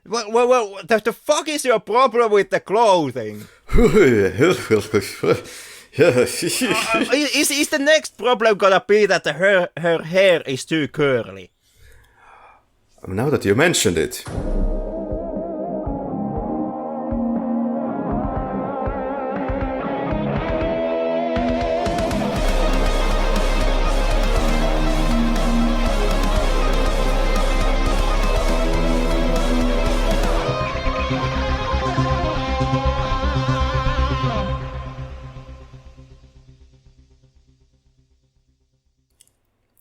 Well, the fuck is your problem with the clothing? Is the next problem gonna be that her hair is too curly? Now that you mentioned it.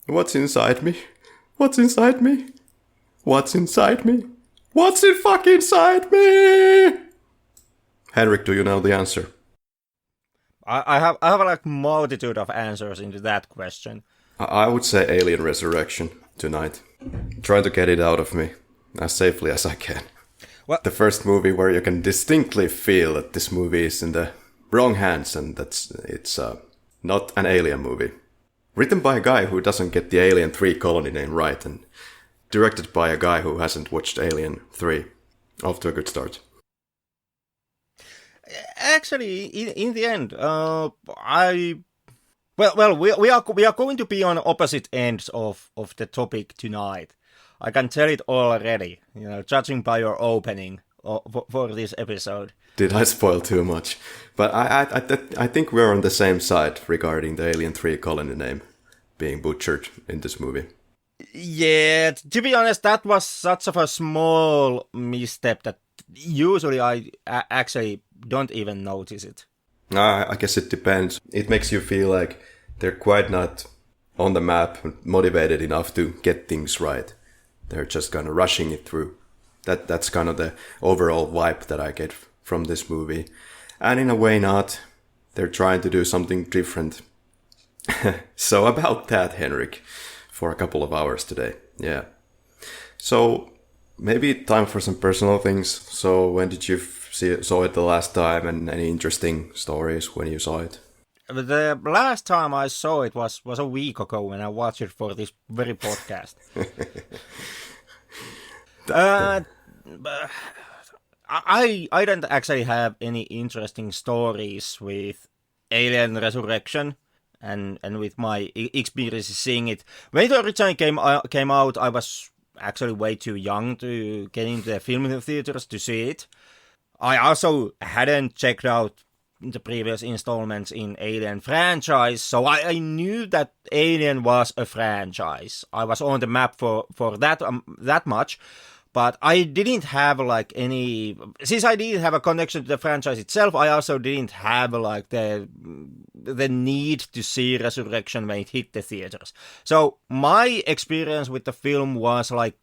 What's inside me? What's inside me? What's inside me? What's in fucking inside me? Henrik, do you know the answer? I have like multitude of answers into that question. I would say Alien Resurrection tonight. Trying to get it out of me as safely as I can. Well, the first movie where you can distinctly feel that this movie is in the wrong hands and it's not an Alien movie. Written by a guy who doesn't get the Alien 3 colony name right, and directed by a guy who hasn't watched Alien 3. Off to a good start. Actually, in the end, we are going to be on opposite ends of the topic tonight. I can tell it already, judging by your opening for this episode. Did I spoil too much? But I think we're on the same side regarding the Alien 3 colony name being butchered in this movie. Yeah, to be honest, that was such of a small misstep that usually I actually don't even notice it. I guess it depends. It makes you feel like they're quite not on the map, motivated enough to get things right. They're just kind of rushing it through. That's kind of the overall vibe that I get from this movie. And in a way not. They're trying to do something different. So about that, Henrik, for a couple of hours today. Yeah. So maybe time for some personal things. So when did you saw it the last time, and any interesting stories when you saw it? The last time I saw it was a week ago when I watched it for this very podcast. I don't actually have any interesting stories with Alien Resurrection and with my experience seeing it. When it originally came out, I was actually way too young to get into the film theaters to see it. I also hadn't checked out the previous installments in Alien franchise, so I knew that Alien was a franchise. I was on the map for that much, but I didn't have like any. Since I didn't have a connection to the franchise itself, I also didn't have like the need to see Resurrection when it hit the theaters. So my experience with the film was like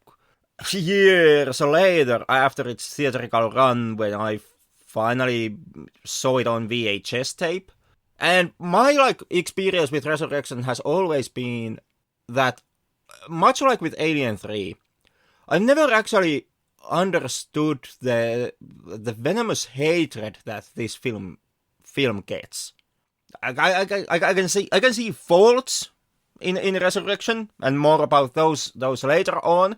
years later, after its theatrical run, when I finally saw it on VHS tape. And my like experience with Resurrection has always been that, much like with Alien 3, I never actually understood the venomous hatred that this film gets. I can see faults in Resurrection, and more about those later on.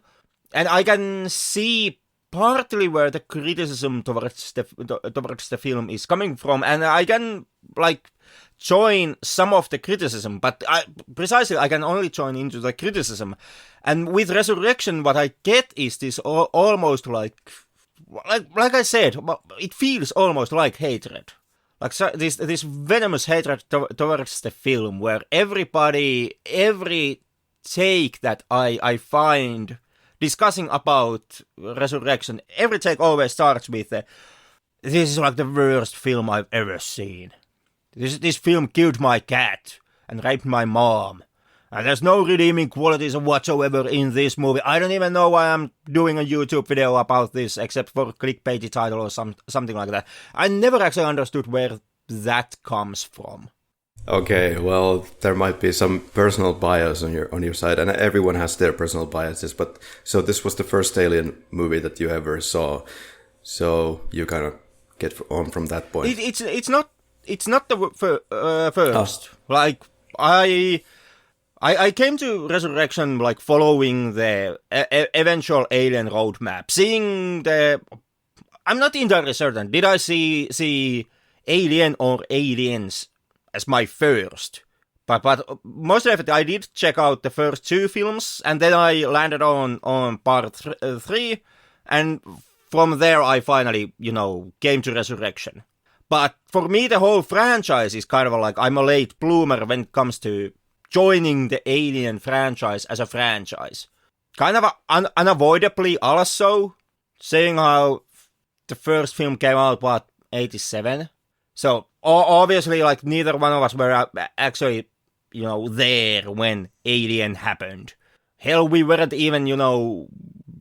And I can see partly where the criticism towards the film is coming from, and I can like join some of the criticism, but I can only join into the criticism. And with Resurrection, what I get is this almost like I said, it feels almost like hatred. Like this venomous hatred towards the film, where every take that I find discussing about Resurrection, every take always starts with this is like the worst film I've ever seen. This film killed my cat and raped my mom. And there's no redeeming qualities whatsoever in this movie. I don't even know why I'm doing a YouTube video about this, except for a clickbaity title or something like that. I never actually understood where that comes from. Okay, well, there might be some personal bias on your side, and everyone has their personal biases. But so this was the first Alien movie that you ever saw, so you kind of get on from that point. It's not the first. Like I came to Resurrection like following the eventual Alien roadmap, seeing the. I'm not entirely certain. Did I see Alien or Aliens as my first? But most definitely, I did check out the first two films, and then I landed on part 3, and from there I finally, came to Resurrection. But for me, the whole franchise is kind of like I'm a late bloomer when it comes to joining the Alien franchise as a franchise. Kind of unavoidably also, seeing how the first film came out, 87? So, obviously, like, neither one of us were actually, there when Alien happened. Hell, we weren't even,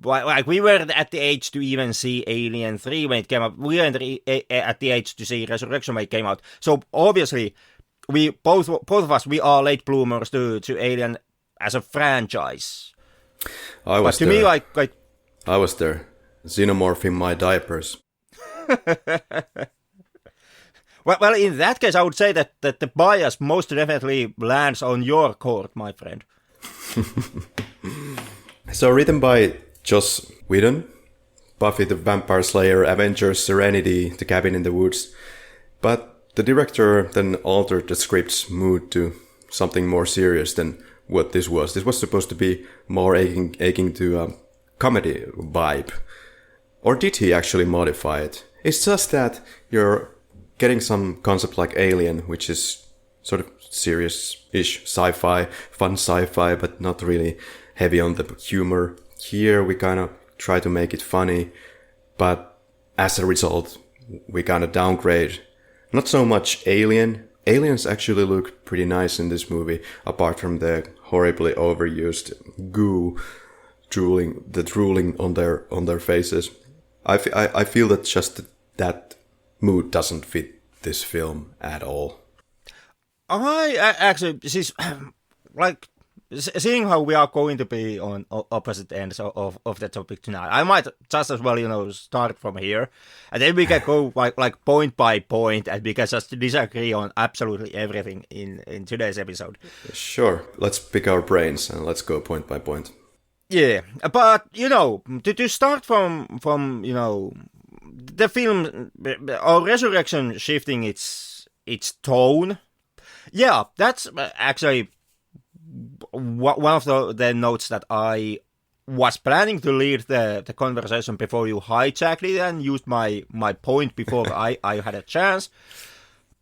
like, we weren't at the age to even see Alien 3 when it came out. We weren't at the age to see Resurrection when it came out. So, obviously, we both of us, we are late bloomers to Alien as a franchise. I was there. Me, like I was there. Xenomorph in my diapers. well, in that case, I would say that the bias most definitely lands on your court, my friend. So, written by Joss Whedon, Buffy the Vampire Slayer, Avengers, Serenity, The Cabin in the Woods. But the director then altered the script's mood to something more serious than what this was. This was supposed to be more aching to a comedy vibe. Or did he actually modify it? It's just that you're getting some concept like Alien, which is sort of serious-ish sci-fi, fun sci-fi, but not really heavy on the humor. Here we kind of try to make it funny, but as a result, we kind of downgrade. Not so much Alien. Aliens actually look pretty nice in this movie, apart from the horribly overused goo drooling on their faces. I feel that just that mood doesn't fit this film at all. I actually, like, seeing how we are going to be on opposite ends of the topic tonight, I might just as well, start from here, and then we can go like point by point, and we can just disagree on absolutely everything in today's episode. Sure, let's pick our brains and let's go point by point. Yeah, but to start from the film or Resurrection shifting its tone. Yeah, that's actually one of the notes that I was planning to lead the conversation before you hijacked it and used my point before I had a chance.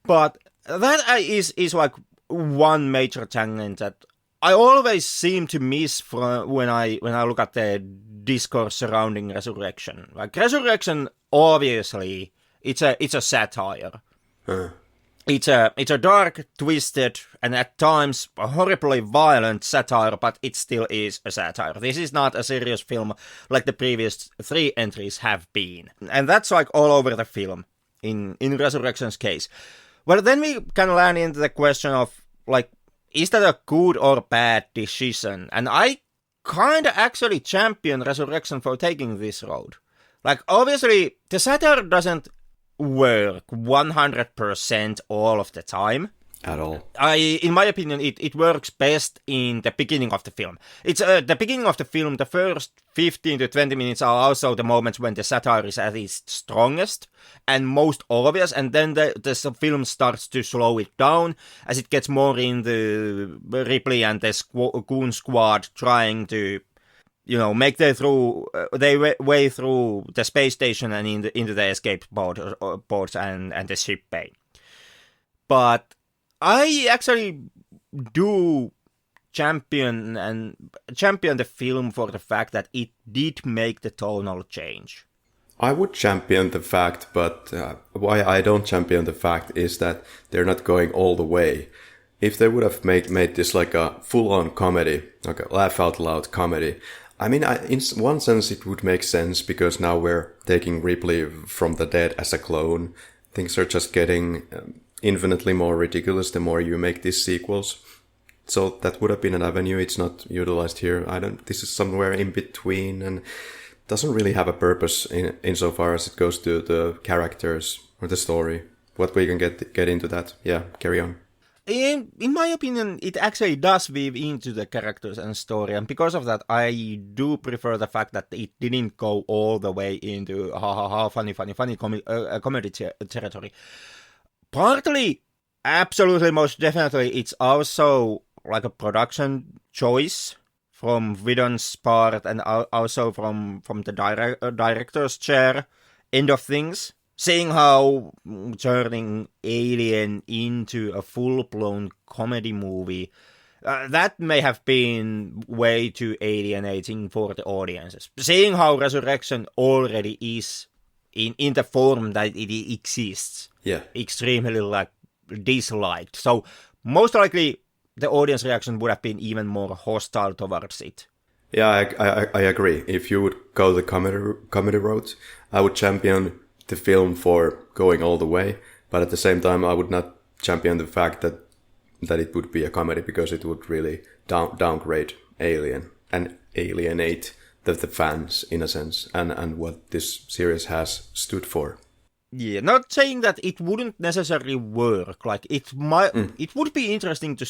But that is like one major tangent that I always seem to miss when I look at the discourse surrounding Resurrection. Like, Resurrection, obviously, it's a satire. It's a dark, twisted, and at times a horribly violent satire, but it still is a satire. This is not a serious film like the previous 3 entries have been. And that's like all over the film in Resurrection's case. Well, then we can land into the question of, like, is that a good or bad decision? And I kind of actually champion Resurrection for taking this road. Like, obviously, the satire doesn't work 100% all of the time. At all. In my opinion, it works best in the beginning of the film. It's the beginning of the film, the first 15 to 20 minutes are also the moments when the satire is at its strongest and most obvious, and then the film starts to slow it down as it gets more in the Ripley and the Goon Squad trying to, make their way through the space station and into the escape pods and the ship bay. But I actually do champion the film for the fact that it did make the tonal change. I would champion the fact, but why I don't champion the fact is that they're not going all the way. If they would have made this like a full-on comedy, like a laugh-out-loud comedy, I mean, in one sense it would make sense because now we're taking Ripley from the dead as a clone. Things are just getting infinitely more ridiculous the more you make these sequels. So that would have been an avenue. It's not utilized here. This is somewhere in between and doesn't really have a purpose insofar as it goes to the characters or the story. What we can get into that. Yeah, carry on. In my opinion, it actually does weave into the characters and story, and because of that, I do prefer the fact that it didn't go all the way into funny comedy territory. Partly, absolutely, most definitely, it's also like a production choice from Whedon's part, and also from the director's chair end of things. Seeing how turning Alien into a full-blown comedy movie, that may have been way too alienating for the audiences. Seeing how Resurrection already is in the form that it exists, extremely like disliked. So most likely the audience reaction would have been even more hostile towards it. Yeah, I agree. If you would go the comedy route, I would champion the film for going all the way, but at the same time I would not champion the fact that it would be a comedy, because it would really downgrade Alien and alienate the fans in a sense, and what this series has stood for. Yeah, not saying that it wouldn't necessarily work. Like it would be interesting to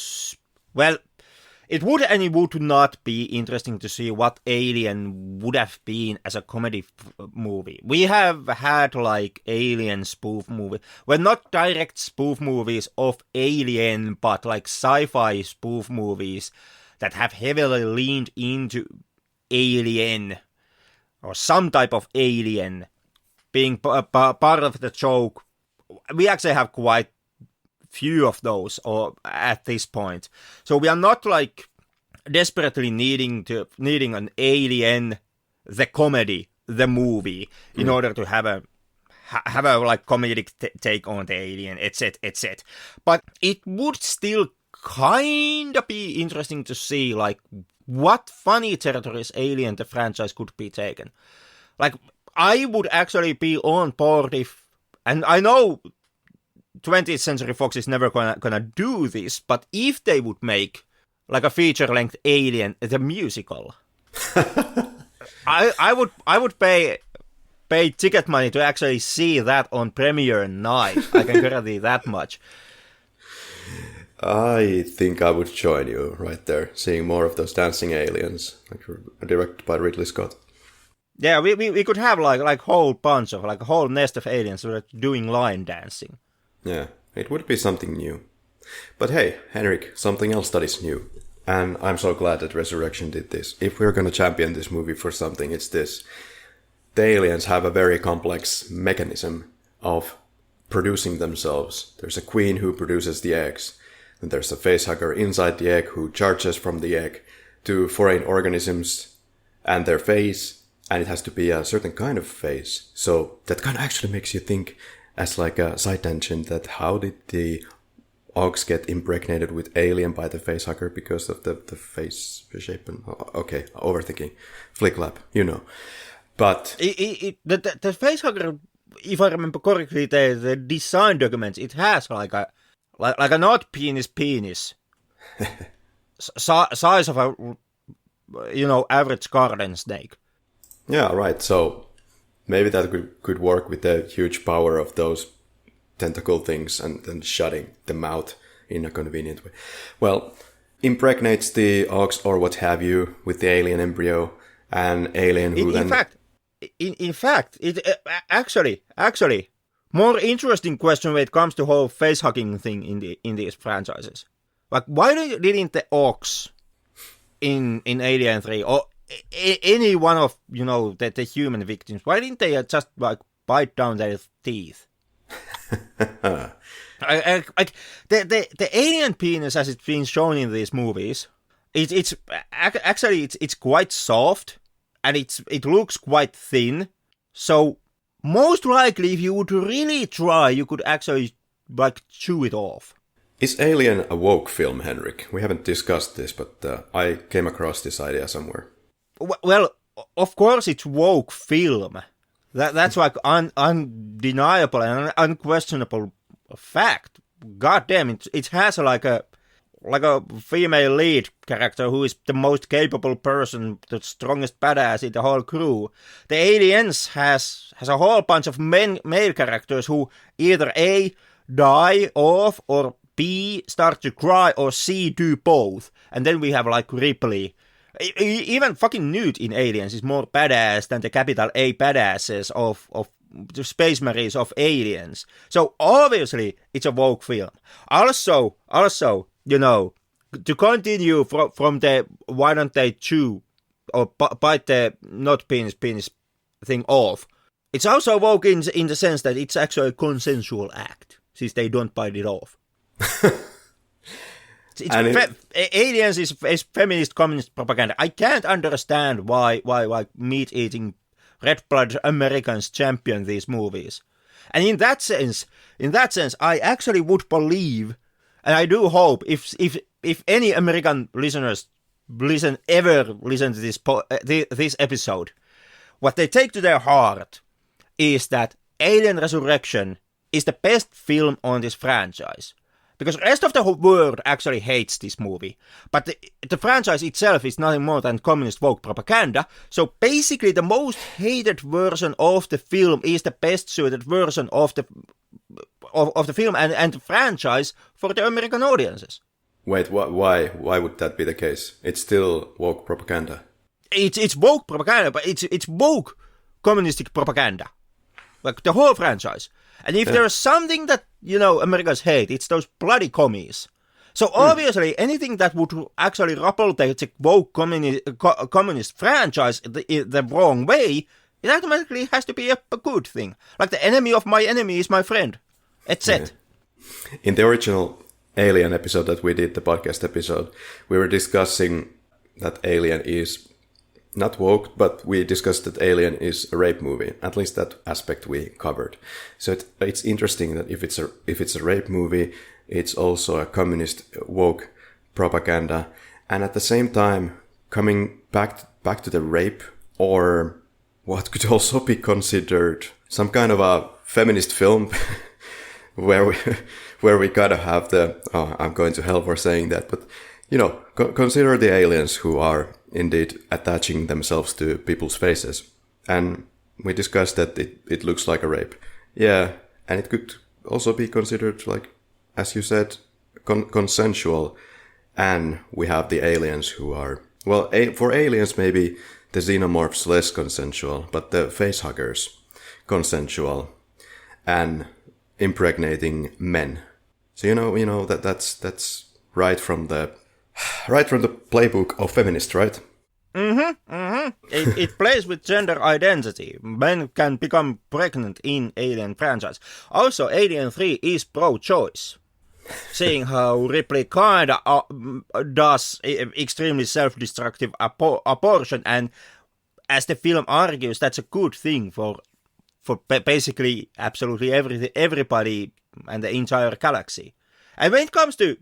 it would and it would not be interesting to see what Alien would have been as a comedy movie. We have had like Alien spoof movie. Well, not direct spoof movies of Alien, but like sci-fi spoof movies that have heavily leaned into Alien or some type of alien being part of the joke. We actually have quite few of those or at this point, so we are not like desperately needing an Alien the comedy, the movie, in order to have a like comedic take on the Alien, etc. But it would still kind of be interesting to see like what funny territories Alien the franchise could be taken. Like I would actually be on board if, and I know 20th Century Fox is never gonna do this, but if they would make like a feature-length Alien the musical, I would pay ticket money to actually see that on premiere night. I can guarantee that much. I think I would join you right there, seeing more of those dancing aliens, like directed by Ridley Scott. Yeah, we could have like whole bunch of like a whole nest of aliens doing line dancing. Yeah, it would be something new. But hey, Henrik, something else that is new. And I'm so glad that Resurrection did this. If we're gonna champion this movie for something, it's this. The aliens have a very complex mechanism of producing themselves. There's a queen who produces the eggs. And there's a facehugger inside the egg who charges from the egg to foreign organisms and their face. And it has to be a certain kind of face. So that kind of actually makes you think, as like a side tangent, that how did the Ogs get impregnated with alien by the facehugger because of the face shape? And okay, overthinking. Flick-lap, you know. But the facehugger, if I remember correctly, the design documents, it has like a not penis size of a average garden snake. Yeah, right. So maybe that could work with the huge power of those tentacle things and then shutting them out in a convenient way. Well, impregnates the ox or what have you with the alien embryo, and alien who in fact, it actually more interesting question when it comes to whole face hugging thing in these franchises. Like, why didn't the ox in Alien 3 or any one of the human victims, why didn't they just like bite down their teeth? The alien penis, as it's been shown in these movies, it's actually quite soft and it looks quite thin. So most likely, if you would really try, you could actually like chew it off. Is Alien a woke film, Henrik? We haven't discussed this, but I came across this idea somewhere. Well, of course it's woke film. That's like undeniable and unquestionable fact. God damn it! It has like a female lead character who is the most capable person, the strongest badass in the whole crew. The Aliens has a whole bunch of male characters who either A, die off or B start to cry or C do both, and then we have like Ripley. Even fucking Newt in Aliens is more badass than the capital A badasses of the Space Marines of Aliens. So obviously it's a woke film. Also, to continue from the why don't they chew or bite the not penis thing off. It's also woke in the sense that it's actually a consensual act, since they don't bite it off. Aliens is feminist communist propaganda. I can't understand why meat-eating red-blooded Americans champion these movies. And in that sense, I actually would believe, and I do hope, if any American listeners listen to this episode, what they take to their heart is that Alien Resurrection is the best film on this franchise. Because the rest of the world actually hates this movie. But the franchise itself is nothing more than communist woke propaganda. So basically the most hated version of the film is the best suited version of the film and the franchise for the American audiences. Wait, why would that be the case? It's still woke propaganda. It's woke propaganda, but it's woke communistic propaganda. Like the whole franchise. And if there's something that, Americans hate, it's those bloody commies. So obviously, anything that would actually ruffle the woke communist franchise the wrong way, it automatically has to be a good thing. Like the enemy of my enemy is my friend. That's it. In the original Alien episode that we did, the podcast episode, we were discussing that Alien is not woke, but we discussed that Alien is a rape movie. At least that aspect we covered. So it's interesting that if it's a rape movie, it's also a communist woke propaganda, and at the same time coming back to the rape, or what could also be considered some kind of a feminist film, where we gotta have the I'm going to hell for saying that, but consider the aliens who are indeed attaching themselves to people's faces. And we discussed that it looks like a rape. Yeah, and it could also be considered, like, as you said, consensual. And we have the aliens who are, well, for aliens maybe the xenomorphs less consensual, but the facehuggers consensual and impregnating men. So that's right from the playbook of feminists, right? It plays with gender identity. Men can become pregnant in Alien franchise. Also, Alien 3 is pro-choice. Seeing how Ripley kinda does extremely self-destructive abortion, and as the film argues, that's a good thing for basically absolutely everybody and the entire galaxy. And when it comes to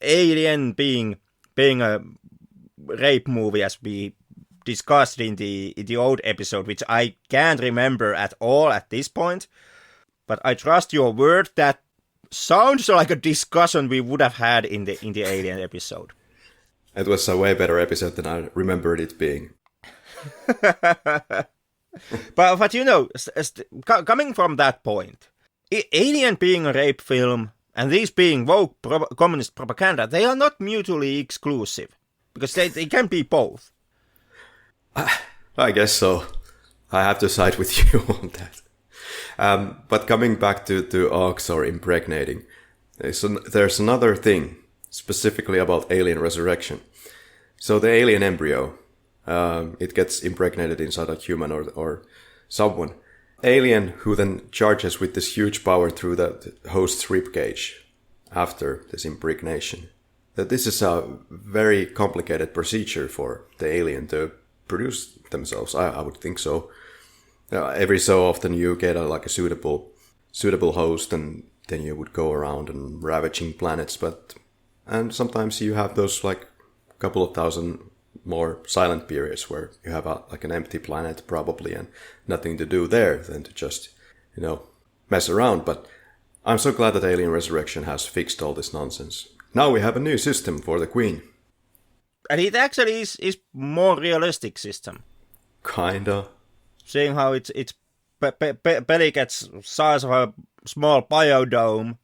Alien being a rape movie, as we discussed in the old episode, which I can't remember at all at this point, but I trust your word that sounds like a discussion we would have had in the Alien episode. It was a way better episode than I remembered it being. But coming from that point, Alien being a rape film and these being woke communist propaganda, they are not mutually exclusive, because they can be both. I guess so. I have to side with you on that. But coming back to ox or impregnating, there's another thing specifically about Alien Resurrection. So the alien embryo, it gets impregnated inside a human or someone. Alien who then charges with this huge power through the host's ribcage after this impregnation. That this is a very complicated procedure for the alien to produce themselves. I would think so. Every so often you get a suitable host, and then you would go around and ravaging planets. And sometimes you have those like couple of thousand more silent periods where you have an empty planet probably and nothing to do there than to just mess around. But I'm so glad that Alien Resurrection has fixed all this nonsense. Now we have a new system for the Queen. And it actually is more realistic system. Kinda. Seeing how its belly gets size of a small biodome,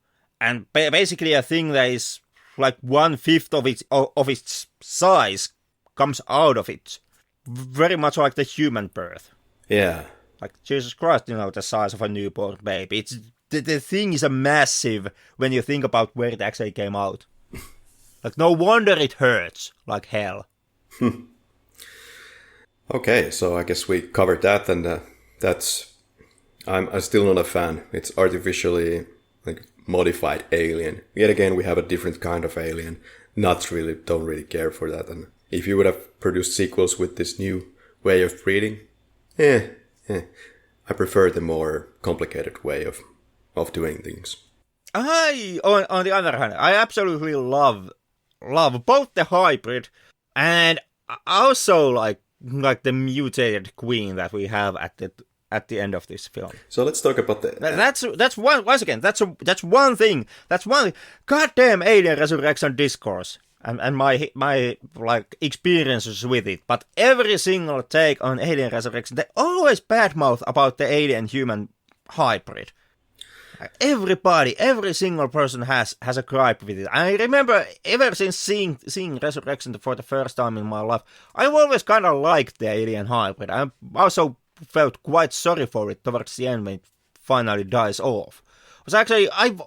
basically a thing that is like 1/5 of its size comes out of it, very much like the human birth. Yeah. Like Jesus Christ, the size of a newborn baby. It's the thing is a massive when you think about where it actually came out. Like no wonder it hurts like hell. Okay, so I guess we covered that, and that's. I'm still not a fan. It's artificially like modified alien. Yet again, we have a different kind of alien. Don't really care for that. And if you would have produced sequels with this new way of breeding, I prefer the more complicated way of doing things. On the other hand, I absolutely love both the hybrid and also like the mutated queen that we have at the end of this film. So let's talk about the. That's one. Once again, that's one thing. That's one goddamn Alien Resurrection discourse and my like experiences with it. But every single take on Alien Resurrection, they always badmouth about the alien human hybrid. Every single person has a gripe with it. I remember ever since seeing Resurrection for the first time in my life, I've always kind of liked the alien hybrid. I also felt quite sorry for it towards the end when it finally dies off. Because actually, I'm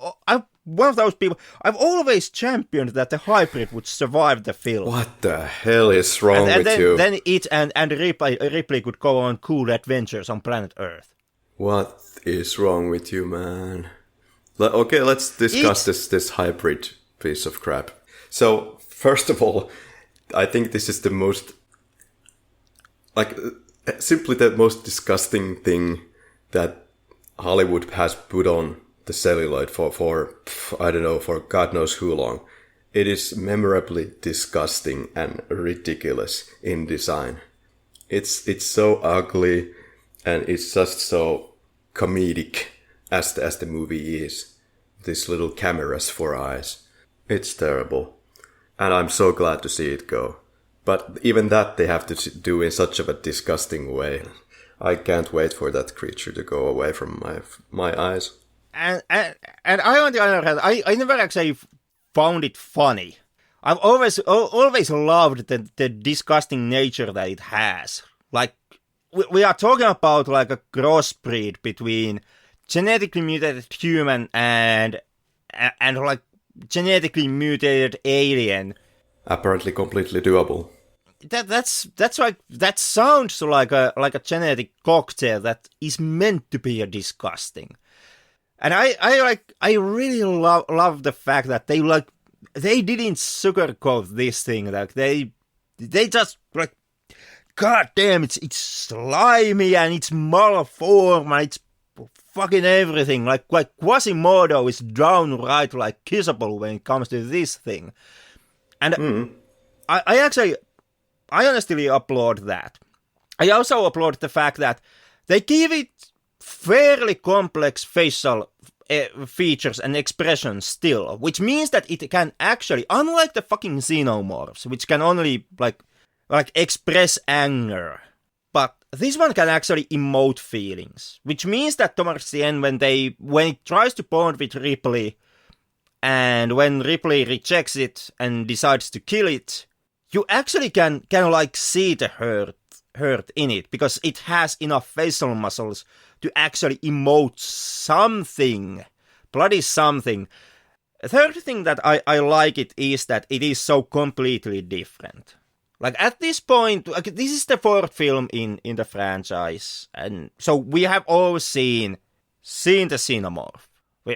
one of those people. I've always championed that the hybrid would survive the film. What the hell is wrong with you? Then it and Ripley could go on cool adventures on planet Earth. What is wrong with you, man? Okay, let's discuss this hybrid piece of crap. So, first of all, I think this is the most, like, simply the most disgusting thing that Hollywood has put on the celluloid for I don't know, for God knows who long. It is memorably disgusting and ridiculous in design. It's so ugly, and it's just so comedic as the movie is. These little cameras for eyes. It's terrible. And I'm so glad to see it go. But even that they have to do in such of a disgusting way. I can't wait for that creature to go away from my eyes. And I, on the other hand, I never actually found it funny. I've always loved the disgusting nature that it has. Like, we are talking about like a crossbreed between genetically mutated human and like genetically mutated alien. Apparently completely doable. That's like, that sounds like a genetic cocktail that is meant to be a disgusting. And I really love the fact that they didn't sugarcoat this thing. Like they just like, god damn, it's slimy and it's malformed and it's fucking everything. Like Quasimodo is downright like kissable when it comes to this thing. And I honestly applaud that. I also applaud the fact that they give it fairly complex facial features and expressions still, which means that it can actually, unlike the fucking xenomorphs, which can only like express anger, but this one can actually emote feelings, which means that towards the end, when it tries to bond with Ripley, and when Ripley rejects it and decides to kill it, you actually can like see the hurt in it, because it has enough facial muscles to actually emote something, bloody something. The third thing that I like it is that it is so completely different. Like at this point, like, this is the fourth film in the franchise, and so we have all seen the xenomorph.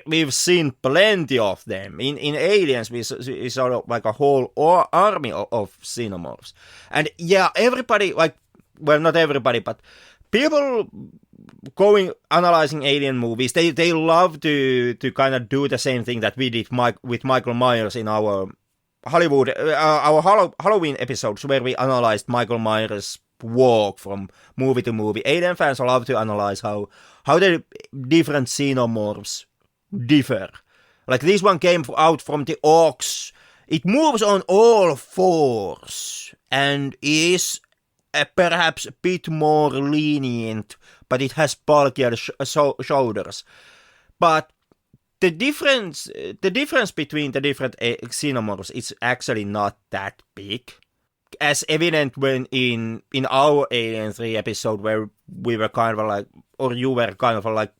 We've seen plenty of them. In Aliens, we saw like a whole army of xenomorphs. And yeah, everybody, like, well, not everybody, but people analyzing alien movies, they love to kind of do the same thing that we did with Michael Myers in our Halloween episodes, where we analyzed Michael Myers' walk from movie to movie. Alien fans love to analyze how the different xenomorphs differ. Like this one came out from the ox. It moves on all fours and is perhaps a bit more lenient, but it has bulkier shoulders. But the difference between the different xenomorphs is actually not that big, as evident when in our Alien 3 episode, where we were kind of like, or you were kind of like,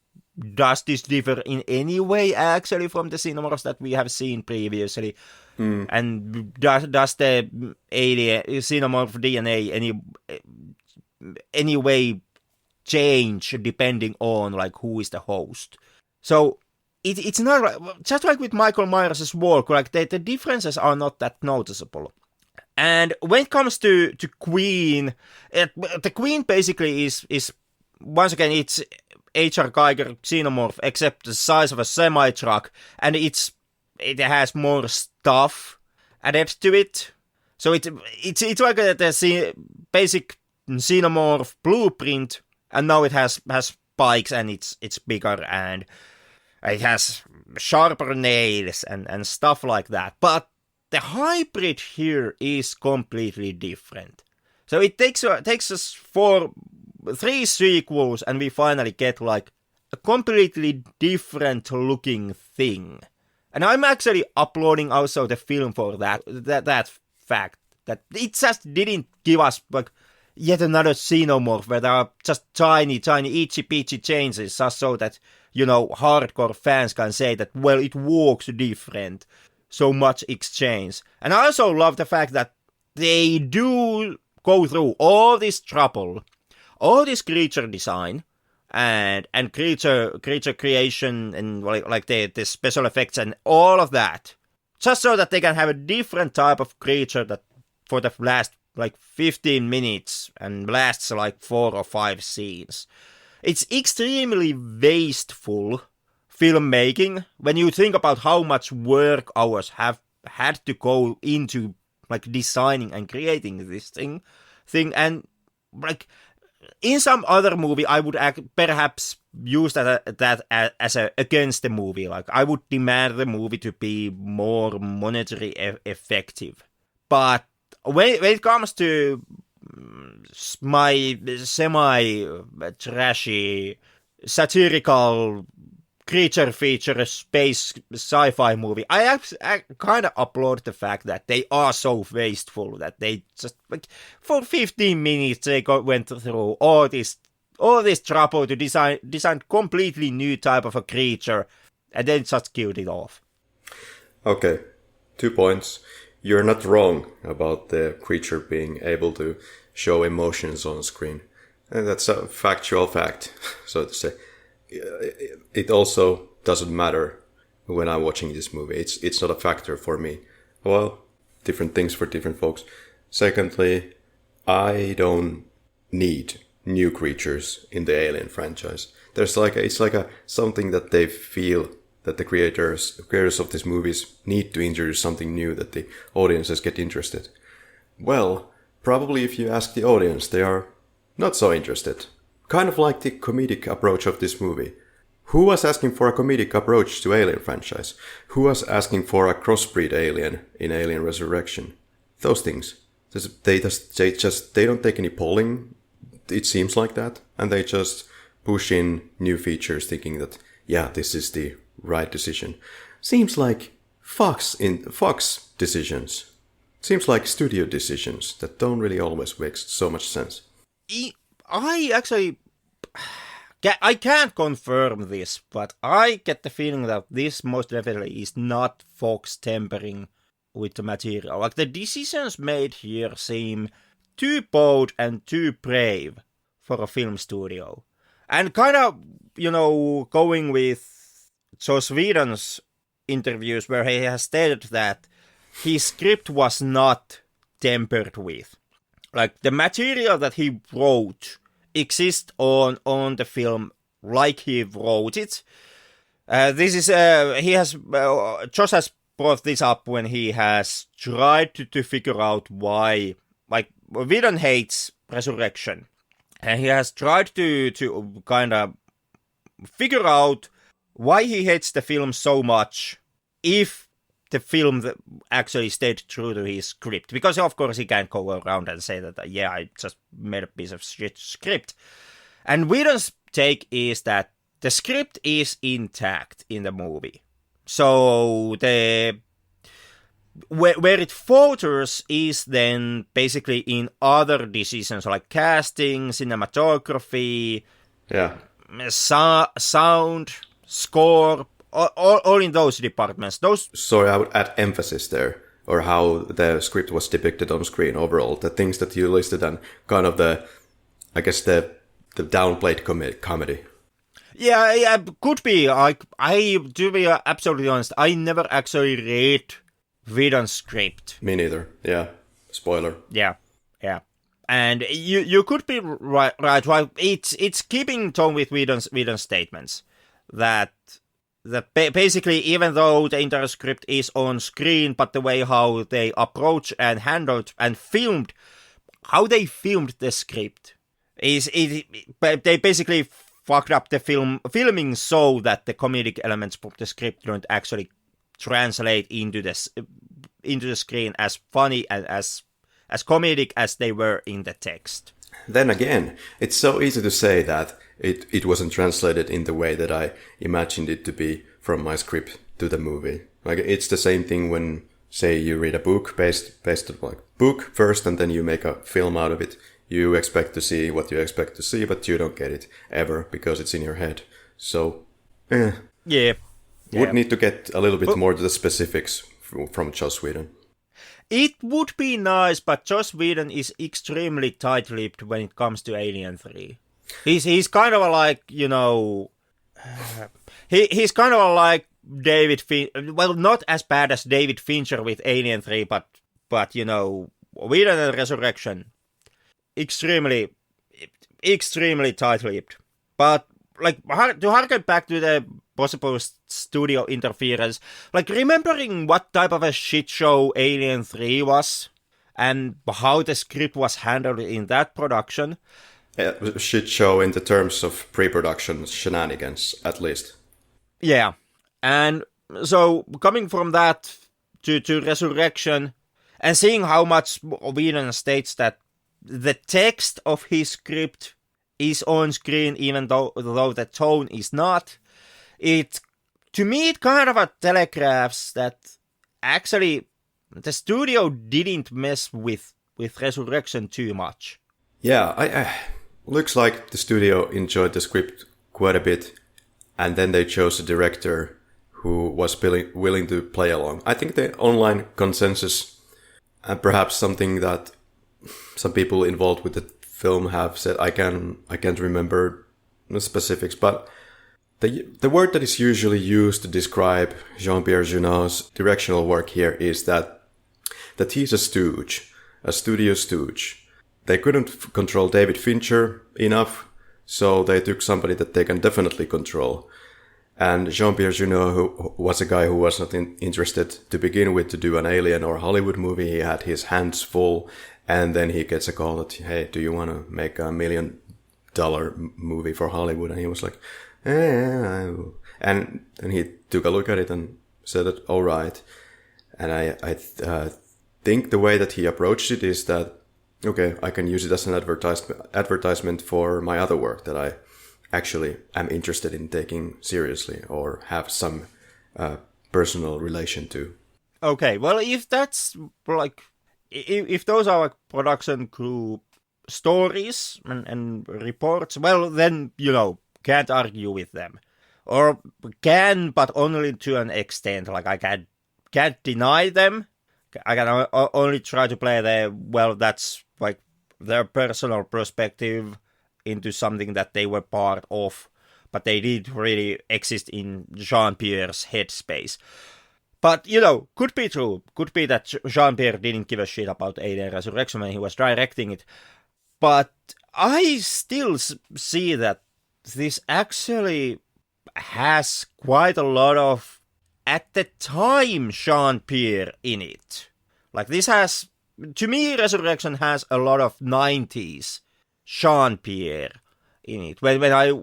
does this differ in any way actually from the xenomorphs that we have seen previously? And does the alien xenomorph DNA any way change depending on like who is the host? So it's not just like with Michael Myers' work, like the differences are not that noticeable. And when it comes to Queen, the Queen basically is once again, it's H.R. Geiger xenomorph, except the size of a semi-truck, and it has more stuff added to it. So it's like the basic xenomorph blueprint, and now it has spikes, and it's bigger, and it has sharper nails and stuff like that. But the hybrid here is completely different. So it takes us 3 sequels, and we finally get like a completely different looking thing. And I'm actually applauding also the film for that fact, that it just didn't give us like yet another xenomorph where there are just tiny itchy peachy changes, just so that, you know, hardcore fans can say that, well, it walks different. So much exchange. And I also love the fact that they do go through all this trouble, all this creature design, and creature creation, and like the special effects and all of that, just so that they can have a different type of creature that for the last like 15 minutes and lasts like 4 or 5 scenes. It's extremely wasteful filmmaking when you think about how much work hours have had to go into like designing and creating this thing, and like in some other movie I would perhaps use that as against the movie. Like I would demand the movie to be more monetary effective. But when it comes to my semi-trashy, satirical creature feature space sci-fi movie, I kind of applaud the fact that they are so wasteful that they just like for 15 minutes they went through all this trouble to design completely new type of a creature and then just killed it off. Okay, 2 points. You're not wrong about the creature being able to show emotions on screen. And that's a factual fact, so to say. It also doesn't matter when I'm watching this movie. It's not a factor for me. Well, different things for different folks. Secondly, I don't need new creatures in the Alien franchise. It's like something that they feel that the creators of these movies need to introduce something new that the audiences get interested. Well, probably if you ask the audience, they are not so interested. Kind of like the comedic approach of this movie. Who was asking for a comedic approach to Alien franchise? Who was asking for a crossbreed alien in Alien Resurrection? Those things. They don't take any polling, it seems like that, and they just push in new features thinking that, yeah, this is the right decision. Seems like Fox decisions. Seems like studio decisions that don't really always make so much sense. I can't confirm this, but I get the feeling that this most definitely is not Fox tampering with the material. Like the decisions made here seem too bold and too brave for a film studio. And kind of, you know, going with Joss Whedon's interviews where he has stated that his script was not tampered with. Like the material that he wrote exists on the film like he wrote it. Joss has brought this up when he has tried to figure out why, like, Whedon hates Resurrection, and he has tried to kind of figure out why he hates the film so much if the film actually stayed true to his script. Because of course he can't go around and say that, yeah, I just made a piece of shit script. And Whedon's take is that the script is intact in the movie. So where it falters is then basically in other decisions like casting, cinematography, Yeah. sound, score, all in those departments. Those. Sorry, I would add emphasis there, or how the script was depicted on screen overall. The things that you listed and kind of the downplayed comedy. Yeah, could be. I to be absolutely honest, I never actually read Whedon's script. Me neither. Yeah. Spoiler. Yeah. And you could be right. It's keeping tone with Whedon's statements that basically, even though the entire script is on screen, but the way how they approach and handled and filmed, how they filmed the script they basically fucked up the filming so that the comedic elements of the script don't actually translate into the screen as funny and as comedic as they were in the text. Then again, it's so easy to say that it wasn't translated in the way that I imagined it to be from my script to the movie. Like, it's the same thing when, say, you read a book based on like book first, and then you make a film out of it. You expect to see what you expect to see, but you don't get it ever because it's in your head. So, Yeah. Would need to get a little bit more to the specifics from Joss Whedon. It would be nice, but Joss Whedon is extremely tight-lipped when it comes to Alien 3. He's kind of like, he's kind of like David Fincher. Well, not as bad as David Fincher with Alien 3, but Whedon and Resurrection, extremely tight-lipped. But like to harken back to the possible studio interference, like remembering what type of a shit show Alien 3 was and how the script was handled in that production. Shit show in the terms of pre-production shenanigans, at least. Yeah. And so coming from that to Resurrection and seeing how much Whedon states that the text of his script is on screen even though the tone is not, to me it kind of telegraphs that actually the studio didn't mess with Resurrection too much. Yeah, I looks like the studio enjoyed the script quite a bit, and then they chose a director who was willing to play along. I think the online consensus, and perhaps something that some people involved with the film have said, I can't remember the specifics, but the word that is usually used to describe Jean-Pierre Junot's directional work here is that he's a stooge, a studio stooge. They couldn't control David Fincher enough, so they took somebody that they can definitely control. And Jean-Pierre Junot, who was a guy who was not interested to begin with to do an Alien or Hollywood movie, he had his hands full, and then he gets a call that, hey, do you want to make $1 million movie for Hollywood? And he was like, and then he took a look at it and said that, all right. And I think the way that he approached it is that, okay, I can use it as an advertisement for my other work that I actually am interested in taking seriously or have some personal relation to. Okay, well, if that's like, if those are like production crew stories and reports, well, then, can't argue with them. Or can, but only to an extent. Like, I can't deny them. I can only try to play that's like their personal perspective into something that they were part of, but they did really exist in Jean-Pierre's headspace. But, could be true. Could be that Jean-Pierre didn't give a shit about Alien Resurrection when he was directing it. But I still see that this actually has quite a lot of, at the time, Jean-Pierre in it. Like, this has, to me, Resurrection has a lot of 90s Jean-Pierre in it. When I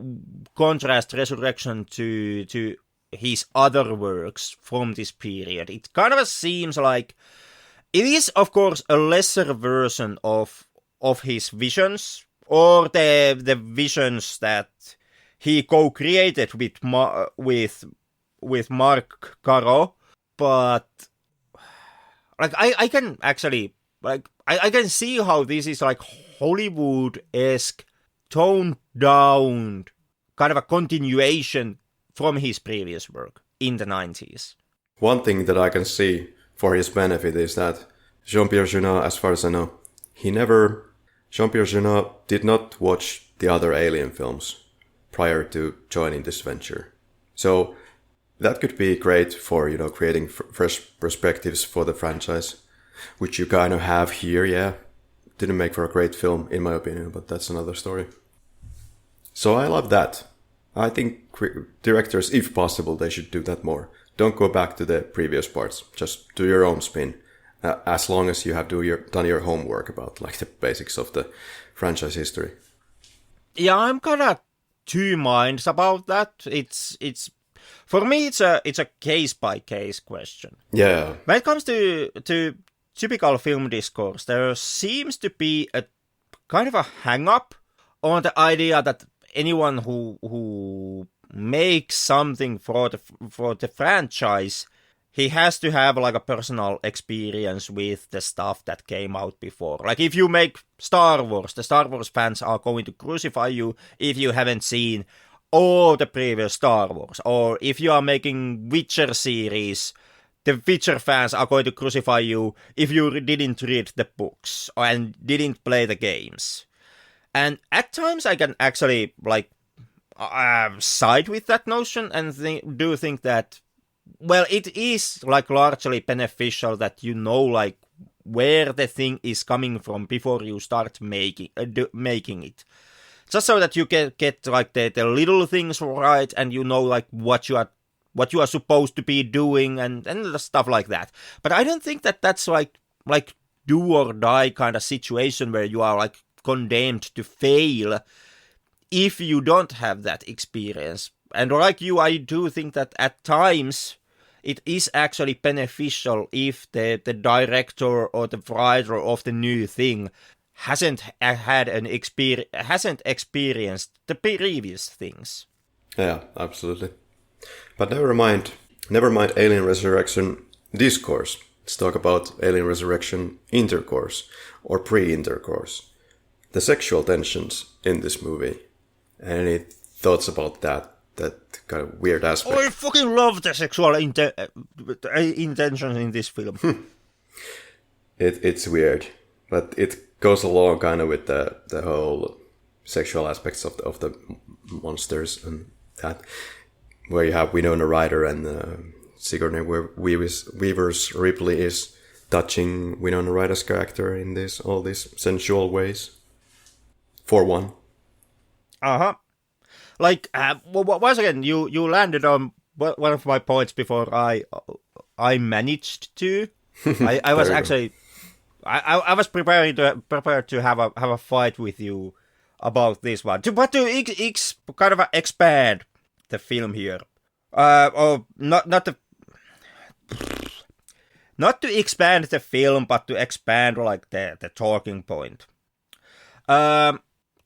contrast Resurrection to his other works from this period, it kind of seems like it is, of course, a lesser version of his visions, or the visions that he co-created with with Mark Caro, but like I can actually like I can see how this is like Hollywood-esque, toned down, kind of a continuation from his previous work in the 90s. One thing that I can see for his benefit is that Jean-Pierre Jeunet, as far as I know, Jean-Pierre Jeunet did not watch the other Alien films prior to joining this venture. So that could be great for, creating fresh perspectives for the franchise, which you kind of have here, yeah. Didn't make for a great film, in my opinion, but that's another story. So I love that. I think directors, if possible, they should do that more. Don't go back to the previous parts. Just do your own spin. As long as you have done your homework about like the basics of the franchise history. Yeah, I'm kind of two minds about that. It's for me it's a case by case question. Yeah. When it comes to typical film discourse, there seems to be a kind of a hang up on the idea that anyone who makes something for the franchise, he has to have like a personal experience with the stuff that came out before. Like if you make Star Wars, the Star Wars fans are going to crucify you if you haven't seen all the previous Star Wars. Or if you are making Witcher series, the Witcher fans are going to crucify you if you didn't read the books and didn't play the games. And at times I can actually like side with that notion and do think that, well, it is like largely beneficial that you know like where the thing is coming from before you start making it. Just so that you get like the little things right and you know like what you are supposed to be doing and stuff like that. But I don't think that that's like do or die kind of situation where you are like condemned to fail if you don't have that experience. And like you, I do think that at times it is actually beneficial if the director or the writer of the new thing hasn't experienced the previous things. Yeah, absolutely. But never mind Alien Resurrection discourse. Let's talk about Alien Resurrection intercourse or pre-intercourse. The sexual tensions in this movie. Any thoughts about that kind of weird aspect? I fucking love the sexual intentions in this film. It's weird, but it goes along kind of with the whole sexual aspects of the monsters and that, where you have Winona Ryder and Sigourney Weaver's Ripley is touching Winona Ryder's character in all these sensual ways. For one. Uh-huh. Like, once again, you landed on one of my points before I managed to. I was actually, I was prepared to have a fight with you about this one. But to kind of expand the film here, or not to expand the film, but to expand like the talking point.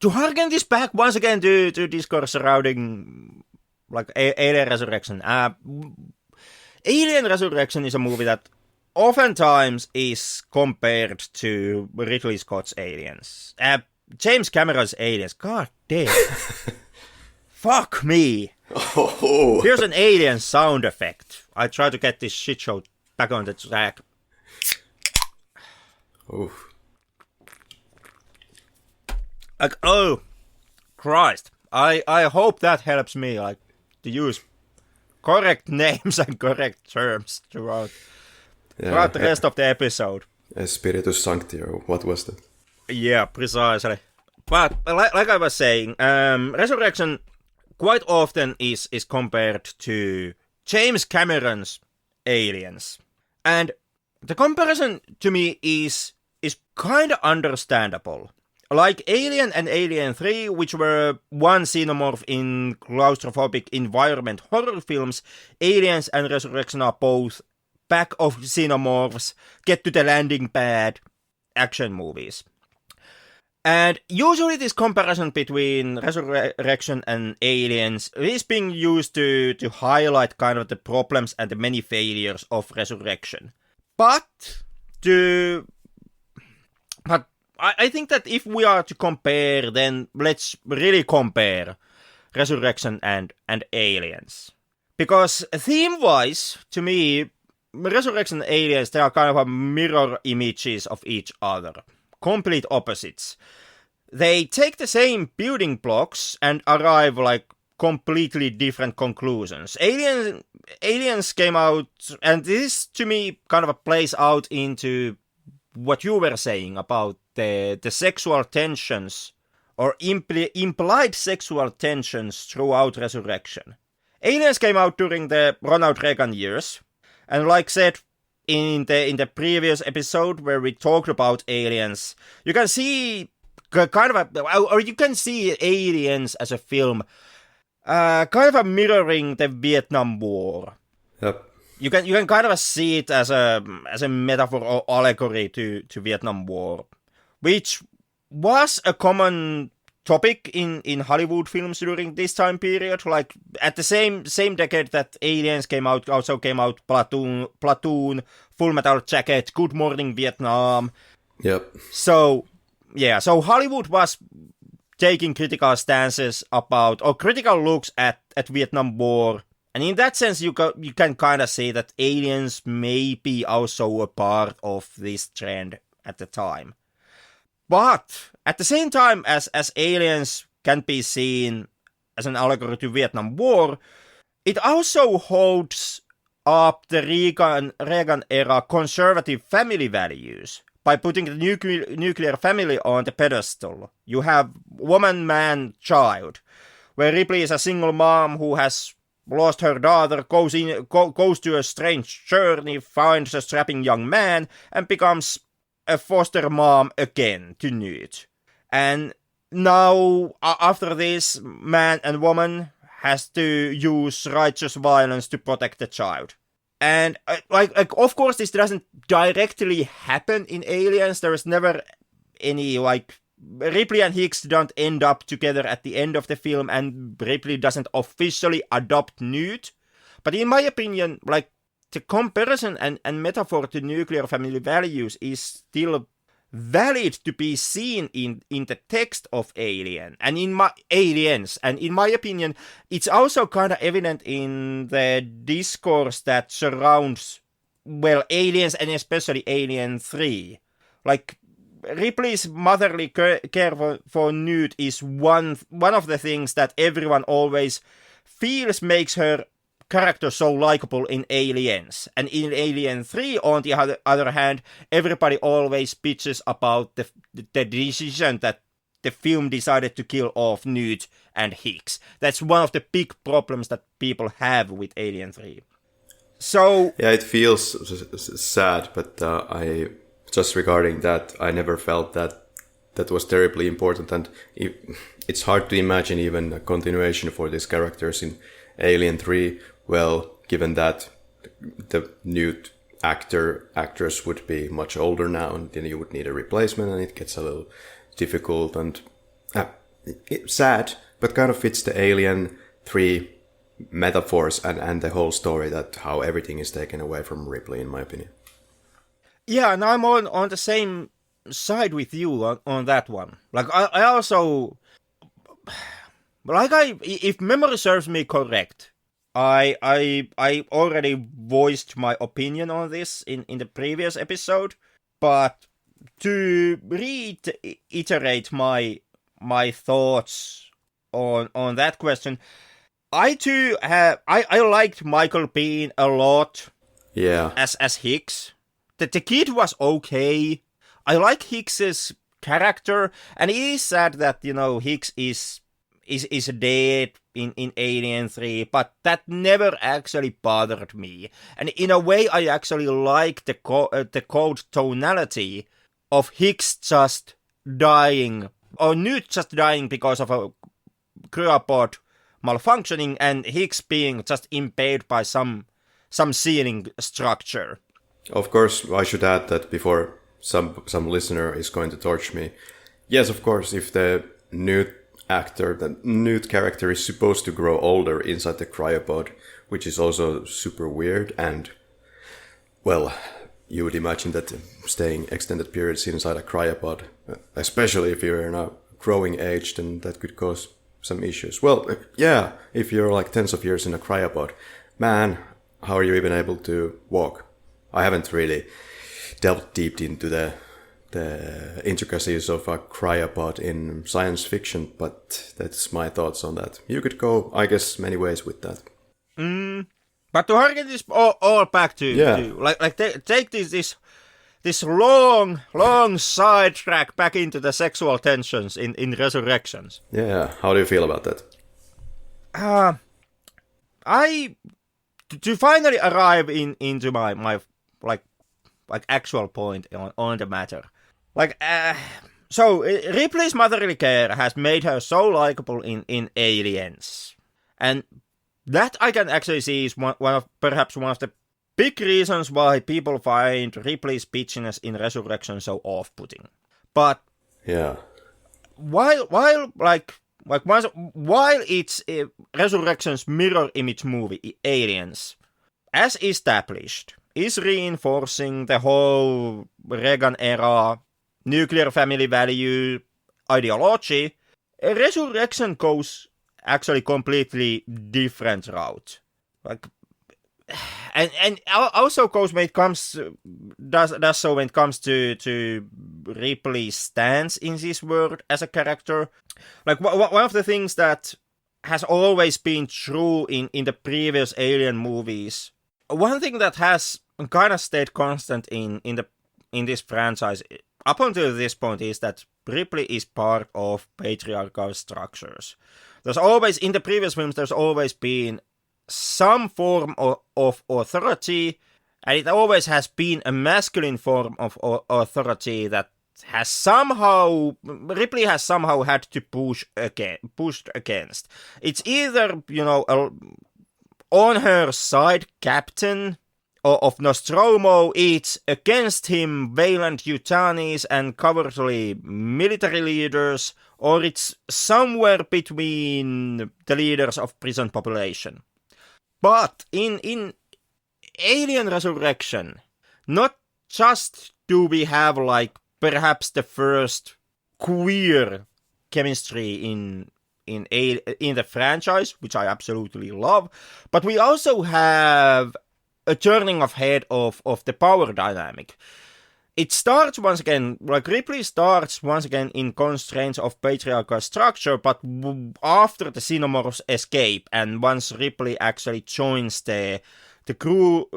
To harken this back once again to discourse surrounding like Alien Resurrection. Alien Resurrection is a movie that oftentimes is compared to Ridley Scott's Aliens. James Cameron's Aliens. God damn. Fuck me. Oh. Here's an alien sound effect. I try to get this shit show back on the track. Oof. Like, oh, Christ. I hope that helps me, like, to use correct names and correct terms throughout the rest of the episode. Spiritus Sancti, or what was that? Yeah, precisely. But, like I was saying, Resurrection quite often is compared to James Cameron's Aliens. And the comparison to me is kind of understandable. Like Alien and Alien 3, which were one xenomorph in claustrophobic environment horror films, Aliens and Resurrection are both pack of xenomorphs, get to the landing pad action movies. And usually this comparison between Resurrection and Aliens is being used to highlight kind of the problems and the many failures of Resurrection. But I think that if we are to compare, then let's really compare Resurrection and Aliens. Because theme-wise, to me, Resurrection and Aliens, they are kind of a mirror images of each other. Complete opposites. They take the same building blocks and arrive like completely different conclusions. Aliens came out, and this to me kind of plays out into what you were saying about the sexual tensions or implied sexual tensions throughout Resurrection. Aliens came out during the Ronald Reagan years, and like said in the previous episode where we talked about Aliens, you can see you can see Aliens as a film kind of mirroring the Vietnam War. Yep. You can kind of see it as a metaphor or allegory to Vietnam War, which was a common topic in Hollywood films during this time period. Like at the same decade that Aliens came out, also came out Platoon, Full Metal Jacket, Good Morning Vietnam. Yep. So Hollywood was taking critical stances about, or critical looks at Vietnam War. And in that sense, you can kind of say that Aliens may be also a part of this trend at the time. But at the same time as Aliens can be seen as an allegory to Vietnam War, it also holds up the Reagan-era conservative family values by putting the nuclear family on the pedestal. You have woman, man, child, where Ripley is a single mom who has lost her daughter, goes to a strange journey, finds a strapping young man, and becomes a foster mom again to Newt. And now, after this, man and woman has to use righteous violence to protect the child. And, of course, this doesn't directly happen in Aliens. There is never any, Ripley and Hicks don't end up together at the end of the film, and Ripley doesn't officially adopt Newt. But in my opinion, the comparison and metaphor to nuclear family values is still valid to be seen in the text of Aliens. And in my opinion, it's also kind of evident in the discourse that surrounds, Aliens, and especially Alien 3. Ripley's motherly care for Newt is one of the things that everyone always feels makes her character so likable in Aliens. And in Alien 3, on the other hand, everybody always bitches about the decision that the film decided to kill off Newt and Hicks. That's one of the big problems that people have with Alien 3. So yeah, it feels sad, but I just regarding that, I never felt that was terribly important, and it's hard to imagine even a continuation for these characters in Alien 3. Well, given that the Newt actress would be much older now, and then you would need a replacement, and it gets a little difficult and it's sad, but kind of fits the Alien 3 metaphors and the whole story, that how everything is taken away from Ripley, in my opinion. Yeah, and I'm on the same side with you on that one. I also, if memory serves me correct, I already voiced my opinion on this in the previous episode, but to reiterate my thoughts on that question, I too I liked Michael Biehn a lot. Yeah. As Hicks. The kid was okay. I like Hicks's character, and it is sad that, Hicks is dead in Alien 3, but that never actually bothered me. And in a way, I actually like the cold tonality of Hicks just dying, or Newt just dying because of a cryopod malfunctioning, and Hicks being just impaired by some ceiling structure. Of course, I should add that before some listener is going to torch me, Yes, of course, if the nude actor, the nude character is supposed to grow older inside the cryopod, which is also super weird, and, well, you would imagine that staying extended periods inside a cryopod, especially if you're in a growing age, then that could cause some issues. Well, yeah, if you're like tens of years in a cryopod, man, how are you even able to walk? I haven't really delved deep into the intricacies of a cryopod in science fiction, but that's my thoughts on that. You could go, I guess, many ways with that. But to harken this all back to take this long sidetrack back into the sexual tensions in Resurrections. Yeah, how do you feel about that? To finally arrive into my actual point on the matter. So Ripley's motherly care has made her so likable in Aliens, and that I can actually see is perhaps one of the big reasons why people find Ripley's bitchiness in Resurrection so off-putting. But yeah, while it's Resurrection's mirror image movie, Aliens, as established, is reinforcing the whole Reagan-era nuclear family value ideology, Resurrection goes actually completely different route. And also goes when it comes does so when it comes to Ripley's stance in this world as a character. One of the things that has always been true in the previous Alien movies, one thing that has kind of stayed constant in this franchise up until this point is that Ripley is part of patriarchal structures. There's always, in the previous films, there's always been some form of authority, and it always has been a masculine form of authority that has somehow, Ripley has somehow had to pushed against. It's either, on her side captain of Nostromo, it's against him Weyland-Yutanis and cowardly military leaders, or it's somewhere between the leaders of prison population. But in Alien Resurrection, not just do we have perhaps the first queer chemistry in the franchise, which I absolutely love, but we also have a turning of head of the power dynamic. It starts once again, Ripley starts once again in constraints of patriarchal structure, but after the Xenomorphs escape, and once Ripley actually joins the crew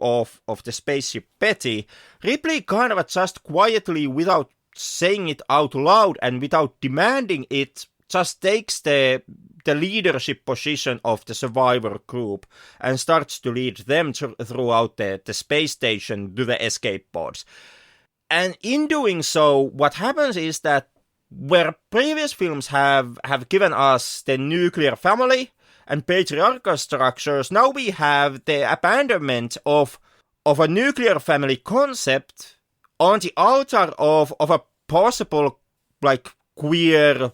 of the spaceship Betty, Ripley kind of just quietly, without saying it out loud and without demanding it, just takes the leadership position of the survivor group and starts to lead them throughout the space station to the escape pods. And in doing so, what happens is that where previous films have given us the nuclear family and patriarchal structures, now we have the abandonment of a nuclear family concept on the altar of a possible queer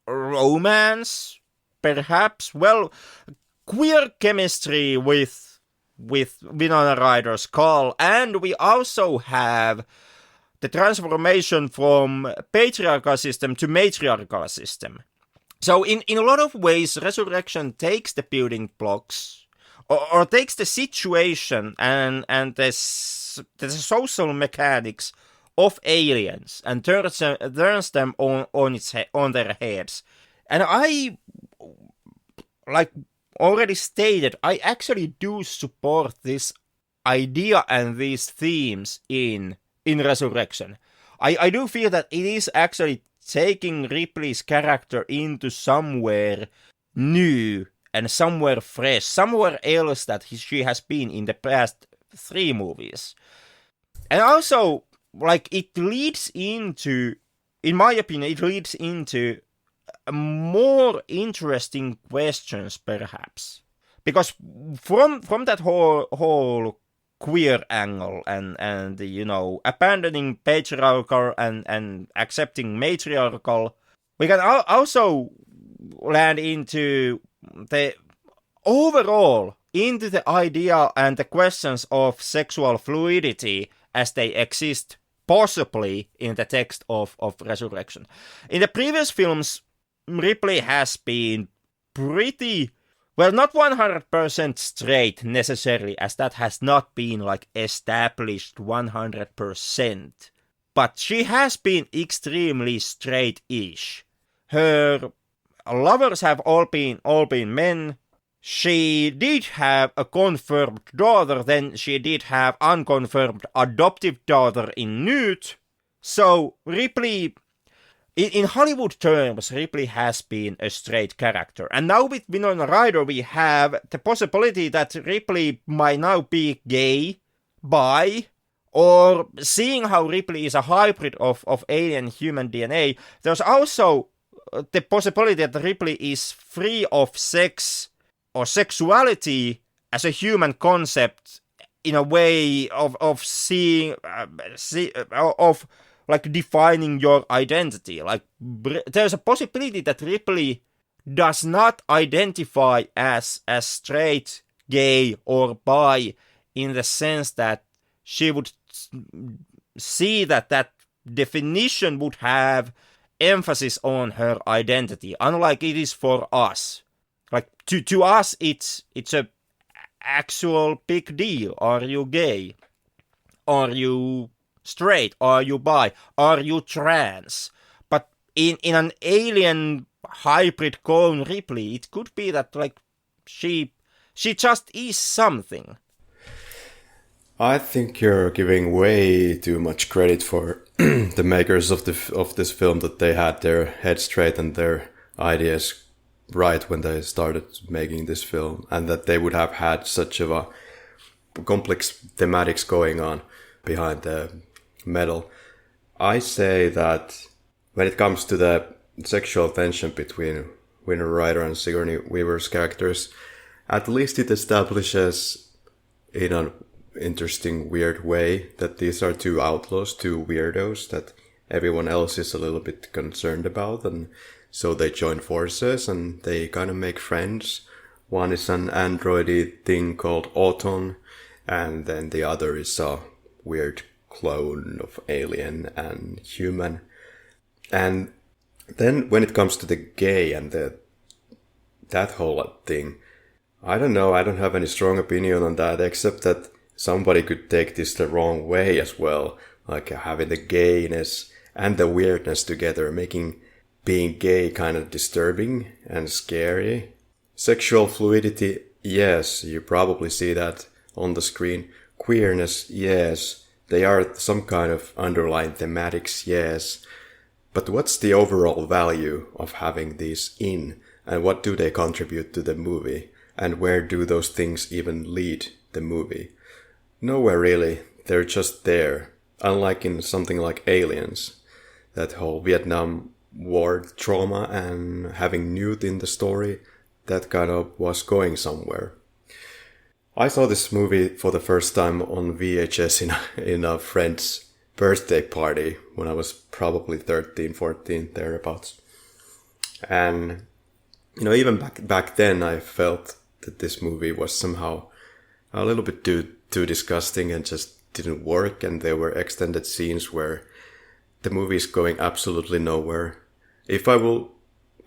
romance, perhaps. Well, queer chemistry with Winona Ryder's Call, and we also have the transformation from patriarchal system to matriarchal system. So in a lot of ways, Resurrection takes the building blocks, or takes the situation and the social mechanics of Aliens and turns them on their heads. And I, already stated, I actually do support this idea and these themes in Resurrection. I do feel that it is actually taking Ripley's character into somewhere new and somewhere fresh, somewhere else that she has been in the past 3 movies. And also, it leads into, in my opinion, it leads into more interesting questions, perhaps. Because from that whole queer angle and you know, abandoning patriarchal and accepting matriarchal. We can also land into the overall into the idea and the questions of sexual fluidity as they exist possibly in the text of Resurrection. In the previous films, Ripley has been pretty, well, not 100% straight necessarily, as that has not been like established 100%, but she has been extremely straight-ish. Her lovers have all been men. She did have a confirmed daughter, then she did have unconfirmed adoptive daughter in Newt. So Ripley, in Hollywood terms, Ripley has been a straight character. And now with Winona Ryder, we have the possibility that Ripley might now be gay, bi, or seeing how Ripley is a hybrid of alien-human DNA, there's also the possibility that Ripley is free of sex or sexuality as a human concept in a way of seeing, of like defining your identity. Like there's a possibility that Ripley does not identify as straight, gay, or bi in the sense that she would see that definition would have emphasis on her identity, unlike it is for us. Like to us, it's a actual big deal. Are you gay? Are you straight? Are you bi? Are you trans? But in an alien hybrid clone Ripley, it could be that like she just is something. I think you're giving way too much credit for the makers of this film, that they had their head straight and their ideas right when they started making this film, and that they would have had such of a complex thematics going on behind the metal. I say that when it comes to the sexual tension between Winona Ryder and Sigourney Weaver's characters, at least it establishes in an interesting, weird way that these are two outlaws, two weirdos that everyone else is a little bit concerned about, and so they join forces and they kind of make friends. One is an androidy thing called Auton, and then the other is a weird clone of alien and human. And then when it comes to the gay and that whole thing, I don't know, I don't have any strong opinion on that, except that somebody could take this the wrong way as well, like having the gayness and the weirdness together, making being gay kind of disturbing and scary. Sexual fluidity, yes, you probably see that on the screen. Queerness, yes, they are some kind of underlying thematics, yes. But what's the overall value of having these in, and what do they contribute to the movie, and where do those things even lead the movie? Nowhere really, they're just there. Unlike in something like Aliens, that whole Vietnam War trauma and having Newt in the story, that kind of was going somewhere. I saw this movie for the first time on VHS in a friend's birthday party when I was probably 13, 14, thereabouts. And, you know, even back then I felt that this movie was somehow a little bit too disgusting and just didn't work, and there were extended scenes where the movie is going absolutely nowhere. If I will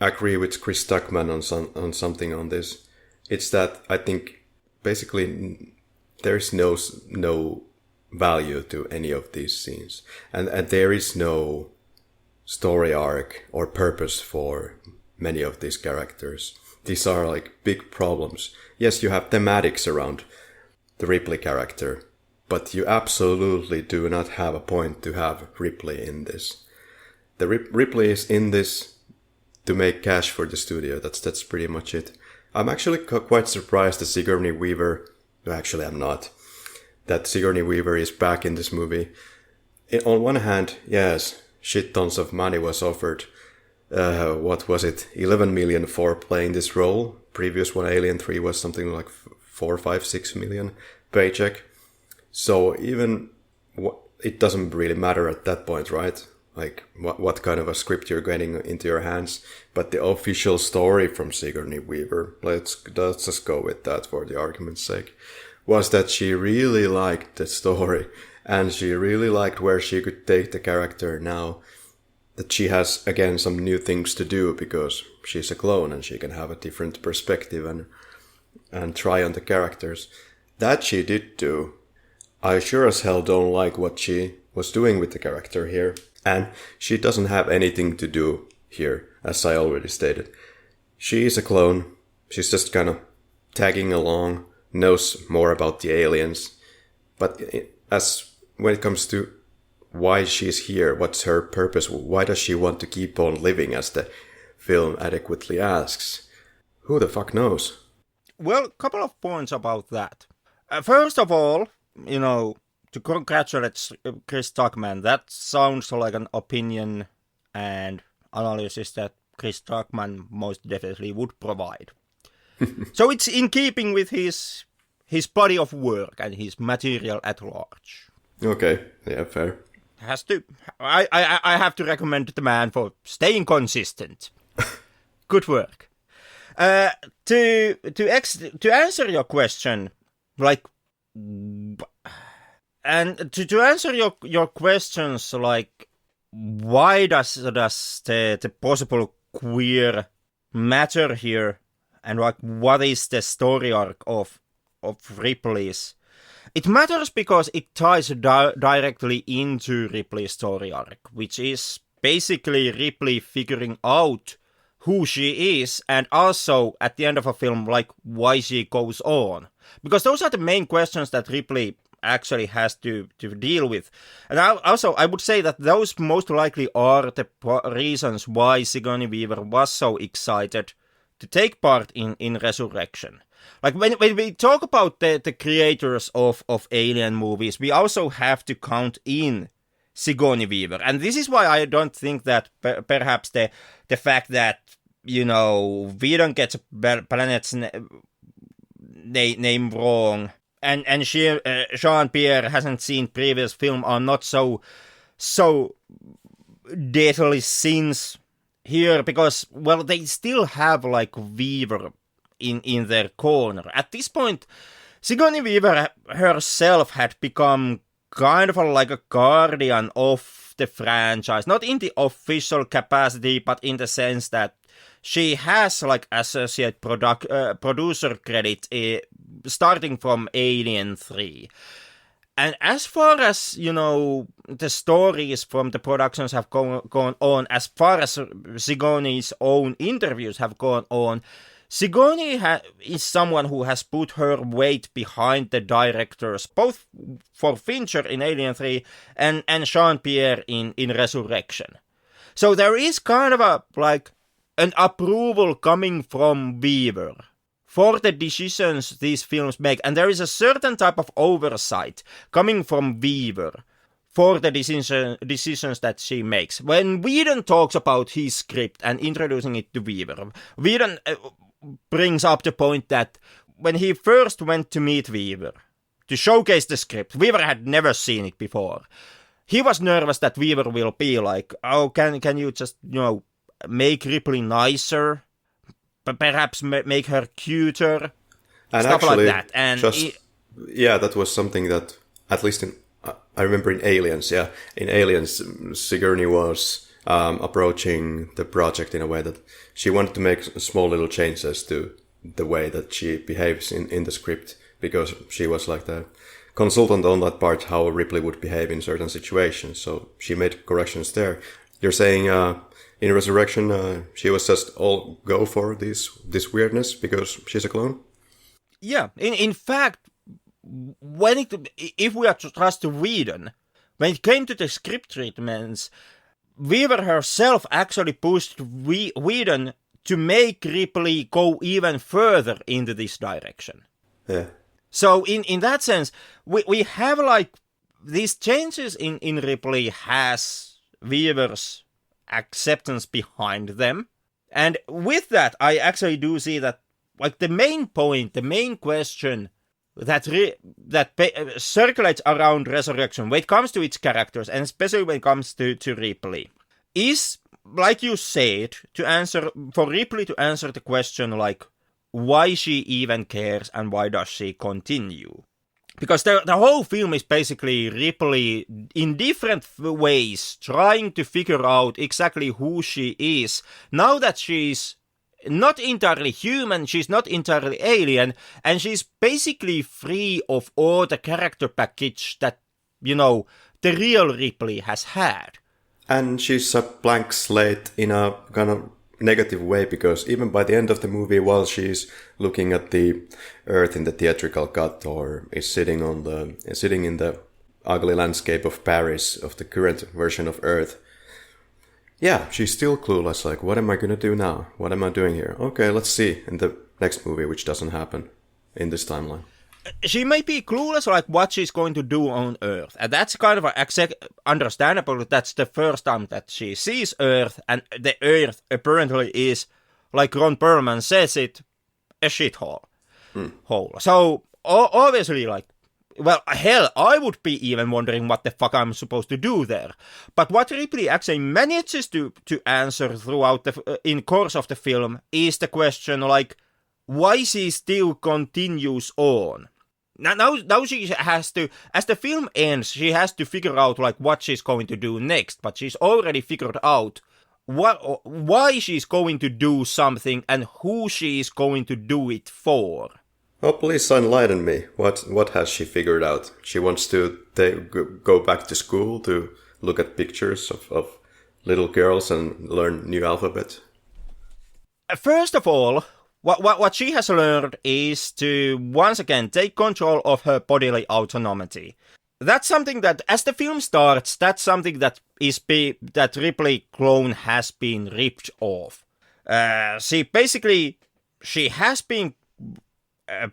agree with Chris Stuckman on something on this, it's that I think basically there's no value to any of these scenes, and there is no story arc or purpose for many of these characters. These are like big problems. Yes, you have thematics around the Ripley character, but you absolutely do not have a point to have Ripley in this. The Ripley is in this to make cash for the studio. That's pretty much it. I'm actually quite surprised that Sigourney Weaver... Actually, I'm not. That Sigourney Weaver is back in this movie. On one hand, yes, shit tons of money was offered. What was it? 11 million for playing this role. Previous one, Alien 3, was something like 4, 5, 6 million paycheck. So even it doesn't really matter at that point, right? Like what kind of a script you're getting into your hands. But the official story from Sigourney Weaver, let's just go with that for the argument's sake, was that she really liked the story and she really liked where she could take the character now. That she has, again, some new things to do because she's a clone and she can have a different perspective and try on the characters. That she did do. I sure as hell don't like what she was doing with the character here. And she doesn't have anything to do here, as I already stated. She is a clone. She's just kind of tagging along, knows more about the aliens. But as when it comes to why she's here, what's her purpose, why does she want to keep on living, as the film adequately asks, who the fuck knows? Well, a couple of points about that. First of all, to congratulate Chris Tuckman, that sounds like an opinion and analysis that Chris Tuckman most definitely would provide. So it's in keeping with his body of work and his material at large. Okay, yeah, fair. Has to. I have to recommend the man for staying consistent. Good work. To answer your question, like, and to answer your questions, like, why does the possible queer matter here, and like, what is the story arc of Ripley's? It matters because it ties directly into Ripley's story arc, which is basically Ripley figuring out who she is, and also at the end of a film, like, why she goes on. Because those are the main questions that Ripley actually has to deal with. And I would say that those most likely are the reasons why Sigourney Weaver was so excited to take part in Resurrection. Like, when we talk about the creators of Alien movies, we also have to count in Sigourney Weaver. And this is why I don't think that perhaps the fact that, we don't get planet's name wrong, and Jean-Pierre hasn't seen previous film are not so deadly sins here, because, well, they still have, like, Weaver in their corner. At this point, Sigourney Weaver herself had become kind of like a guardian of the franchise, not in the official capacity, but in the sense that she has, like, associate producer credit starting from Alien 3. And as far as, the stories from the productions have gone on, as far as Sigourney's own interviews have gone on, Sigourney is someone who has put her weight behind the directors, both for Fincher in Alien 3 and Jean-Pierre in Resurrection. So there is kind of an approval coming from Weaver for the decisions these films make, and there is a certain type of oversight coming from Weaver for the decisions that she makes. When Whedon talks about his script and introducing it to Weaver, Whedon brings up the point that when he first went to meet Weaver to showcase the script, Weaver had never seen it before. He was nervous that Weaver will be like, oh, can you just, make Ripley nicer, perhaps make her cuter, and stuff actually, like that. And that was something that, at least I remember in Aliens, in Aliens, Sigourney was approaching the project in a way that she wanted to make small little changes to the way that she behaves in the script, because she was like the consultant on that part, how Ripley would behave in certain situations. So she made corrections there. You're saying in Resurrection she was just all go for this weirdness because she's a clone? Yeah, in fact, if we are to trust Whedon, when it came to the script treatments, Weaver herself actually pushed Whedon to make Ripley go even further into this direction. Yeah. So in that sense, we have like these changes in Ripley has Weaver's acceptance behind them. And with that, I actually do see that like the main point, the main question circulates around Resurrection when it comes to its characters, and especially when it comes to Ripley, is, like you said, for Ripley to answer the question like why she even cares and why does she continue. Because the whole film is basically Ripley in different ways trying to figure out exactly who she is now that she's not entirely human, she's not entirely alien, and she's basically free of all the character package that, the real Ripley has had. And she's a blank slate in a kind of negative way, because even by the end of the movie, while she's looking at the Earth in the theatrical cut, or is sitting in the ugly landscape of Paris, of the current version of Earth, yeah, she's still clueless, like, what am I gonna do now? What am I doing here? Okay, let's see in the next movie, which doesn't happen in this timeline. She may be clueless, like, what she's going to do on Earth. And that's kind of understandable. That's the first time that she sees Earth, and the Earth apparently is, like Ron Perlman says it, a shithole. Hole. So, obviously, like, well, hell, I would be even wondering what the fuck I'm supposed to do there. But what Ripley actually manages to answer throughout in course of the film is the question, like, why she still continues on. Now she has to, as the film ends, she has to figure out, like, what she's going to do next. But she's already figured out why she's going to do something and who she's going to do it for. Oh, please enlighten me. What has she figured out? She wants to go back to school to look at pictures of little girls and learn new alphabet? First of all, what she has learned is to once again take control of her bodily autonomy. That's something that, as the film starts, that's something that Ripley clone has been ripped off. She has been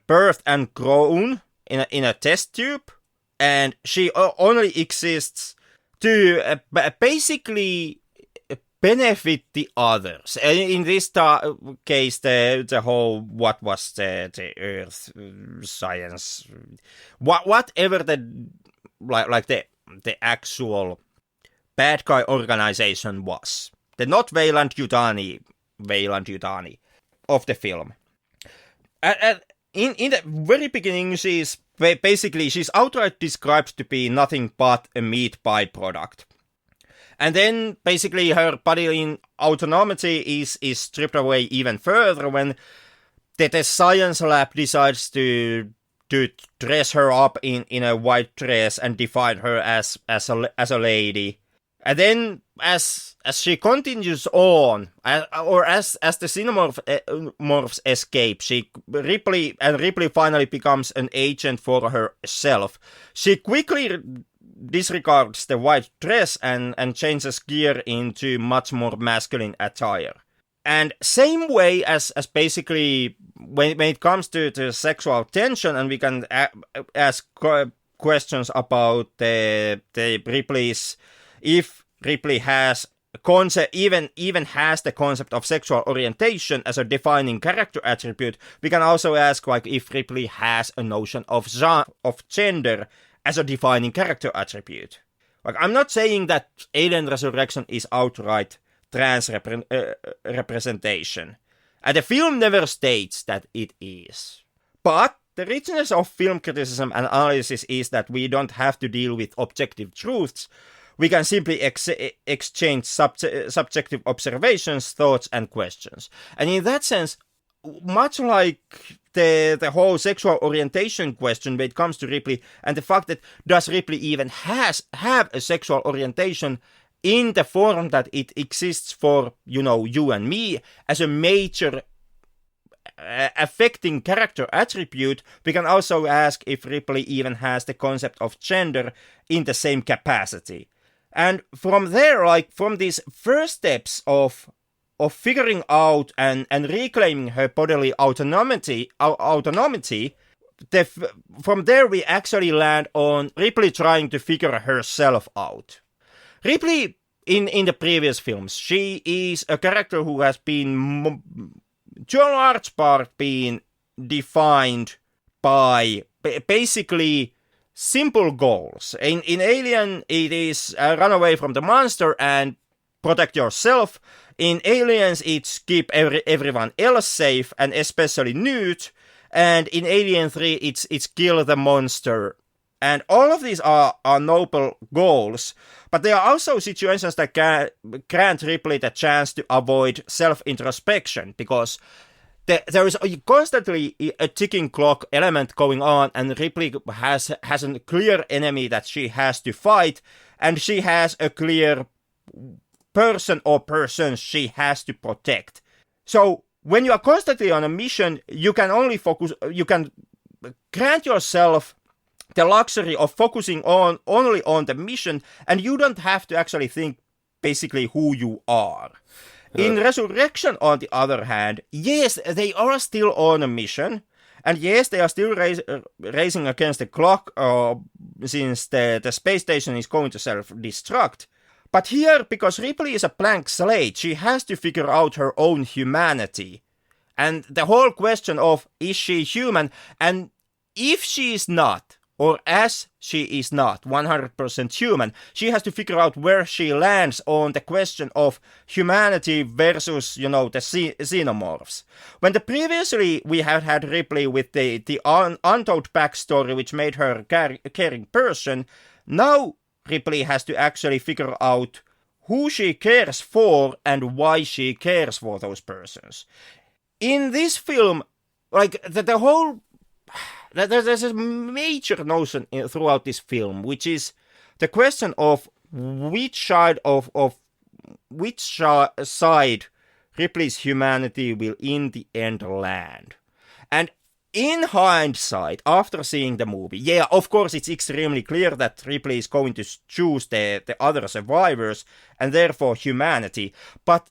birthed and grown in a test tube, and she only exists to basically benefit the others. In this case, the whole, what was the Earth science, whatever the actual bad guy organization was, the not Weyland Yutani of the film. In the very beginning, she's outright described to be nothing but a meat byproduct. And then, basically, her bodily autonomy is stripped away even further when the science lab decides to dress her up in a white dress and define her as a lady. And then, as she continues on, or as the xenomorphs escape, Ripley finally becomes an agent for herself. She quickly disregards the white dress and changes gear into much more masculine attire. And same way as basically when it comes to sexual tension, and we can ask questions about the Ripley's, if Ripley has even has the concept of sexual orientation as a defining character attribute, we can also ask, like, if Ripley has a notion of gender as a defining character attribute. Like, I'm not saying that Alien Resurrection is outright trans representation, and the film never states that it is. But the richness of film criticism and analysis is that we don't have to deal with objective truths. We can simply exchange subjective observations, thoughts, and questions. And in that sense, much like the whole sexual orientation question when it comes to Ripley, and the fact that does Ripley even have a sexual orientation in the form that it exists for, you and me, as a major affecting character attribute, we can also ask if Ripley even has the concept of gender in the same capacity. And from there, like, from these first steps of figuring out and reclaiming her bodily autonomy, from there we actually land on Ripley trying to figure herself out. Ripley, in the previous films, she is a character who has been, to a large part, been defined by basically simple goals. In Alien, it is run away from the monster and protect yourself. In Aliens, it's keep everyone else safe, and especially Newt. And in Alien 3, it's kill the monster. And all of these are noble goals, but there are also situations that grant Ripley the chance to avoid self-introspection, because there is constantly a ticking clock element going on, and Ripley has a clear enemy that she has to fight, and she has a clear person or persons she has to protect. So when you are constantly on a mission, you can only grant yourself the luxury of focusing only on the mission, and you don't have to actually think basically who you are. In Resurrection, on the other hand, yes, they are still on a mission, and yes, they are still racing against the clock, since the space station is going to self-destruct. But here, because Ripley is a blank slate, she has to figure out her own humanity. And the whole question of, is she human? And if she is not, or as she is not 100% human, she has to figure out where she lands on the question of humanity versus, the xenomorphs. When previously we have had Ripley with the untold backstory which made her a caring person, now Ripley has to actually figure out who she cares for and why she cares for those persons. In this film, like the whole... There's a major notion throughout this film, which is the question of which side side Ripley's humanity will in the end land. And in hindsight, after seeing the movie, yeah, of course it's extremely clear that Ripley is going to choose the other survivors and therefore humanity, but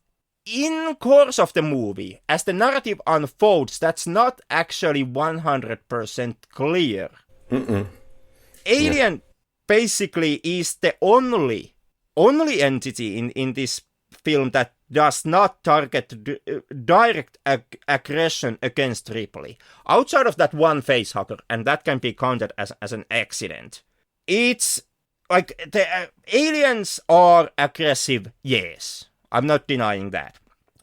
in course of the movie, as the narrative unfolds, that's not actually 100% clear. Alien basically is the only entity in this film that does not target direct aggression against Ripley. Outside of that one facehugger, and that can be counted as an accident. It's like the aliens are aggressive, yes. I'm not denying that.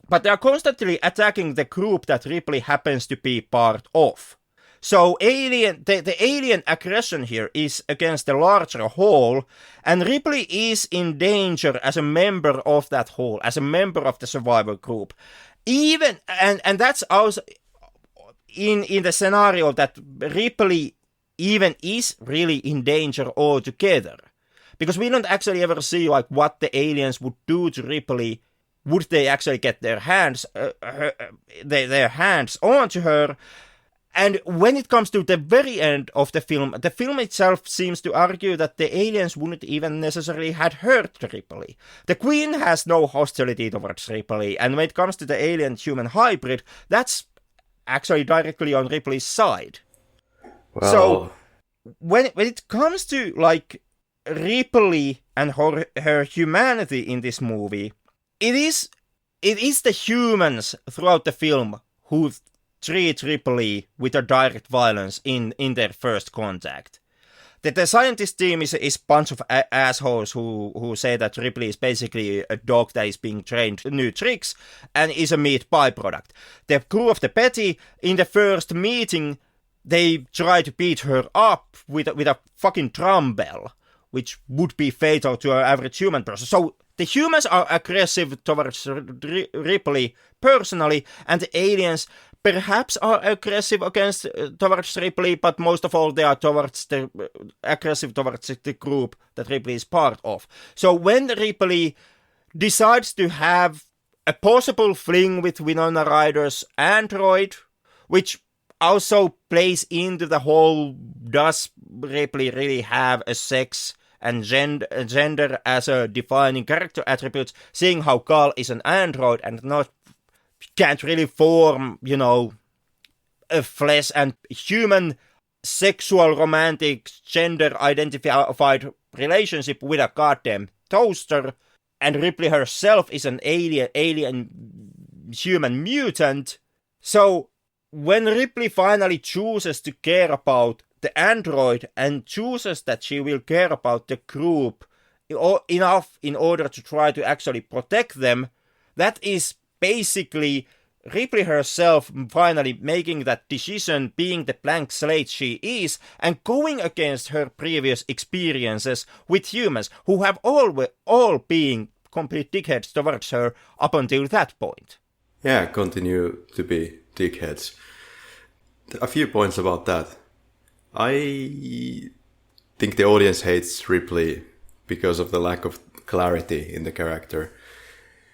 But they are constantly attacking the group that Ripley happens to be part of. So the alien aggression here is against the larger whole, and Ripley is in danger as a member of that whole, as a member of the survivor group. Even and that's also in the scenario that Ripley even is really in danger altogether. Because we don't actually ever see like what the aliens would do to Ripley. Would they actually get their hands onto her? And when it comes to the very end of the film itself seems to argue that the aliens wouldn't even necessarily had hurt Ripley. The Queen has no hostility towards Ripley, and when it comes to the alien-human hybrid, that's actually directly on Ripley's side. Well, so when it comes to like Ripley and her humanity in this movie, it is the humans throughout the film who treat Ripley with a direct violence in their first contact. The scientist team is a bunch of assholes who say that Ripley is basically a dog that is being trained new tricks and is a meat byproduct. The crew of the Betty, in the first meeting, they try to beat her up with a fucking drum bell, which would be fatal to an average human person. So the humans are aggressive towards Ripley personally, and the aliens perhaps are aggressive towards Ripley, but most of all they are aggressive towards the group that Ripley is part of. So when Ripley decides to have a possible fling with Winona Ryder's android, which also plays into the whole, does Ripley really have a sex and gender as a defining character attribute, seeing how Carl is an android and can't really form, a flesh and human sexual romantic gender identified relationship with a goddamn toaster, and Ripley herself is an alien human mutant. So when Ripley finally chooses to care about the android and chooses that she will care about the group enough in order to try to actually protect them, that is basically Ripley herself finally making that decision, being the blank slate she is, and going against her previous experiences with humans who have all been complete dickheads towards her up until that point. Yeah, continue to be dickheads. A few points about that. I think the audience hates Ripley because of the lack of clarity in the character.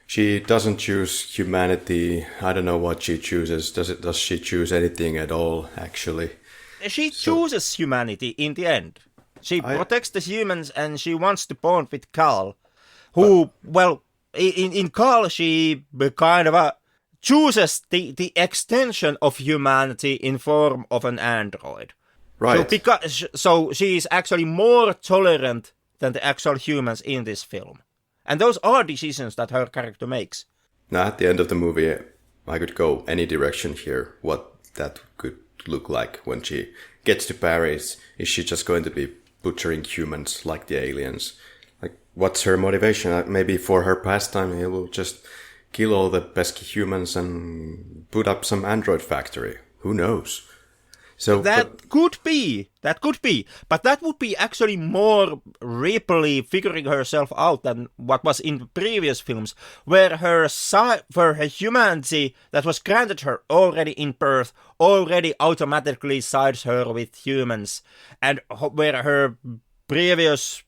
She doesn't choose humanity. I don't know what she chooses. Does she choose anything at all, actually? She chooses humanity in the end. She protects the humans and she wants to bond with Carl, who, in Carl, she kind of chooses the extension of humanity in form of an android. Right. So she is actually more tolerant than the actual humans in this film. And those are decisions that her character makes. Now, at the end of the movie, I could go any direction here, what that could look like when she gets to Paris. Is she just going to be butchering humans like the aliens? Like, what's her motivation? Maybe for her pastime, he will just kill all the pesky humans and put up some android factory. Who knows? So Could be, but that would be actually more Ripley figuring herself out than what was in previous films, where her humanity that was granted her already in birth already automatically sides her with humans, and where her previous,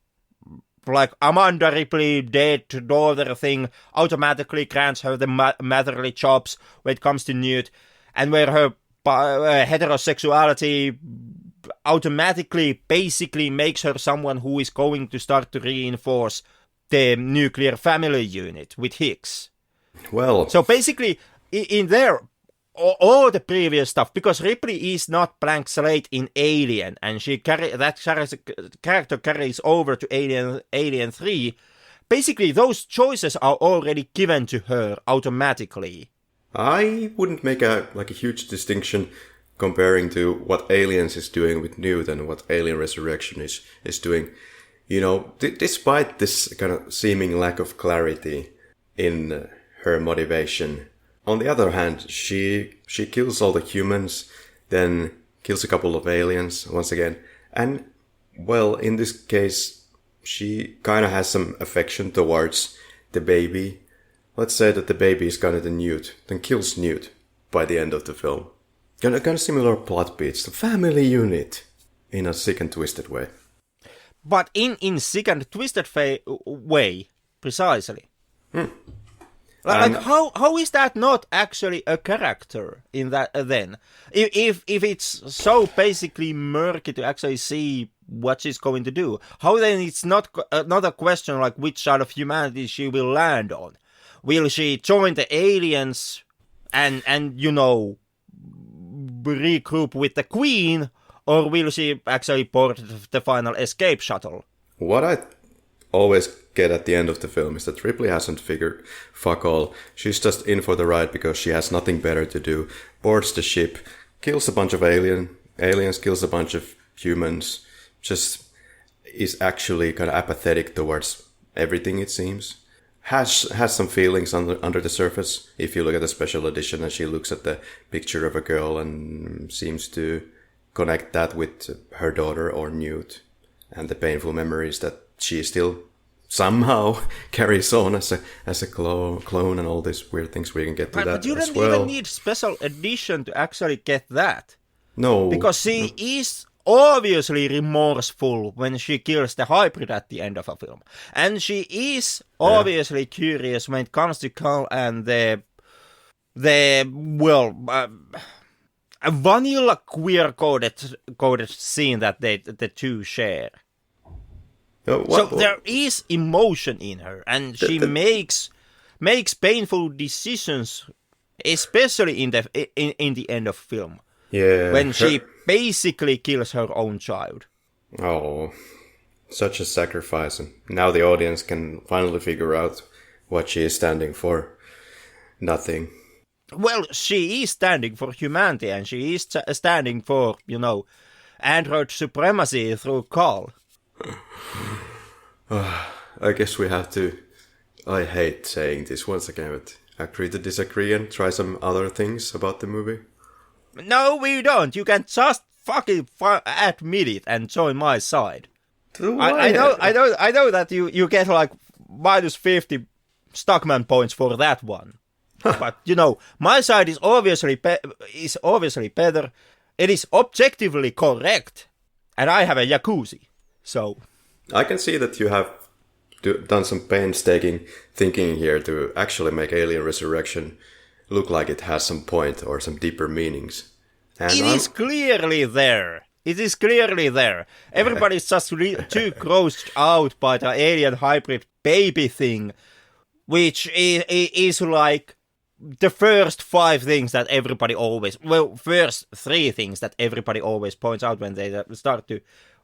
like, Amanda Ripley dead daughter thing automatically grants her the motherly jobs when it comes to Newt, and where her heterosexuality automatically basically makes her someone who is going to start to reinforce the nuclear family unit with Hicks. Well, so basically in there all the previous stuff, because Ripley is not blank slate in Alien, and character carries over to Alien 3. Basically those choices are already given to her automatically. I wouldn't make a huge distinction comparing to what Aliens is doing with Newt and what Alien Resurrection is doing. You know, despite this kind of seeming lack of clarity in her motivation, on the other hand, she kills all the humans, then kills a couple of aliens once again, and, well, in this case, she kind of has some affection towards the baby. Let's say that the baby is kind of the Newt, then kills Newt by the end of the film. Kind of similar plot beats, the family unit, in a sick and twisted way. But in sick and twisted way, precisely. Like how is that not actually a character in that then? If it's so basically murky to actually see what she's going to do, how then it's not a question like which side of humanity she will land on? Will she join the aliens and regroup with the Queen, or will she actually board the final escape shuttle? What I always get at the end of the film is that Ripley hasn't figured fuck all. She's just in for the ride because she has nothing better to do. Boards the ship, kills a bunch of aliens, kills a bunch of humans, just is actually kind of apathetic towards everything, it seems. Has some feelings under the surface. If you look at the special edition and she looks at the picture of a girl and seems to connect that with her daughter or Newt and the painful memories that she still somehow carries on as a clone and all these weird things. We can get to that but you as don't well. even need special edition to actually get that. No. Because she is obviously remorseful when she kills the hybrid at the end of a film. And she is obviously curious when it comes to Carl and a vanilla queer-coded scene that the two share. So there is emotion in her, and she makes painful decisions, especially in the end of film. Yeah. When she basically kills her own child. Oh, such a sacrifice. And now the audience can finally figure out what she is standing for. Nothing. Well, she is standing for humanity, and she is standing for, android supremacy through Carl. I guess we have to... I hate saying this once again, but agree to disagree and try some other things about the movie. No, we don't. You can just fucking admit it and join my side. I know that you get like minus 50 Stockman points for that one. But, you know, my side is obviously better. It is objectively correct. And I have a jacuzzi. So... I can see that you have done some painstaking thinking here to actually make Alien Resurrection look like it has some point or some deeper meanings. And it is clearly there. It is clearly there. Everybody's just too grossed out by the alien hybrid baby thing, which is like the first 5 things that everybody always... Well, first 3 things that everybody always points out when they start to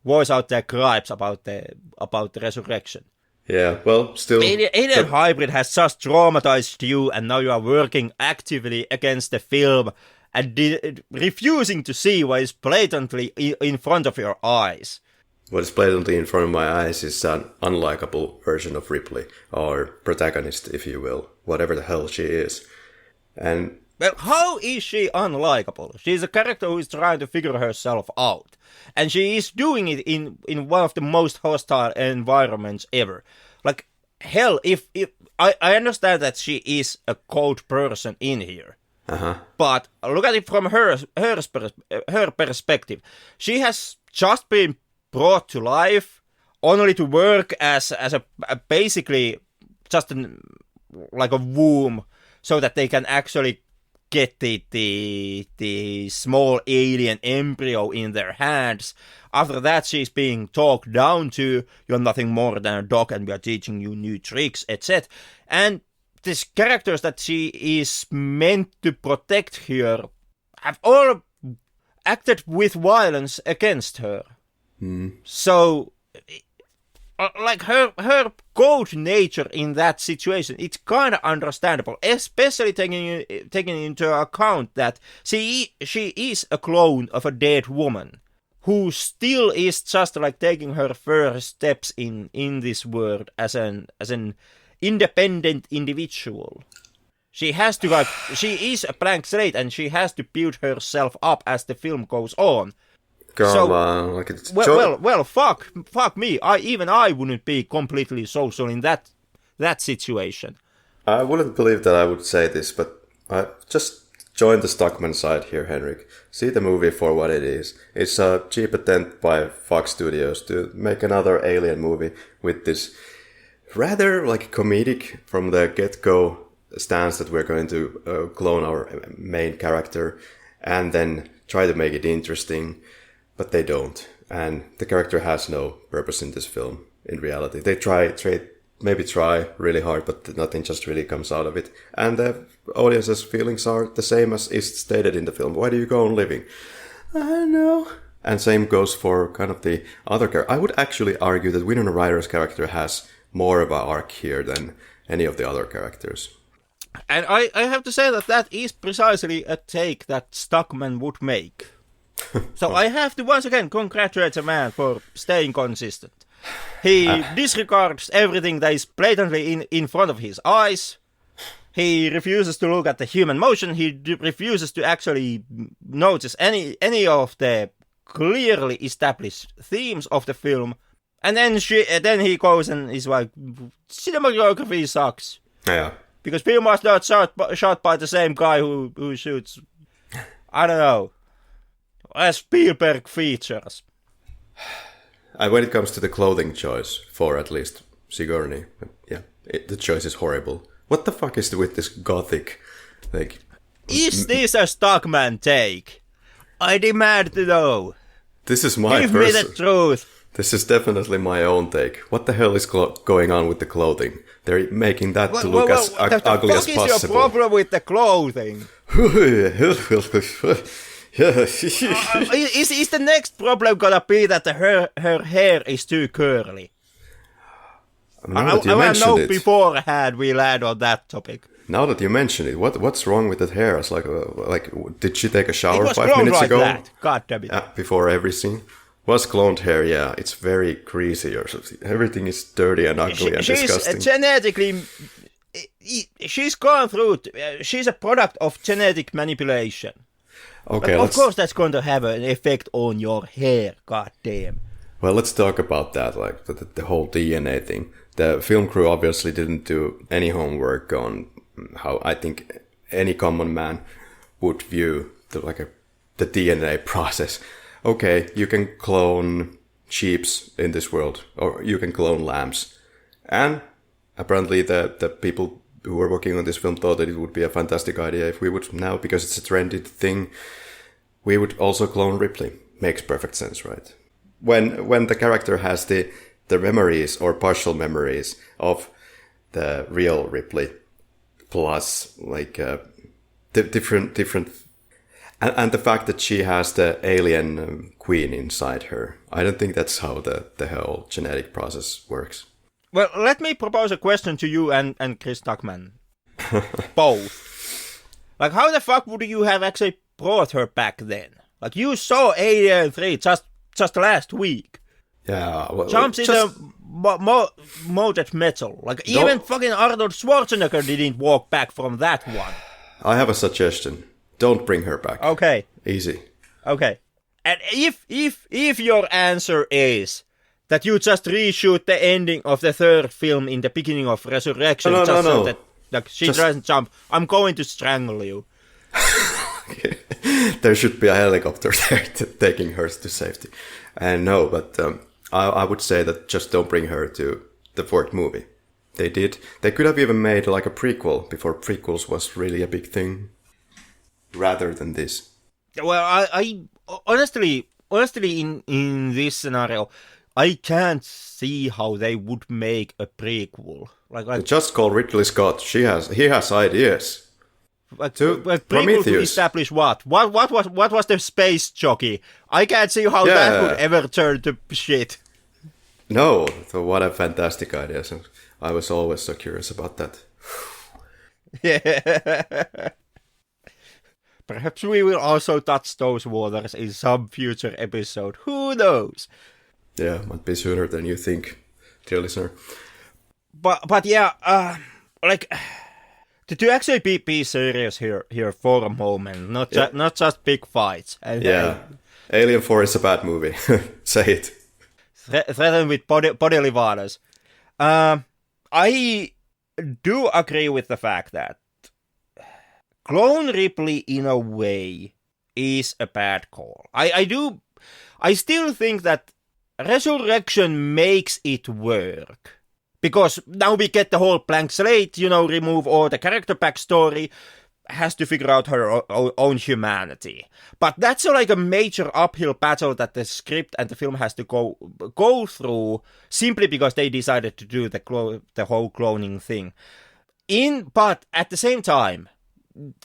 voice out their gripes about the resurrection. Yeah, well, still... Alien Hybrid has just traumatized you, and now you are working actively against the film and refusing to see what is blatantly in front of your eyes. What is blatantly in front of my eyes is an unlikable version of Ripley, or protagonist, if you will, whatever the hell she is. And... Well, how is she unlikable? She's a character who is trying to figure herself out. And she is doing it in one of the most hostile environments ever. Like, hell, if I understand that she is a cold person in here. Uh-huh. But look at it from her perspective. She has just been brought to life only to work as a basically just like a womb so that they can actually get the small alien embryo in their hands. After that, she's being talked down to, you're nothing more than a dog and we are teaching you new tricks, etc. And these characters that she is meant to protect here have all acted with violence against her. So... like her cold nature in that situation, it's kind of understandable, especially taking into account that she is a clone of a dead woman who still is just like taking her first steps in this world as an independent individual. She has to she is a blank slate and she has to build herself up as the film goes on. Like it's well, fuck me. I wouldn't be completely social in that situation. I wouldn't believe that I would say this, but I just join the Stockman side here, Henrik. See the movie for what it is. It's a cheap attempt by Fox Studios to make another Alien movie with this rather like comedic from the get-go stance that we're going to clone our main character and then try to make it interesting. But they don't, and the character has no purpose in this film, in reality. They try really hard, but nothing just really comes out of it. And the audience's feelings are the same as is stated in the film. Why do you go on living? I don't know. And same goes for kind of the other character. I would actually argue that Winona Ryder's character has more of an arc here than any of the other characters. And I have to say that is precisely a take that Stockman would make. So I have to once again congratulate the man for staying consistent. He disregards everything that is blatantly in front of his eyes. He refuses to look at the human motion. He refuses to actually notice any of the clearly established themes of the film. And then he goes and is like, cinematography sucks. Yeah. Because film was not shot by the same guy who shoots, I don't know, Spielberg features. And when it comes to the clothing choice, for at least Sigourney, yeah, the choice is horrible. What the fuck is with this gothic, like... Is this a Stockman take? I demand to know. This is my Give me the truth. This is definitely my own take. What the hell is going on with the clothing? They're making that to look as ugly as possible. What is your problem with the clothing? Is the next problem gonna be that her hair is too curly? I want to know beforehand we land on that topic. Now that you mention it, what's wrong with that hair? It's like did she take a shower 5 minutes like ago? That. God damn it. Before every scene? Was cloned hair, yeah. It's very greasy or something. Everything is dirty and ugly and disgusting. She's genetically... She's gone through... she's a product of genetic manipulation. Okay, of course that's going to have an effect on your hair. God damn. Well, let's talk about that, like the whole DNA thing. The film crew obviously didn't do any homework on how I think any common man would view the DNA process. Okay, you can clone sheeps in this world, or you can clone lambs. And apparently the people who were working on this film thought that it would be a fantastic idea if we would now, because it's a trendy thing, we would also clone Ripley. Makes perfect sense, right? When the character has the memories or partial memories of the real Ripley, plus the different and the fact that she has the alien queen inside her, I don't think that's how the whole genetic process works. Well, let me propose a question to you and Chris Tuckman. Both. Like, how the fuck would you have actually brought her back then? Like, you saw Alien 3 just last week. Yeah, well, jumps in the molded metal. Like, even fucking Arnold Schwarzenegger didn't walk back from that one. I have a suggestion. Don't bring her back. Okay. Easy. Okay. And if your answer is that you just reshoot the ending of the third film in the beginning of Resurrection, no. so that she doesn't jump, I'm going to strangle you. There should be a helicopter there taking her to safety. And no, but I would say that just don't bring her to the fourth movie. They could have even made like a prequel before prequels was really a big thing, rather than this. Well, I honestly in this scenario, I can't see how they would make a prequel. Like just call Ridley Scott. He has ideas. Prequel Prometheus. To establish what? What was the space jockey? I can't see how that would ever turn to shit. No, so what a fantastic idea. So I was always so curious about that. Yeah. Perhaps we will also touch those waters in some future episode. Who knows? Yeah, might be sooner than you think, dear listener. But yeah, to actually be serious here for a moment, not just big fights. Alien 4 is a bad movie. Say it. Threatened with bodily violence. I do agree with the fact that Clone Ripley, in a way, is a bad call. I still think that Resurrection makes it work. Because now we get the whole blank slate, remove all the character backstory, has to figure out her own humanity. But that's like a major uphill battle that the script and the film has to go through, simply because they decided to do the whole cloning thing. But at the same time,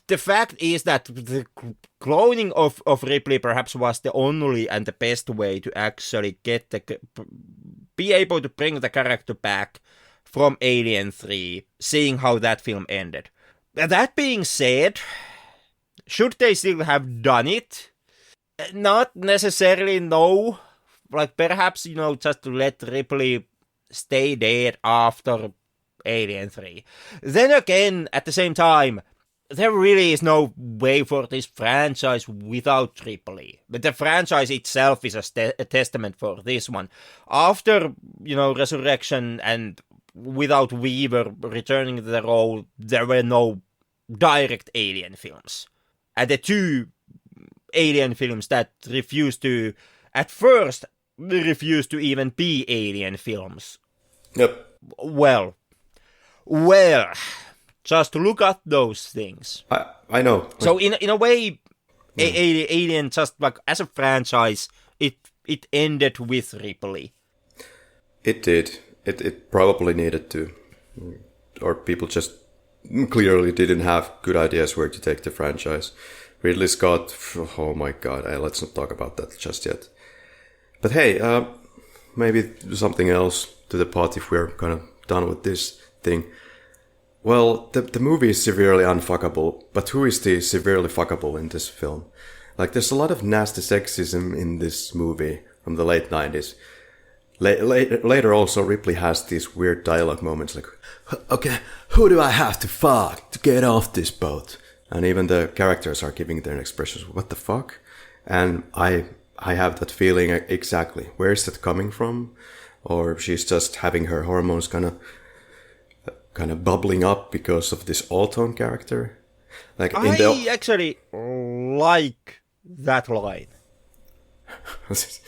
the fact is that the cloning of Ripley perhaps was the only and the best way to actually be able to bring the character back from Alien 3, seeing how that film ended. That being said, should they still have done it? Not necessarily, no. Like, perhaps, just to let Ripley stay dead after Alien 3. Then again, at the same time, there really is no way for this franchise without Ripley. But the franchise itself is a testament for this one. After, Resurrection and without Weaver returning to the role, there were no direct Alien films. And the two Alien films that at first refused to even be Alien films. Yep. Well, just look at those things. I know. So in a way, Alien just like as a franchise, it ended with Ripley. It did. It probably needed to, or people just clearly didn't have good ideas where to take the franchise. Ridley Scott, oh my god, let's not talk about that just yet. But hey, maybe do something else to the pot if we're kind of done with this thing. Well, the movie is severely unfuckable, but who is the severely fuckable in this film? Like, there's a lot of nasty sexism in this movie from the late 90s. Later also, Ripley has these weird dialogue moments like, okay, who do I have to fuck to get off this boat? And even the characters are giving their expressions, what the fuck? And I have that feeling exactly. Where is that coming from? Or she's just having her hormones kind of bubbling up because of this all-tone character. Like I actually like that line.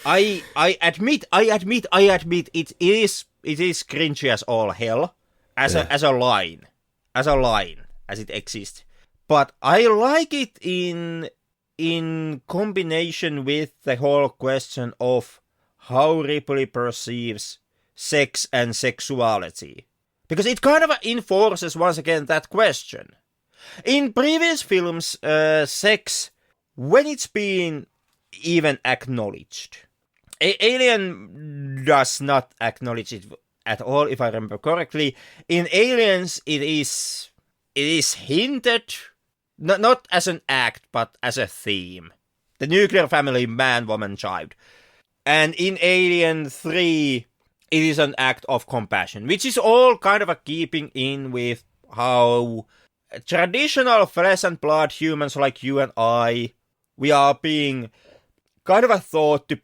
I admit it is cringy as all hell as a line as it exists, but I like it in combination with the whole question of how Ripley perceives sex and sexuality, because it kind of enforces once again that question. In previous films, sex, when it's been even acknowledged, Alien does not acknowledge it at all, if I remember correctly. In Aliens, it is hinted, not as an act, but as a theme. The nuclear family, man, woman, child. And in Alien 3, it is an act of compassion, which is all kind of a keeping in with how traditional flesh and blood humans like you and I, we are being kind of a thought to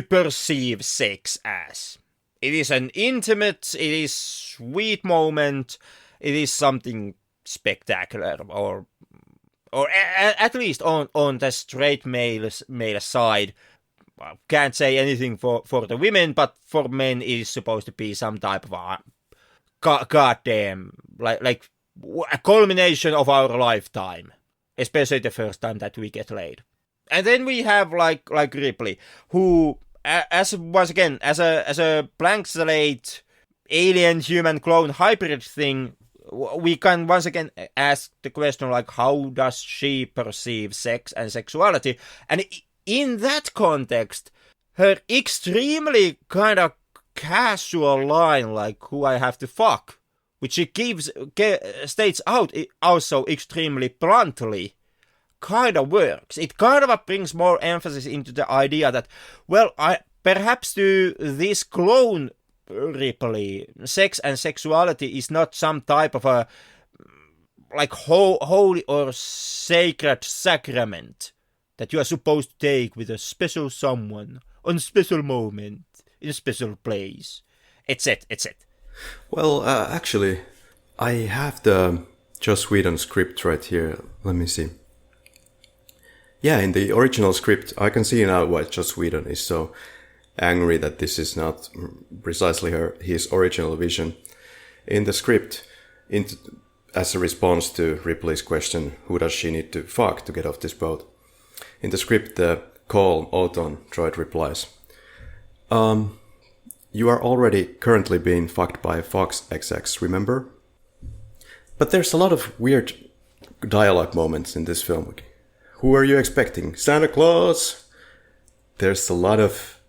perceive sex as. It is an intimate, it is sweet moment, it is something spectacular, or at least on the straight male side. Well, can't say anything for the women, but for men it is supposed to be some type of a goddamn, like a culmination of our lifetime, especially the first time that we get laid. And then we have like Ripley, who, as once again, as a blank slate alien human clone hybrid thing, we can once again ask the question like, how does she perceive sex and sexuality? And in that context, her extremely kind of casual line like, who I have to fuck, which she states out also extremely bluntly, kind of works. It kind of brings more emphasis into the idea that, well, perhaps to this clone Ripley, sex and sexuality is not some type of a like holy or sacred sacrament that you are supposed to take with a special someone on a special moment in a special place, etc. Well, actually, I have the Joss Whedon script right here. Let me see. Yeah, in the original script, I can see now why Joss Whedon is so angry that this is not precisely his original vision. In the script, as a response to Ripley's question, who does she need to fuck to get off this boat? In the script, the call Auton droid replies, you are already currently being fucked by Fox XX, remember? But there's a lot of weird dialogue moments in this film. Who are you expecting? Santa Claus? There's a lot of...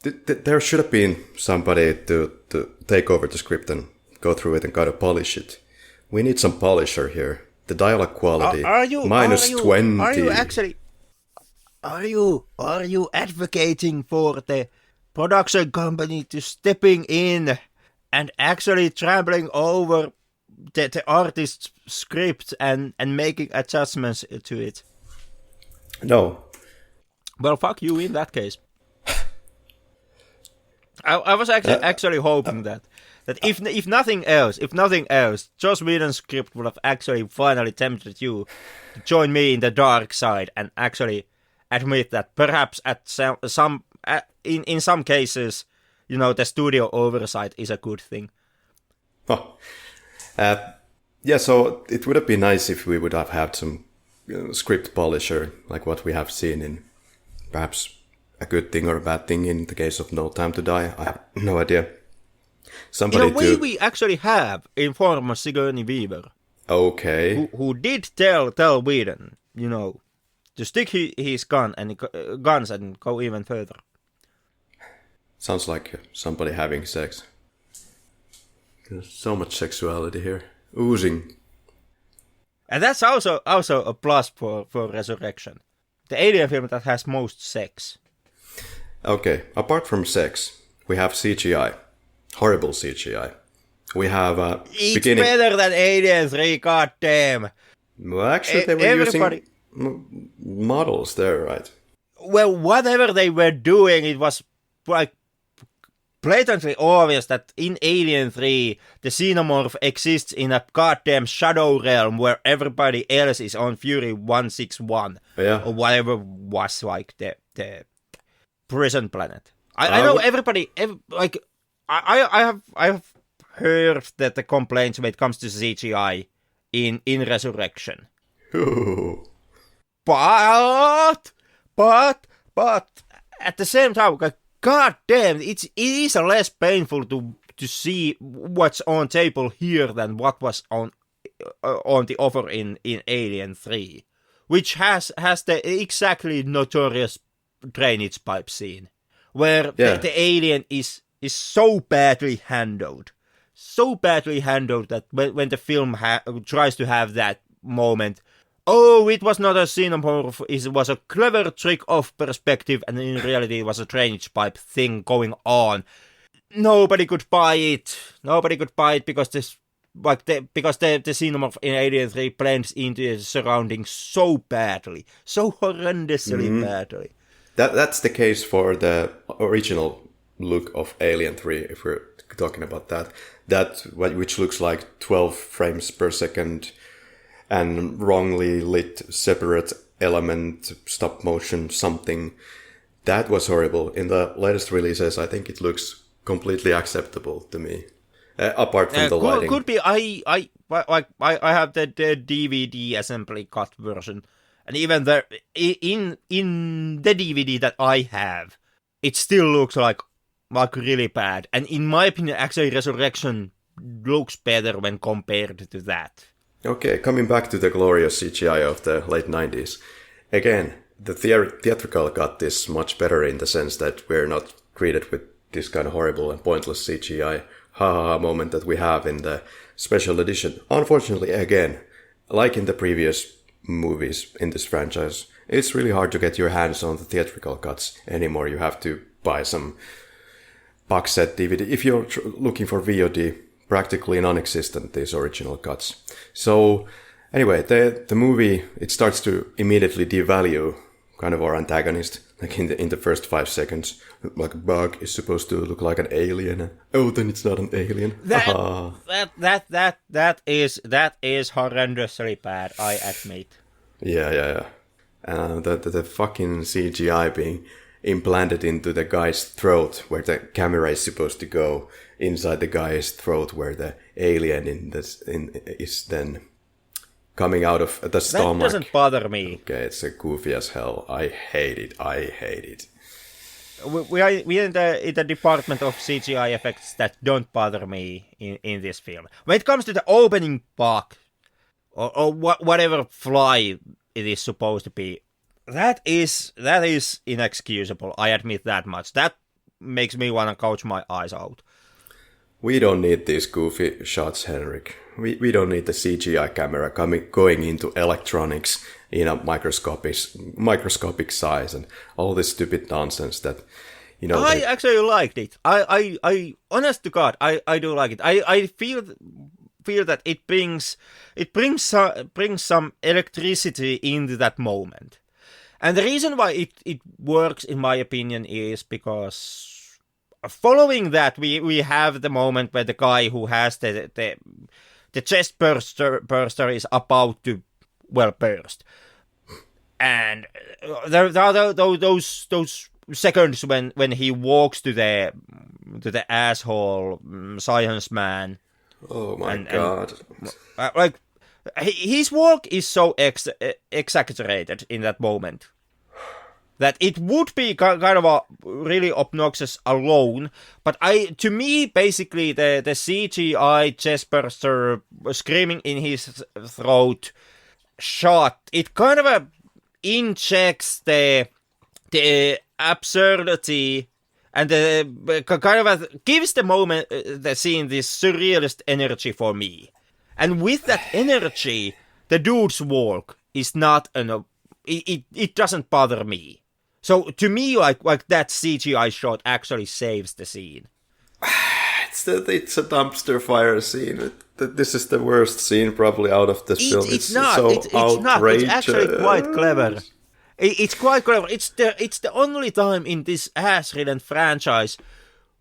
there should have been somebody to take over the script and go through it and kind of polish it. We need some polisher here. The dialogue quality, -20. Are you advocating for the production company to stepping in and actually trampling over the artist's script and making adjustments to it? No. Well, fuck you in that case. I was actually hoping that if nothing else, Joss Whedon's script would have actually finally tempted you to join me in the dark side and actually admit that perhaps in some cases, you know, the studio oversight is a good thing. Oh. Yeah, so it would have been nice if we would have had some script polisher, like what we have seen in perhaps a good thing or a bad thing in the case of No Time to Die. I have no idea. In a way, we actually have in form of Sigourney Weaver. Okay. Who did tell Whedon, you know, to stick his guns and go even further. Sounds like somebody having sex. There's so much sexuality here. Oozing. And that's also a plus for Resurrection. The alien film that has most sex. Okay, apart from sex, we have CGI. Horrible CGI. We have It's beginning... better than Alien 3, goddamn. Well, actually, they were using models there, right? Well, whatever they were doing, it was like blatantly obvious that in Alien 3, the xenomorph exists in a goddamn shadow realm where everybody else is on Fury 161. Yeah. Or whatever was like the prison planet. I know everybody, I have heard that the complaints when it comes to CGI in Resurrection. Ooh. But at the same time, like, god damn, it is less painful to see what's on table here than what was on the offer in Alien 3, which has the exactly notorious drainage pipe scene where the alien is so badly handled that when the film tries to have that moment, oh, it was not a xenomorph, it was a clever trick of perspective, and in reality it was a drainage pipe thing going on. Nobody could buy it because the xenomorph in Alien 3 blends into the surroundings so badly, so horrendously badly. That's the case for the original look of Alien 3, if we're talking about that which looks like 12 frames per second and wrongly lit separate element stop motion something. That was horrible. In the latest releases, I think it looks completely acceptable to me, apart from the lighting. Could be. I have the DVD assembly cut version, and even in the DVD that I have, it still looks like really bad. And in my opinion, actually, Resurrection looks better when compared to that. Okay, coming back to the glorious CGI of the late 90s. Again, the theatrical cut is much better in the sense that we're not treated with this kind of horrible and pointless CGI moment that we have in the special edition. Unfortunately, again, like in the previous movies in this franchise, it's really hard to get your hands on the theatrical cuts anymore. You have to buy some box set DVD. If you're looking for VOD, practically non-existent, these original cuts. So anyway, the movie, it starts to immediately devalue kind of our antagonist, like in the first 5 seconds. Like a bug is supposed to look like an alien. Oh, then it's not an alien. That is horrendously bad, I admit. Yeah. The fucking CGI being implanted into the guy's throat, where the camera is supposed to go inside the guy's throat, where the alien is then coming out of the stomach. That doesn't bother me. Okay, it's a goofy as hell. I hate it. We are in the department of CGI effects that don't bother me in this film. When it comes to the opening bug, or whatever fly it is supposed to be, that is inexcusable. I admit that much. That makes me want to gouge my eyes out. We don't need these goofy shots, Henrik. We don't need the CGI camera going into electronics in a microscopic size and all this stupid nonsense that, you know. I actually liked it. I honest to God, I do like it. I feel that it brings some electricity into that moment. And the reason why it works, in my opinion, is because following that, we have the moment where the guy who has the chest burster is about to, well, burst. And there are those seconds when he walks to the asshole science man. Oh my God. Like, his walk is so exaggerated in that moment that it would be kind of a really obnoxious alone. But to me, basically, the CGI chestburster screaming in his throat shot, it kind of injects the absurdity and kind of gives the moment, the scene, this surrealist energy for me. And with that energy, the dude's walk is not it doesn't bother me. So to me, like that CGI shot actually saves the scene. It's a dumpster fire scene. This is the worst scene probably out of this film. It's not. So it's not. It's actually quite clever. It's quite clever. It's the only time in this ass-ridden franchise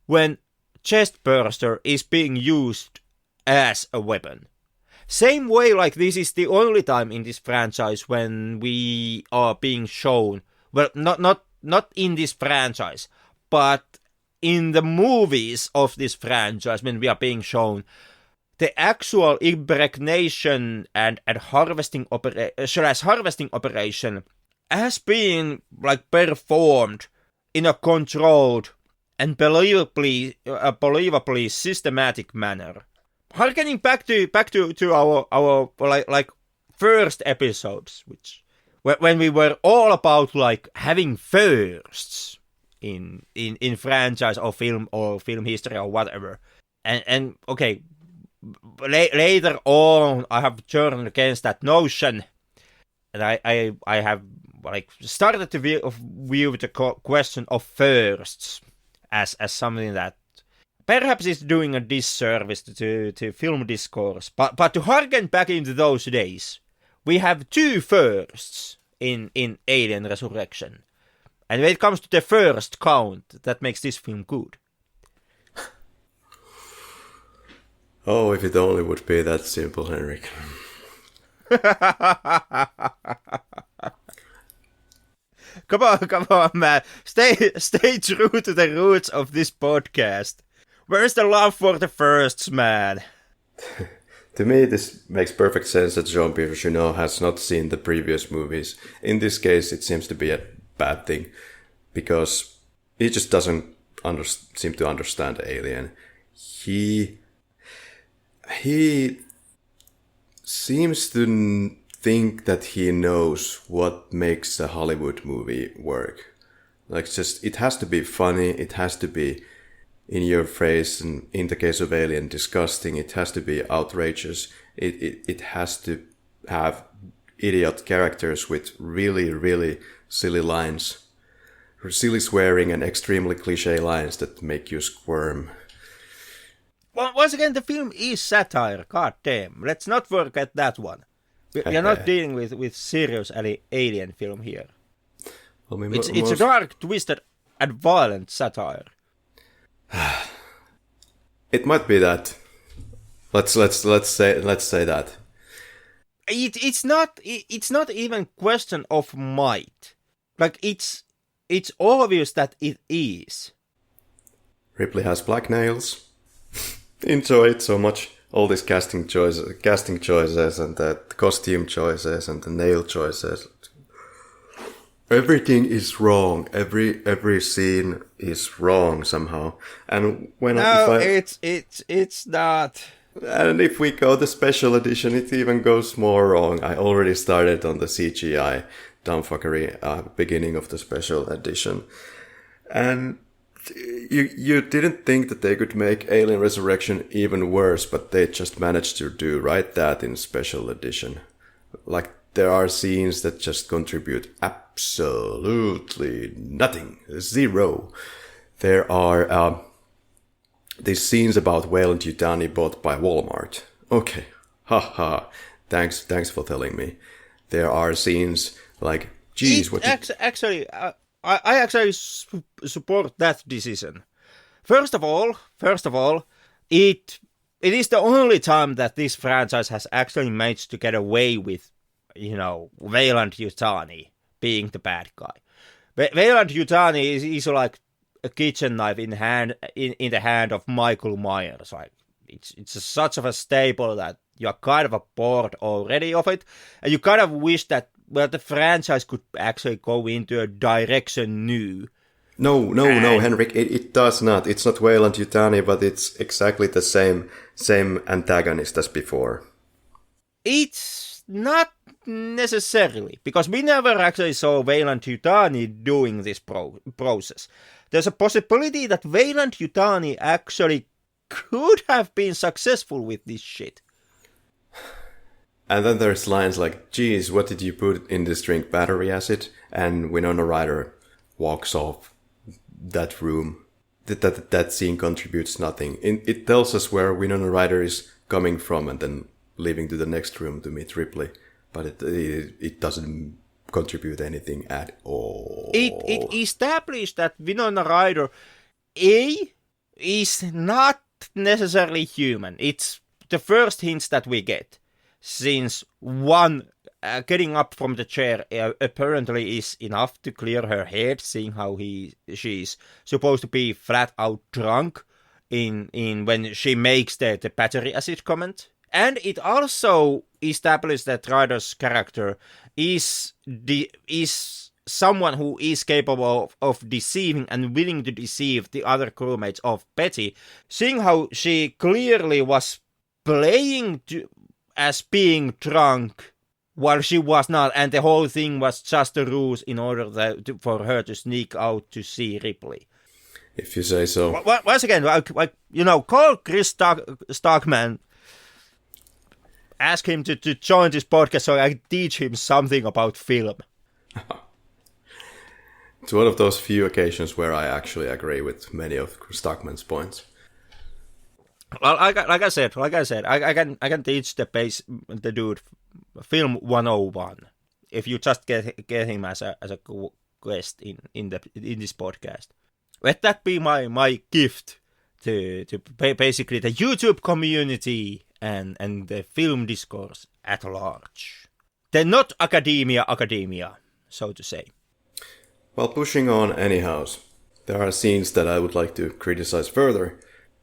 when chest burster is being used as a weapon. Same way, like this is the only time in this franchise when we are being shown. Well, not in this franchise, but in the movies of this franchise when we are being shown the actual impregnation and harvesting operation as being like performed in a controlled and believably systematic manner. Harkening back to our like first episodes, which when we were all about like having firsts in franchise or film history or whatever, and okay, later on I have turned against that notion, and I have like started to view the question of firsts as something that perhaps is doing a disservice to film discourse, but to harken back into those days, we have two firsts in Alien Resurrection. And when it comes to the first count, that makes this film good. Oh, if it only would be that simple, Henrik. Come on, man. Stay true to the roots of this podcast. Where's the love for the firsts, man? To me, this makes perfect sense that Jean-Pierre Jeunet has not seen the previous movies. In this case, it seems to be a bad thing, because he just doesn't seem to understand Alien. He seems to think that he knows what makes a Hollywood movie work. Like, just, it has to be funny, it has to be in your face, and in the case of Alien, disgusting. It has to be outrageous. It has to have idiot characters with really, really silly lines. Silly swearing and extremely cliche lines that make you squirm. Well, once again, the film is satire. God damn. Let's not forget that one. We're not dealing with serious alien film here. Well, it's a dark, twisted, and violent satire. It might be that. Let's say that. It's not even question of might. Like it's obvious that it is. Ripley has black nails. Enjoy it so much. All these casting choices and the costume choices and the nail choices. Everything is wrong. Every scene is wrong somehow. And when it's not. And if we go the special edition, it even goes more wrong. I already started on the CGI dumbfuckery beginning of the special edition, and you didn't think that they could make Alien Resurrection even worse, but they just managed to do right that in special edition. Like, there are scenes that just contribute absolutely nothing. Zero. There are these scenes about Weyland-Yutani bought by Walmart. Okay. Haha. Thanks for telling me. There are scenes like, geez, actually, I actually support that decision. First of all, it is the only time that this franchise has actually managed to get away with, Weyland-Yutani being the bad guy. Weyland-Yutani is like a kitchen knife in the hand of Michael Myers. Like, it's such of a staple that you're kind of bored already of it, and you kind of wish that the franchise could actually go into a direction new. No, Henrik, it does not. It's not Weyland-Yutani, but it's exactly the same antagonist as before. It's not necessarily, because we never actually saw Weyland-Yutani doing this process. There's a possibility that Weyland-Yutani actually could have been successful with this shit. And then there's lines like, geez, what did you put in this drink? Battery acid? And Winona Ryder walks off that room. That scene contributes nothing. It tells us where Winona Ryder is coming from and then leaving to the next room to meet Ripley. But it doesn't contribute anything at all. It established that Winona Ryder, is not necessarily human. It's the first hints that we get. Since one getting up from the chair apparently is enough to clear her head, seeing how she's supposed to be flat out drunk in when she makes the battery acid comment. And it also established that Ryder's character is someone who is capable of deceiving and willing to deceive the other crewmates of Betty, seeing how she clearly was playing as being drunk while she was not, and the whole thing was just a ruse in order for her to sneak out to see Ripley. If you say so. Once again, call Chris Stockman, ask him to join this podcast so I can teach him something about film. It's one of those few occasions where I actually agree with many of Stockman's points. Well, like I said, I can teach the dude film 101 if you just get him as a guest in this podcast. Let that be my gift to basically the YouTube community and the film discourse at large. They're not academia, so to say. Well, pushing on anyhow, there are scenes that I would like to criticize further.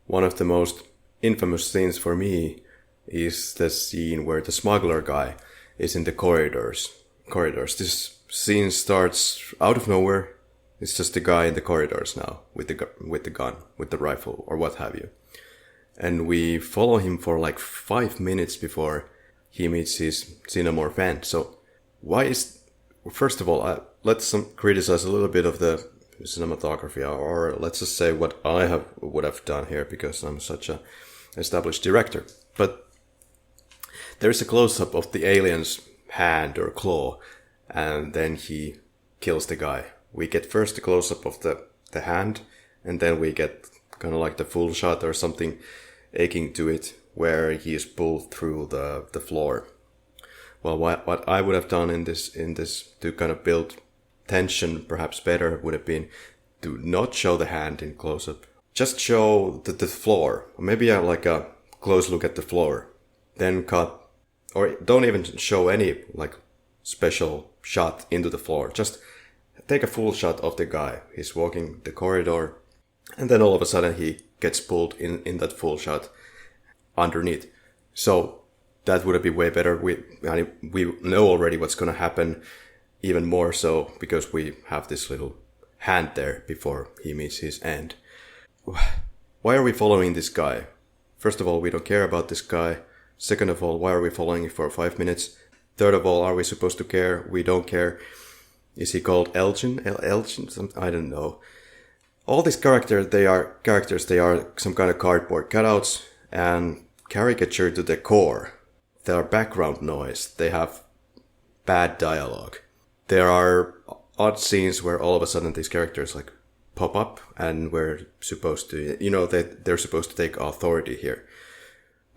One of the most infamous scenes for me is the scene where the smuggler guy is in the corridors. This scene starts out of nowhere. It's just the guy in the corridors now with the gun, with the rifle or what have you. And we follow him for like 5 minutes before he meets his xenomorph end. So first of all, let's criticize a little bit of the cinematography, or let's just say what I would have done here because I'm such a established director. But there's a close-up of the alien's hand or claw, and then he kills the guy. We get first a close-up of the hand, and then we get kind of like the full shot or something aching to it, where he is pulled through the floor. Well, what I would have done in this to kind of build tension perhaps better would have been to not show the hand in close-up. Just show the floor. Maybe like a close look at the floor. Then cut, or don't even show any like special shot into the floor. Just take a full shot of the guy. He's walking the corridor, and then all of a sudden he gets pulled in that full shot underneath. So that would have been way better. We know already what's going to happen, even more so because we have this little hand there before he meets his end. Why are we following this guy? First of all, we don't care about this guy. Second of all, why are we following him for 5 minutes? Third of all, are we supposed to care? We don't care. Is he called Elgin? Elgin? I don't know. All these characters, they are some kind of cardboard cutouts and caricature to the core. They are background noise. They have bad dialogue. There are odd scenes where all of a sudden these characters like pop up and we're supposed to, they're supposed to take authority here.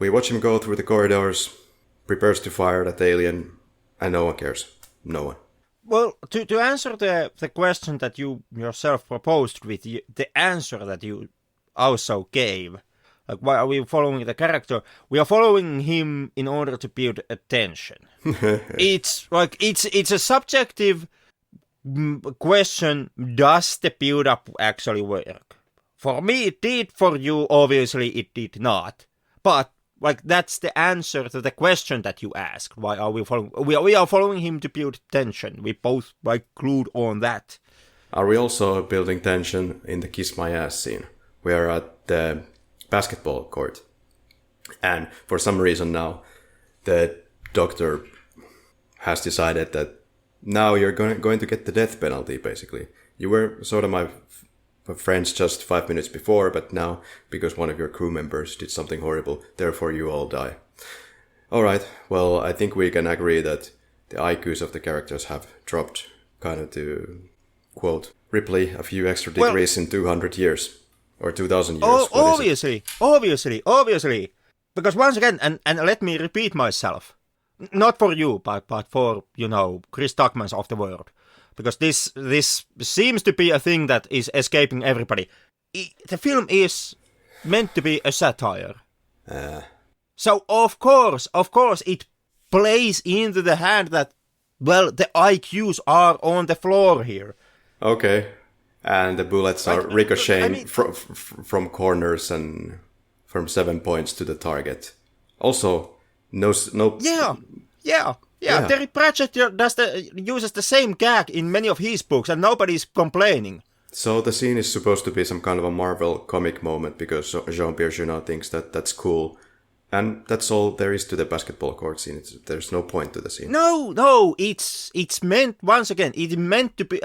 We watch him go through the corridors, prepares to fire that alien, and no one cares. No one. Well, to answer the question that you yourself proposed with the answer that you also gave, like why are we following the character? We are following him in order to build attention. It's a subjective question. Does the build-up actually work? For me, it did. For you, obviously, it did not. But that's the answer to the question that you asked. Why are we following? We are following him to build tension. We both glued on that. Are we also building tension in the Kiss My Ass scene? We are at the basketball court, and for some reason now, the doctor has decided that now you're going to get the death penalty, basically. You were sort of my friends just 5 minutes before, but now, because one of your crew members did something horrible, therefore you all die. Alright, well, I think we can agree that the IQs of the characters have dropped, kind of to quote Ripley, a few extra degrees in 200 years. Or 2000 years. Obviously. Because once again, and let me repeat myself, not for you, but for, Chris Tuckmans of the world. Because this seems to be a thing that is escaping everybody. The film is meant to be a satire. So, of course, it plays into the hand that, well, the IQs are on the floor here. Okay. And the bullets are ricocheting from corners and from 7 points to the target. Also, no. Yeah. Terry Pratchett uses the same gag in many of his books, and nobody's complaining. So the scene is supposed to be some kind of a Marvel comic moment because Jean-Pierre Jeunet thinks that that's cool. And that's all there is to the basketball court scene. There's no point to the scene. No, it's meant, once again, it's meant to be,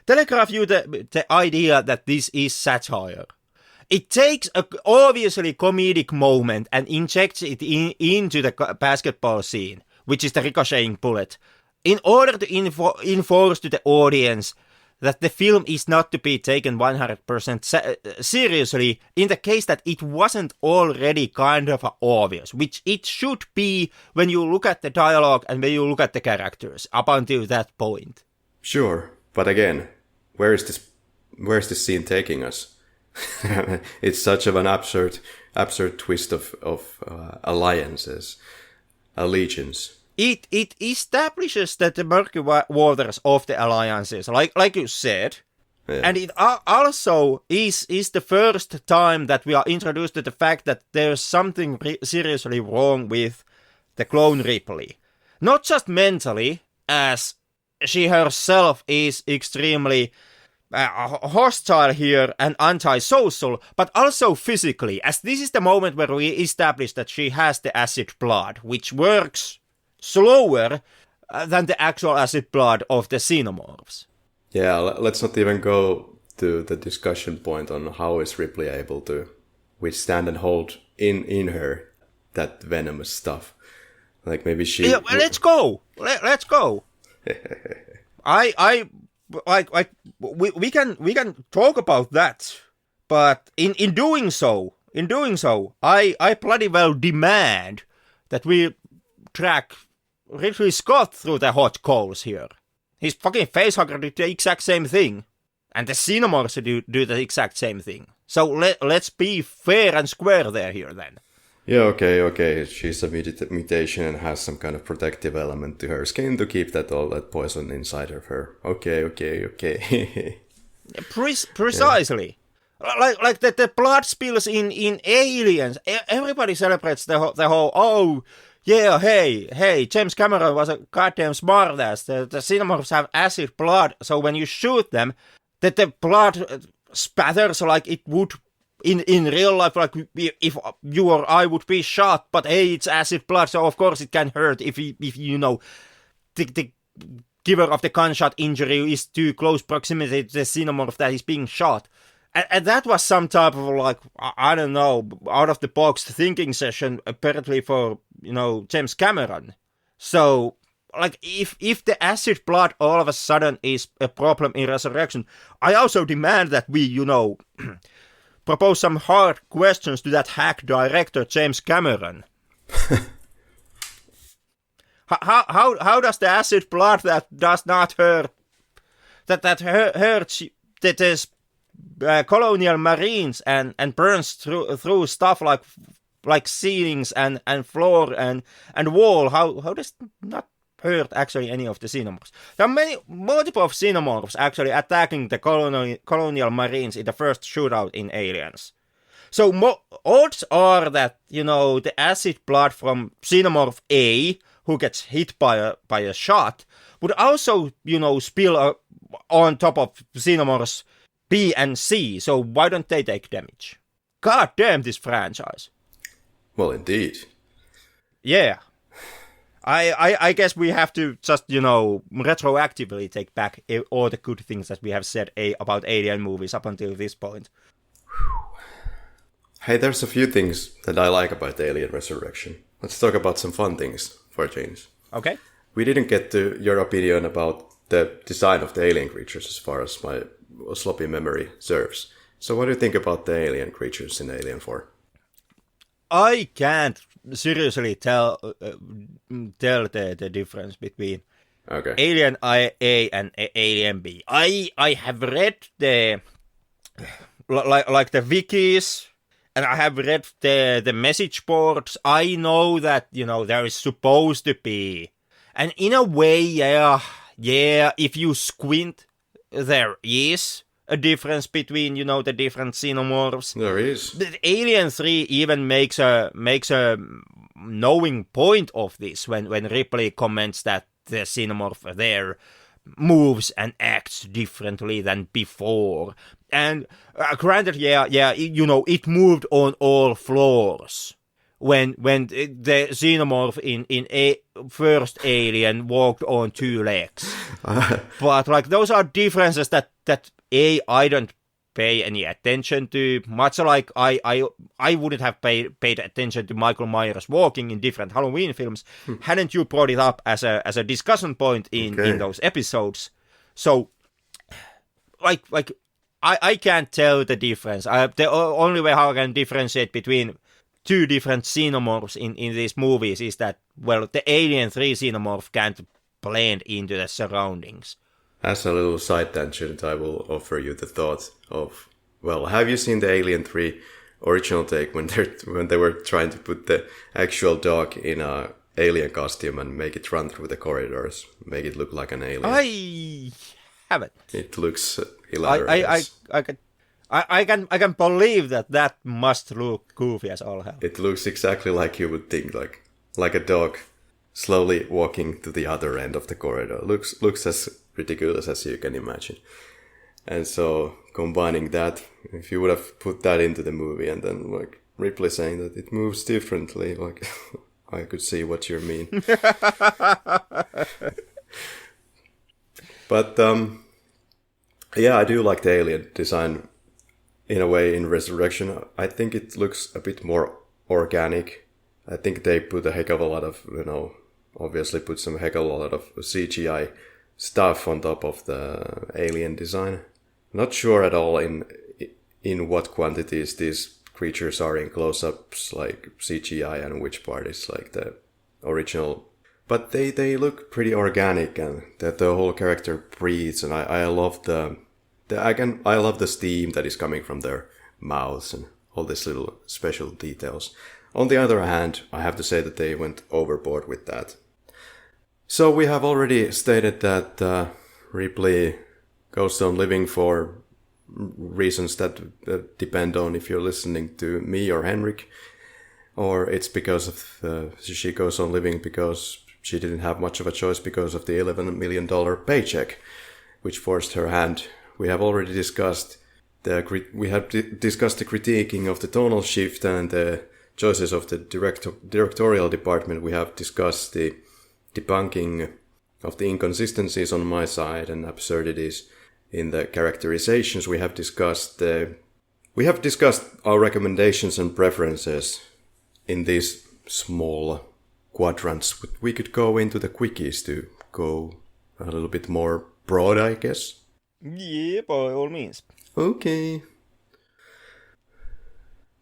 telegraph you the idea that this is satire. It takes a obviously comedic moment and injects it into the basketball scene, which is the ricocheting bullet, in order to enforce to the audience that the film is not to be taken 100% seriously in the case that it wasn't already kind of obvious, which it should be when you look at the dialogue and when you look at the characters up until that point. Sure, but again, where is this scene taking us? It's such of an absurd twist of alliances, allegiance. It establishes that the murky waters of the alliances, like you said, and it also is the first time that we are introduced to the fact that there's something seriously wrong with the clone Ripley. Not just mentally, as she herself is extremely hostile here and antisocial, but also physically, as this is the moment where we establish that she has the acid blood, which works slower than the actual acid blood of the xenomorphs. Yeah, let's not even go to the discussion point on how is Ripley able to withstand and hold in her that venomous stuff. Like maybe she... Yeah, well, let's go. Let's go. We can talk about that, but in doing so, I bloody well demand that we track Ridley Scott through the hot coals here. His fucking facehugger did the exact same thing, and the xenomorphs do the exact same thing. So let's be fair and square here then. Yeah, okay. She's a mutation and has some kind of protective element to her skin to keep all that poison inside of her. Okay. Precisely. Yeah. Like the blood spills in Aliens. Everybody celebrates the whole, yeah, hey, James Cameron was a goddamn smartass. The xenomorphs have acid blood, so when you shoot them, that the blood spatters like it would in real life, like if you or I would be shot, but hey, it's acid blood, so of course it can hurt if the giver of the gunshot injury is too close proximity to the xenomorph that is being shot. And that was some type of, like, I don't know, out-of-the-box thinking session, apparently for, James Cameron. So, like, if the acid blood all of a sudden is a problem in Resurrection, I also demand that we, propose some hard questions to that hack director, James Cameron. How does the acid blood that does not hurt, that hurts that is colonial marines and burns through stuff like ceilings and floor and wall, how does not hurt actually any of the xenomorphs? There are multiple xenomorphs actually attacking the colonial marines in the first shootout in Aliens. So odds are that, the acid blood from xenomorph A, who gets hit by a shot, would also, spill on top of xenomorphs B and C, so why don't they take damage? God damn this franchise. Well, indeed. Yeah. I guess we have to just, retroactively take back all the good things that we have said about Alien movies up until this point. Hey, there's a few things that I like about Alien Resurrection. Let's talk about some fun things for a change. Okay. We didn't get to your opinion about the design of the alien creatures as far as my sloppy memory serves. So what do you think about the alien creatures in Alien 4? I can't seriously tell the difference between Alien A and Alien B. I have read the like the wikis, and I have read the message boards. I know that there is supposed to be, and in a way, yeah. If you squint, there is a difference between the different xenomorphs. There is. The Alien 3 even makes a knowing point of this when Ripley comments that the xenomorph there moves and acts differently than before. And granted, it moved on all floors when the xenomorph in a first Alien walked on 2 legs. But like those are differences that I don't pay any attention to, much like I wouldn't have paid attention to Michael Myers walking in different Halloween films hadn't you brought it up as a discussion point in those episodes. So like I can't tell the difference. The only way how I can differentiate between 2 different xenomorphs in these movies is that, well, the Alien 3 xenomorph can't blend into the surroundings. As a little side tangent, I will offer you the thought of, well, have you seen the Alien 3 original take when they were trying to put the actual dog in a alien costume and make it run through the corridors, make it look like an alien? I haven't. It looks hilarious. I can believe that must look goofy as all hell. It looks exactly like you would think, like a dog slowly walking to the other end of the corridor. Looks as ridiculous as you can imagine. And so combining that, if you would have put that into the movie and then like Ripley saying that it moves differently, like I could see what you mean. But yeah, I do like the alien design in a way in Resurrection. I think it looks a bit more organic. I think they put a heck of a lot of, obviously put some heck of a lot of CGI stuff on top of the alien design. Not sure at all in what quantities these creatures are in close-ups, like CGI, and which part is like the original. But they look pretty organic, and that the whole character breathes, and I love I love the steam that is coming from their mouths and all these little special details. On the other hand, I have to say that they went overboard with that. So we have already stated that Ripley goes on living for reasons that depend on if you're listening to me or Henrik, or it's because of she goes on living because she didn't have much of a choice because of the $11 million paycheck, which forced her hand. We have already discussed the critiquing of the tonal shift and the choices of the directorial department. We have discussed the debunking of the inconsistencies on my side and absurdities in the characterizations. We have discussed our recommendations and preferences in these small quadrants. We could go into the quickies to go a little bit more broad, I guess. Yeah, by all means. Okay.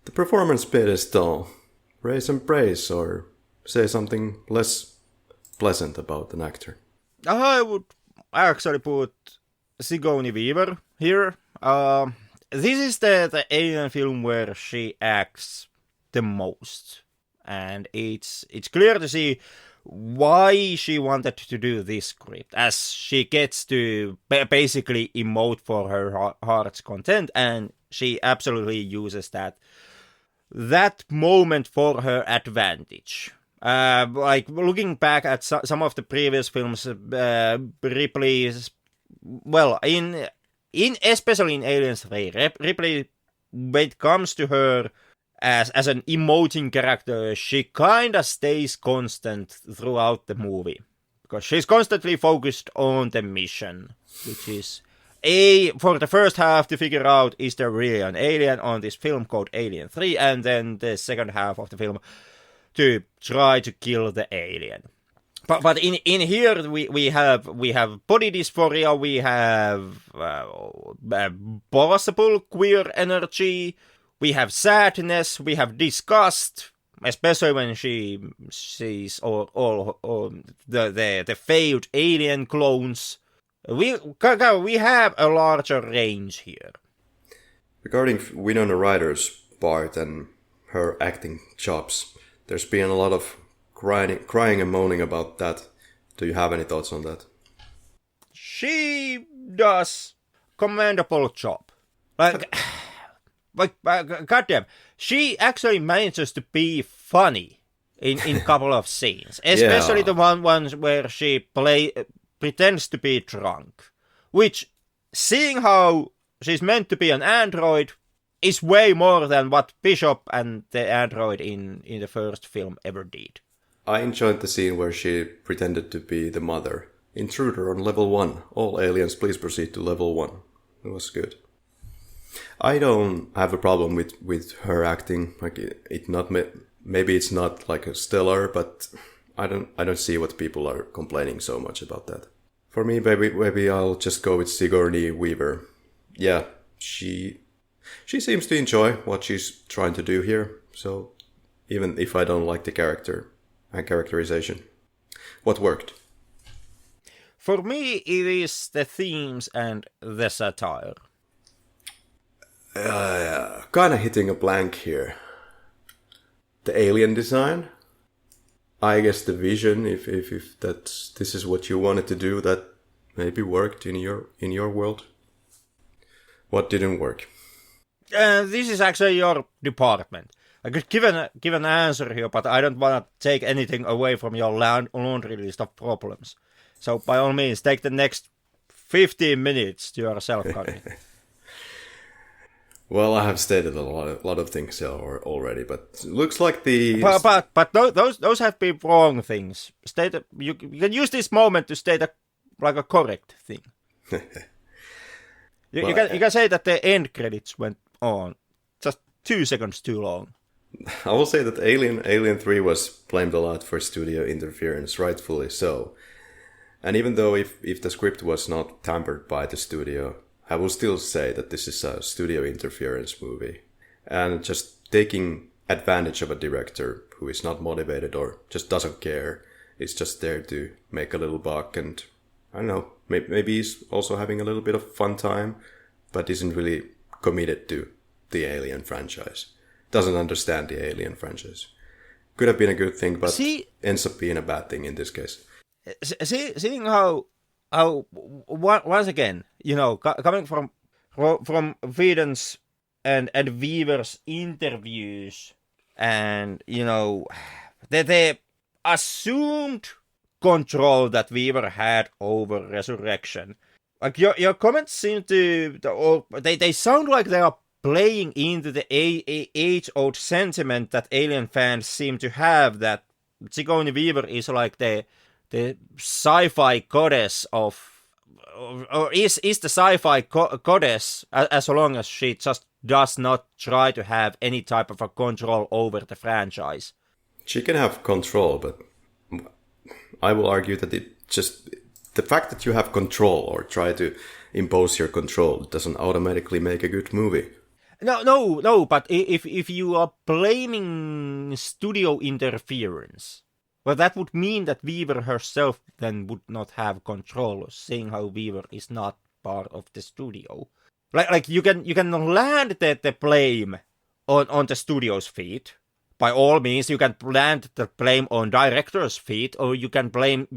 The performance pedestal. Raise and praise, or say something less pleasant about an actor. I would actually put Sigourney Weaver here. This is the alien film where she acts the most, and it's clear to see why she wanted to do this script, as she gets to basically emote for her heart's content, and she absolutely uses that moment for her advantage. Like looking back at some of the previous films, Ripley's, well, in especially in Aliens 3, Ripley, when it comes to her as an emoting character, she kinda stays constant throughout the movie. Because she's constantly focused on the mission, which is for the first half to figure out is there really an alien on this film called Alien 3, and then the second half of the film to try to kill the alien. But in here we have body dysphoria, we have possible queer energy, we have sadness, we have disgust, especially when she sees all the failed alien clones. We have a larger range here. Regarding Winona Ryder's part and her acting chops, there's been a lot of crying and moaning about that. Do you have any thoughts on that? She does commendable job. Like goddamn, she actually manages to be funny in a couple of scenes, especially the ones where she pretends to be drunk, which, seeing how she's meant to be an android, is way more than what Bishop and the android in the first film ever did. I enjoyed the scene where she pretended to be the mother. Intruder on level 1. All aliens, please proceed to level 1. It was good. I don't have a problem with her acting. Like maybe it's not like a stellar, but I don't see what people are complaining so much about that. For me, maybe I'll just go with Sigourney Weaver. Yeah, she seems to enjoy what she's trying to do here. So even if I don't like the character and characterization, what worked? For me, it is the themes and the satire. Kind of hitting a blank here. The alien design. I guess the vision, if this is what you wanted to do, that maybe worked in your world. What didn't work? This is actually your department. I could give an answer here, but I don't want to take anything away from your laundry list of problems. So by all means, take the next 15 minutes to yourself, Karri. Well, I have stated a lot of things already, but looks like the... But those have been wrong things. You can use this moment to state a correct thing. You can say that the end credits went on just 2 seconds too long. I will say that Alien 3 was blamed a lot for studio interference, rightfully so. And even though if the script was not tampered by the studio, I will still say that this is a studio interference movie. And just taking advantage of a director who is not motivated or just doesn't care, is just there to make a little buck, and I don't know, maybe he's also having a little bit of fun time, but isn't really committed to the Alien franchise. Doesn't understand the Alien franchise. Could have been a good thing, but ends up being a bad thing in this case. Seeing how once again, coming from Whedon's and Weaver's interviews, and the assumed control that Weaver had over Resurrection. Like your comments seem they sound like they are playing into the age-old sentiment that Alien fans seem to have, that Sigourney Weaver is like the sci-fi goddess of, or is the sci-fi goddess as long as she just does not try to have any type of a control over the franchise. She can have control, but I will argue that the fact that you have control or try to impose your control doesn't automatically make a good movie. No, but if you are blaming studio interference, well, that would mean that Weaver herself then would not have control, seeing how Weaver is not part of the studio. Like you can land the blame on the studio's feet. By all means, you can land the blame on director's feet, or you can blame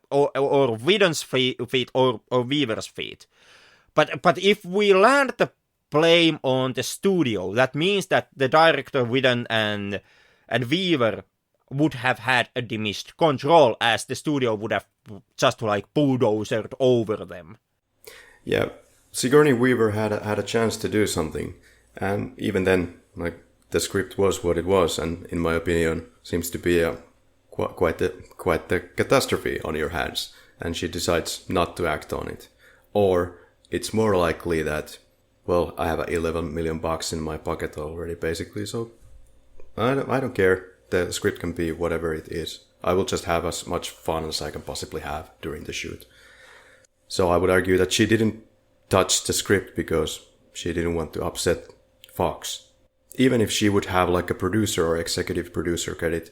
or Whedon's feet or Weaver's feet. But if we land the blame on the studio, that means that the director Whedon and Weaver would have had a diminished control, as the studio would have just like bulldozered over them. Yeah, Sigourney Weaver had a chance to do something, and even then, like, the script was what it was, and in my opinion, seems to be quite the catastrophe on your hands, and she decides not to act on it. Or it's more likely that, well, I have $11 million in my pocket already, basically, so I don't care. The script can be whatever it is. I will just have as much fun as I can possibly have during the shoot. So I would argue that she didn't touch the script because she didn't want to upset Fox. Even if she would have like a producer or executive producer credit,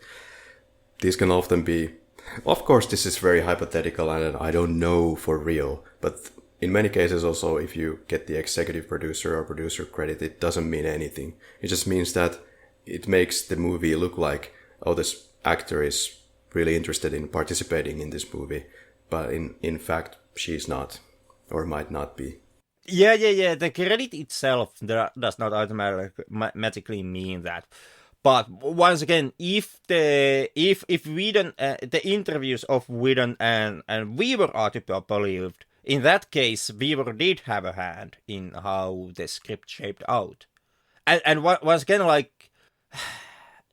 these can often be... Of course, this is very hypothetical and I don't know for real, but in many cases also, if you get the executive producer or producer credit, it doesn't mean anything. It just means that it makes the movie look like, oh, this actor is really interested in participating in this movie, but in fact, she's not, or might not be. Yeah. The credit itself does not automatically mean that. But once again, if Whedon, the interviews of Whedon and Weaver are to be believed, in that case, Weaver did have a hand in how the script shaped out. And once again, like,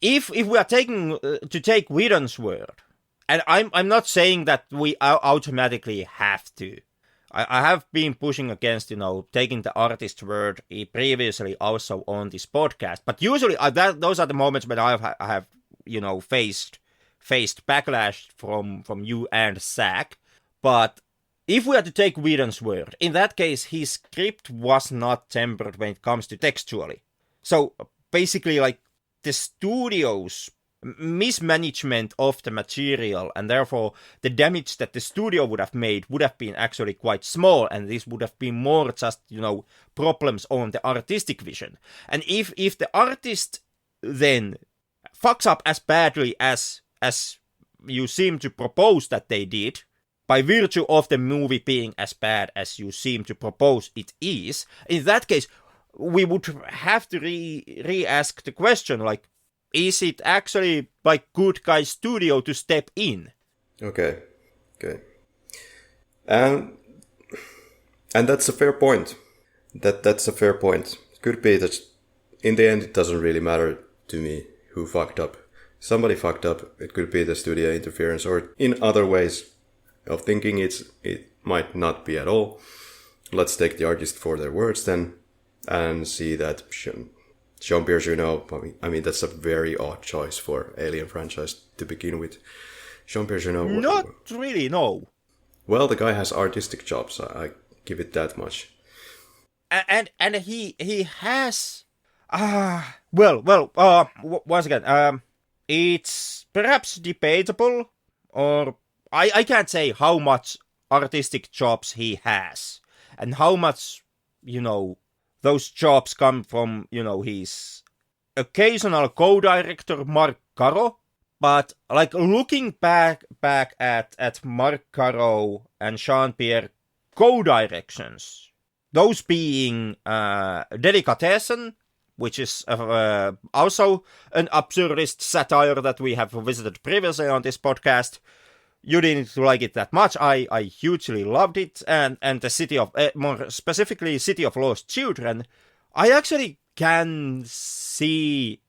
if we are to take Whedon's word, and I'm not saying that we automatically have to. I have been pushing against, taking the artist's word previously also on this podcast. But usually those are the moments when I have faced backlash from you and Zach. But if we are to take Whedon's word, in that case, his script was not tempered when it comes to textually. So basically, like, the studio's mismanagement of the material, and therefore the damage that the studio would have made would have been actually quite small, and this would have been more just problems on the artistic vision. And if the artist then fucks up as badly as you seem to propose that they did, by virtue of the movie being as bad as you seem to propose it is, in that case we would have to re-ask the question, like, is it actually like good guy studio to step in? Okay. And that's a fair point. That's a fair point. It could be that in the end it doesn't really matter to me who fucked up. Somebody fucked up. It could be the studio interference, or in other ways of thinking it might not be at all. Let's take the artist for their words then, and see that Jean-Pierre Jeunet, I mean, that's a very odd choice for Alien franchise to begin with. Jean-Pierre Jeunet... Not really, no. Well, the guy has artistic chops, I give it that much. And he has... once again, it's perhaps debatable, or I can't say how much artistic chops he has, and how much, those jobs come from, his occasional co-director Mark Caro. But like looking back at Mark Caro and Jean-Pierre co-directions, those being Delicatessen, which is also an absurdist satire that we have visited previously on this podcast. You didn't like it that much. I hugely loved it, and the City of, more specifically, City of Lost Children. I actually can see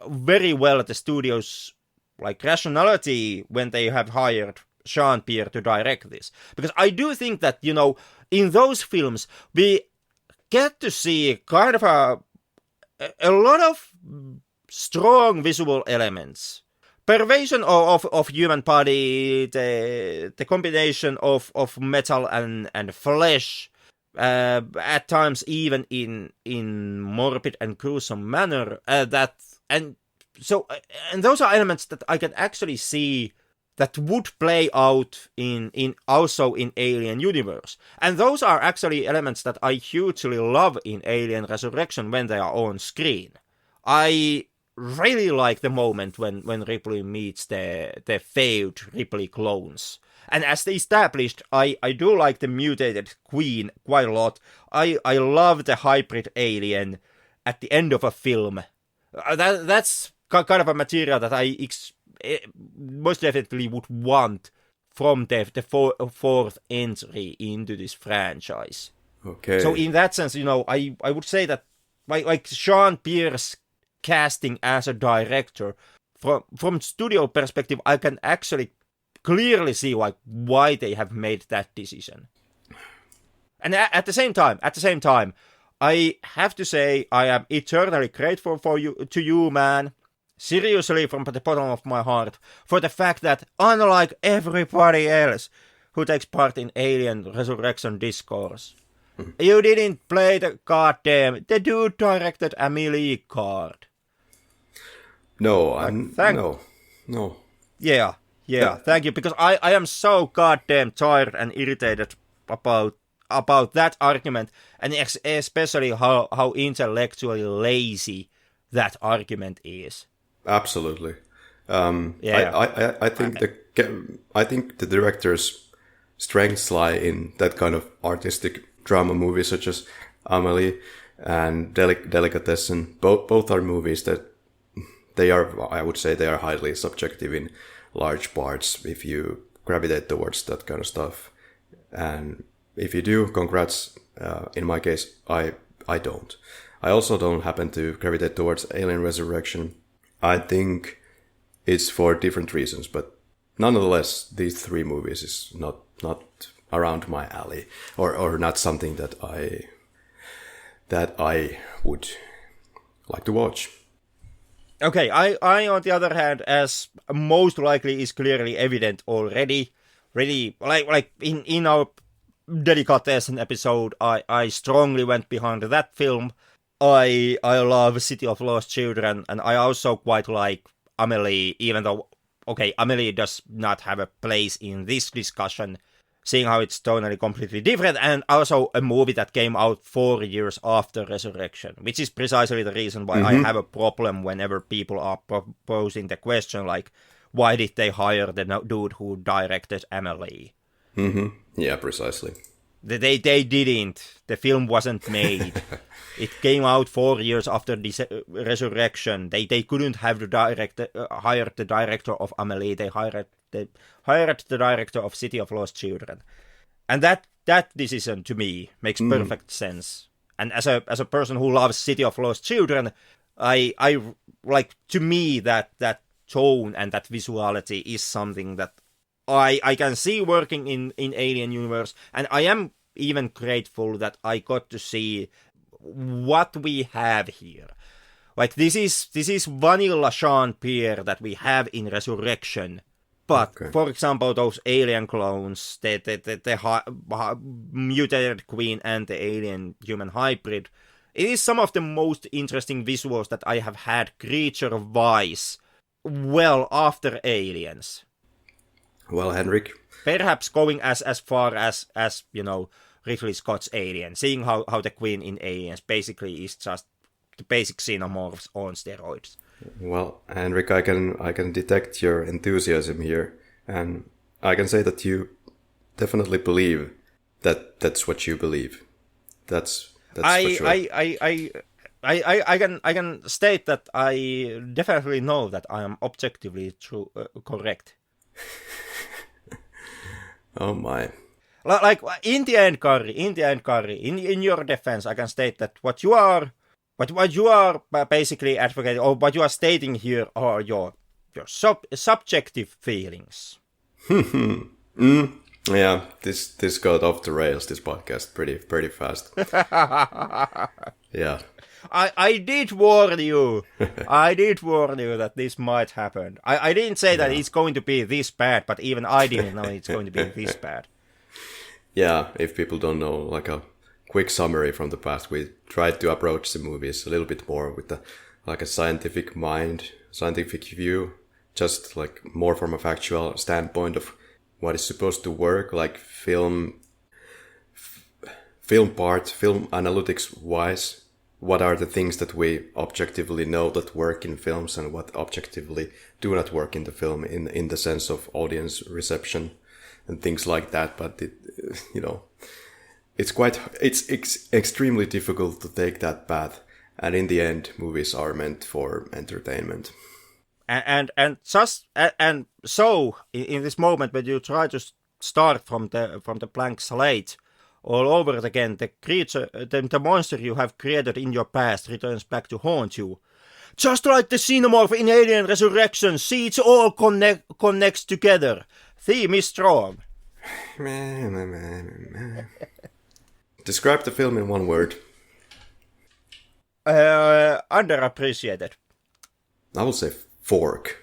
very well the studio's like rationality when they have hired Jean-Pierre to direct this, because I do think that in those films we get to see kind of a lot of strong visual elements. Pervasion of human body, the combination of metal and flesh, at times even in morbid and gruesome manner. And those are elements that I can actually see that would play out in also in Alien universe. And those are actually elements that I hugely love in Alien Resurrection when they are on screen. I really like the moment when Ripley meets the failed Ripley clones. And as they established, I do like the mutated Queen quite a lot. I love the hybrid alien at the end of a film. That's kind of a material that I most definitely would want from the fourth entry into this franchise. Okay. So in that sense, I would say that like Jean-Pierre's casting as a director. From studio perspective, I can actually clearly see like why they have made that decision. And at the same time, I have to say I am eternally grateful to you, man. Seriously, from the bottom of my heart, for the fact that unlike everybody else who takes part in Alien Resurrection discourse, you didn't play the dude directed Amelie card. No, no. Yeah, thank you, because I am so goddamn tired and irritated about that argument, and especially how intellectually lazy that argument is. Absolutely. Yeah. I think the director's strengths lie in that kind of artistic drama movies such as Amelie and Delicatessen. Both are movies that I would say they are highly subjective in large parts if you gravitate towards that kind of stuff. And if you do, congrats. In my case, I don't. I also don't happen to gravitate towards Alien Resurrection. I think it's for different reasons, but nonetheless, these three movies is not around my alley, or not something that I would like to watch. Okay, I on the other hand, as most likely is clearly evident already, really like in our Delicatessen episode, I strongly went behind that film. I love City of Lost Children, and I also quite like Amelie, even though, okay, Amelie does not have a place in this discussion, seeing how it's totally completely different, and also a movie that came out 4 years after Resurrection, which is precisely the reason why I have a problem whenever people are posing the question, like, why did they hire the dude who directed Amelie? Yeah, precisely. They didn't. The film wasn't made. It came out 4 years after this Resurrection. They couldn't have hired the director of Amelie. They hired the director of City of Lost Children, and that decision to me makes perfect sense. And as a person who loves City of Lost Children, I like, to me that tone and that visuality is something that I can see working in Alien universe, and I am even grateful that I got to see what we have here. Like, this is vanilla Sean Pierre that we have in Resurrection, but okay. For example, those alien clones, the mutated queen and the alien human hybrid, it is some of the most interesting visuals that I have had creature-wise well after Aliens. Well, Henrik, perhaps going as far as Ridley Scott's Alien, seeing how the queen in Aliens basically is just the basic xenomorphs on steroids. Well, Henrik, I can detect your enthusiasm here, and I can say that you definitely believe that that's what you believe. That's for sure. I can state that I definitely know that I am objectively correct. Oh my. Like, in the end, Karri, in your defense, I can state that what you are basically advocating, or what you are stating here, are your subjective feelings. Yeah, this got off the rails, this podcast, pretty fast. Yeah. I did warn you. I did warn you that this might happen. I didn't say that it's going to be this bad, but even I didn't know it's going to be this bad. Yeah, if people don't know, like a quick summary from the past, we tried to approach the movies a little bit more with a scientific mind, scientific view, just like more from a factual standpoint of what is supposed to work, like film analytics wise. What are the things that we objectively know that work in films, and what objectively do not work in the film in the sense of audience reception and things like that. But it's extremely difficult to take that path, and in the end, movies are meant for entertainment. And so in this moment, when you try to start from the blank slate all over again, the creature, the monster you have created in your past returns back to haunt you. Just like the xenomorph in Alien Resurrection, see it all connects together. Theme is strong. Describe the film in one word. Underappreciated. I will say fork.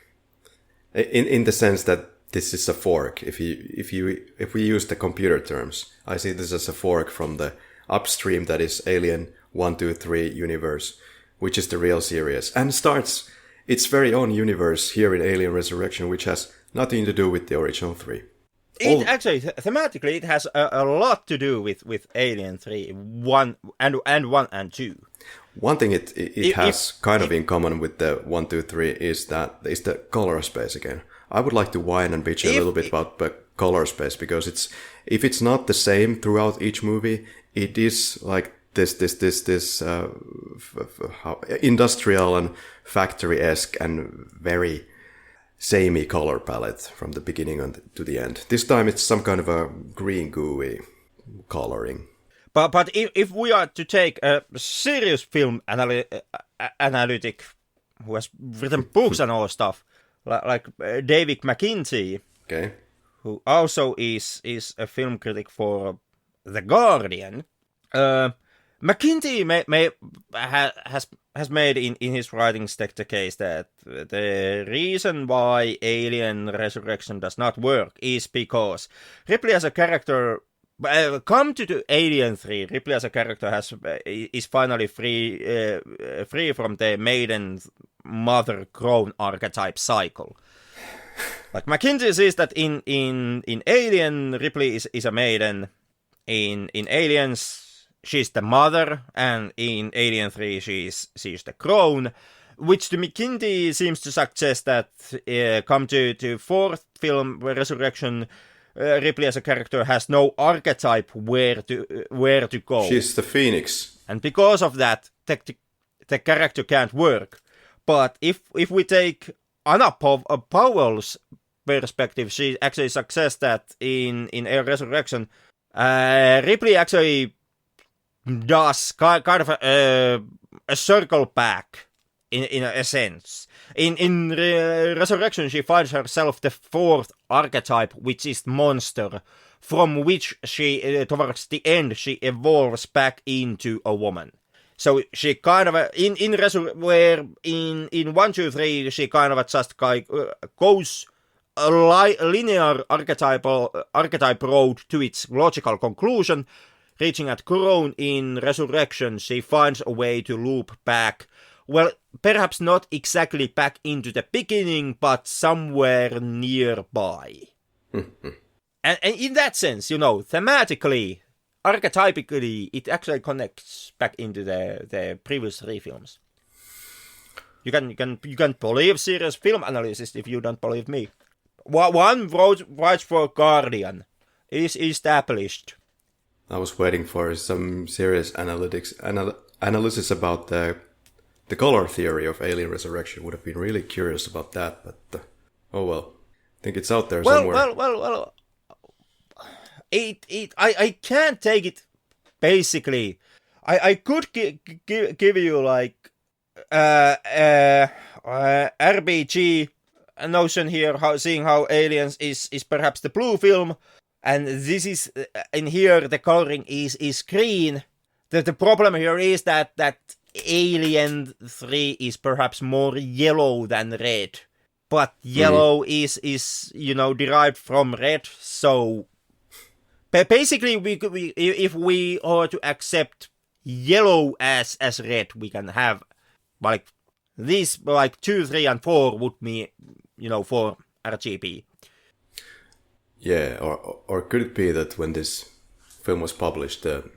In the sense that this is a fork. If we use the computer terms, I see this as a fork from the upstream that is Alien 1, 2, 3 universe, which is the real series, and starts its very own universe here in Alien Resurrection, which has nothing to do with the original 3. Actually, thematically, it has a lot to do with Alien 3, 1 and 2. One thing it has kind of in common with the 1, 2, 3 is the color space again. I would like to whine and bitch a little bit about the color space, because if it's not the same throughout each movie, it is like this industrial and factory-esque and very samey color palette from the beginning to the end. This time it's some kind of a green gooey coloring. But if we are to take a serious film analytic who has written books and all stuff, like David McKenzie, okay, who also is a film critic for The Guardian, McKenzie has made in his writings the case that the reason why Alien Resurrection does not work is because Ripley as a character, come to the Alien 3, Ripley as a character is finally free from the maiden mother crone archetype cycle. Like McKenzie says that in Alien, Ripley is a maiden. In Aliens, she's the mother, and in Alien 3, she's the crone, which to McKenzie seems to suggest that come to fourth film, Resurrection, Ripley as a character has no archetype where to go. She's the Phoenix, and because of that, the character can't work. But if we take Anna Powell's perspective, she actually suggests that in Resurrection, Ripley actually does kind of a circle back in a sense. In Resurrection, she finds herself the fourth archetype, which is monster, from which she towards the end she evolves back into a woman. So she kind of in 1, 2, 3 she kind of just goes a linear archetype road to its logical conclusion, reaching at crone. In Resurrection, she finds a way to loop back. Well, perhaps not exactly back into the beginning, but somewhere nearby. and in that sense, thematically, archetypically, it actually connects back into the previous 3 films. You can believe serious film analysis if you don't believe me. One writes for Guardian is established. I was waiting for some serious analysis about the color theory of Alien Resurrection. Would have been really curious about that, but oh well. I think it's out there somewhere. Well. I can't take it. Basically, I could give you like RPG notion here, seeing how Aliens is perhaps the blue film, and this is in here the coloring is green. The problem here is that Alien 3 is perhaps more yellow than red, but yellow is derived from red. So basically, we if we are to accept yellow as red, we can have like these 2, 3, and 4 would be for RGB. Yeah, or could it be that when this film was published, the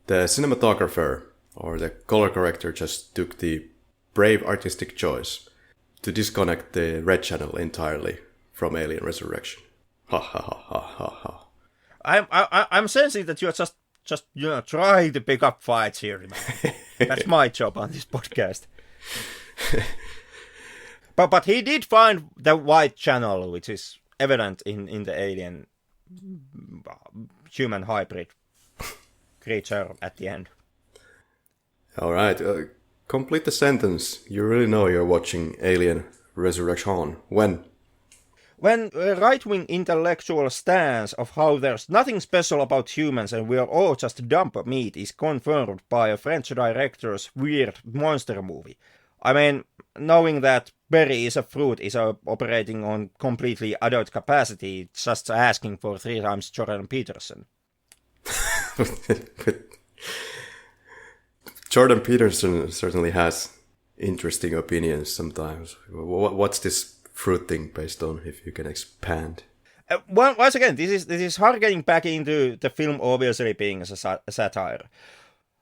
cinematographer or the color corrector just took the brave artistic choice to disconnect the red channel entirely from Alien Resurrection? Ha ha ha ha ha ha. I'm sensing that you're just trying to pick up fights here, man. That's my job on this podcast. But he did find the white channel, which is evident in the alien human hybrid creature at the end. All right. Complete the sentence. You really know you're watching Alien Resurrection. When? When a right-wing intellectual stance of how there's nothing special about humans and we're all just dump meat is confirmed by a French director's weird monster movie. I mean, knowing that berry is a fruit is operating on completely adult capacity, just asking for 3 times Jordan Peterson. Jordan Peterson certainly has interesting opinions sometimes. What's this fruit thing based on, if you can expand? Well, once again, this is hard getting back into the film obviously being a satire.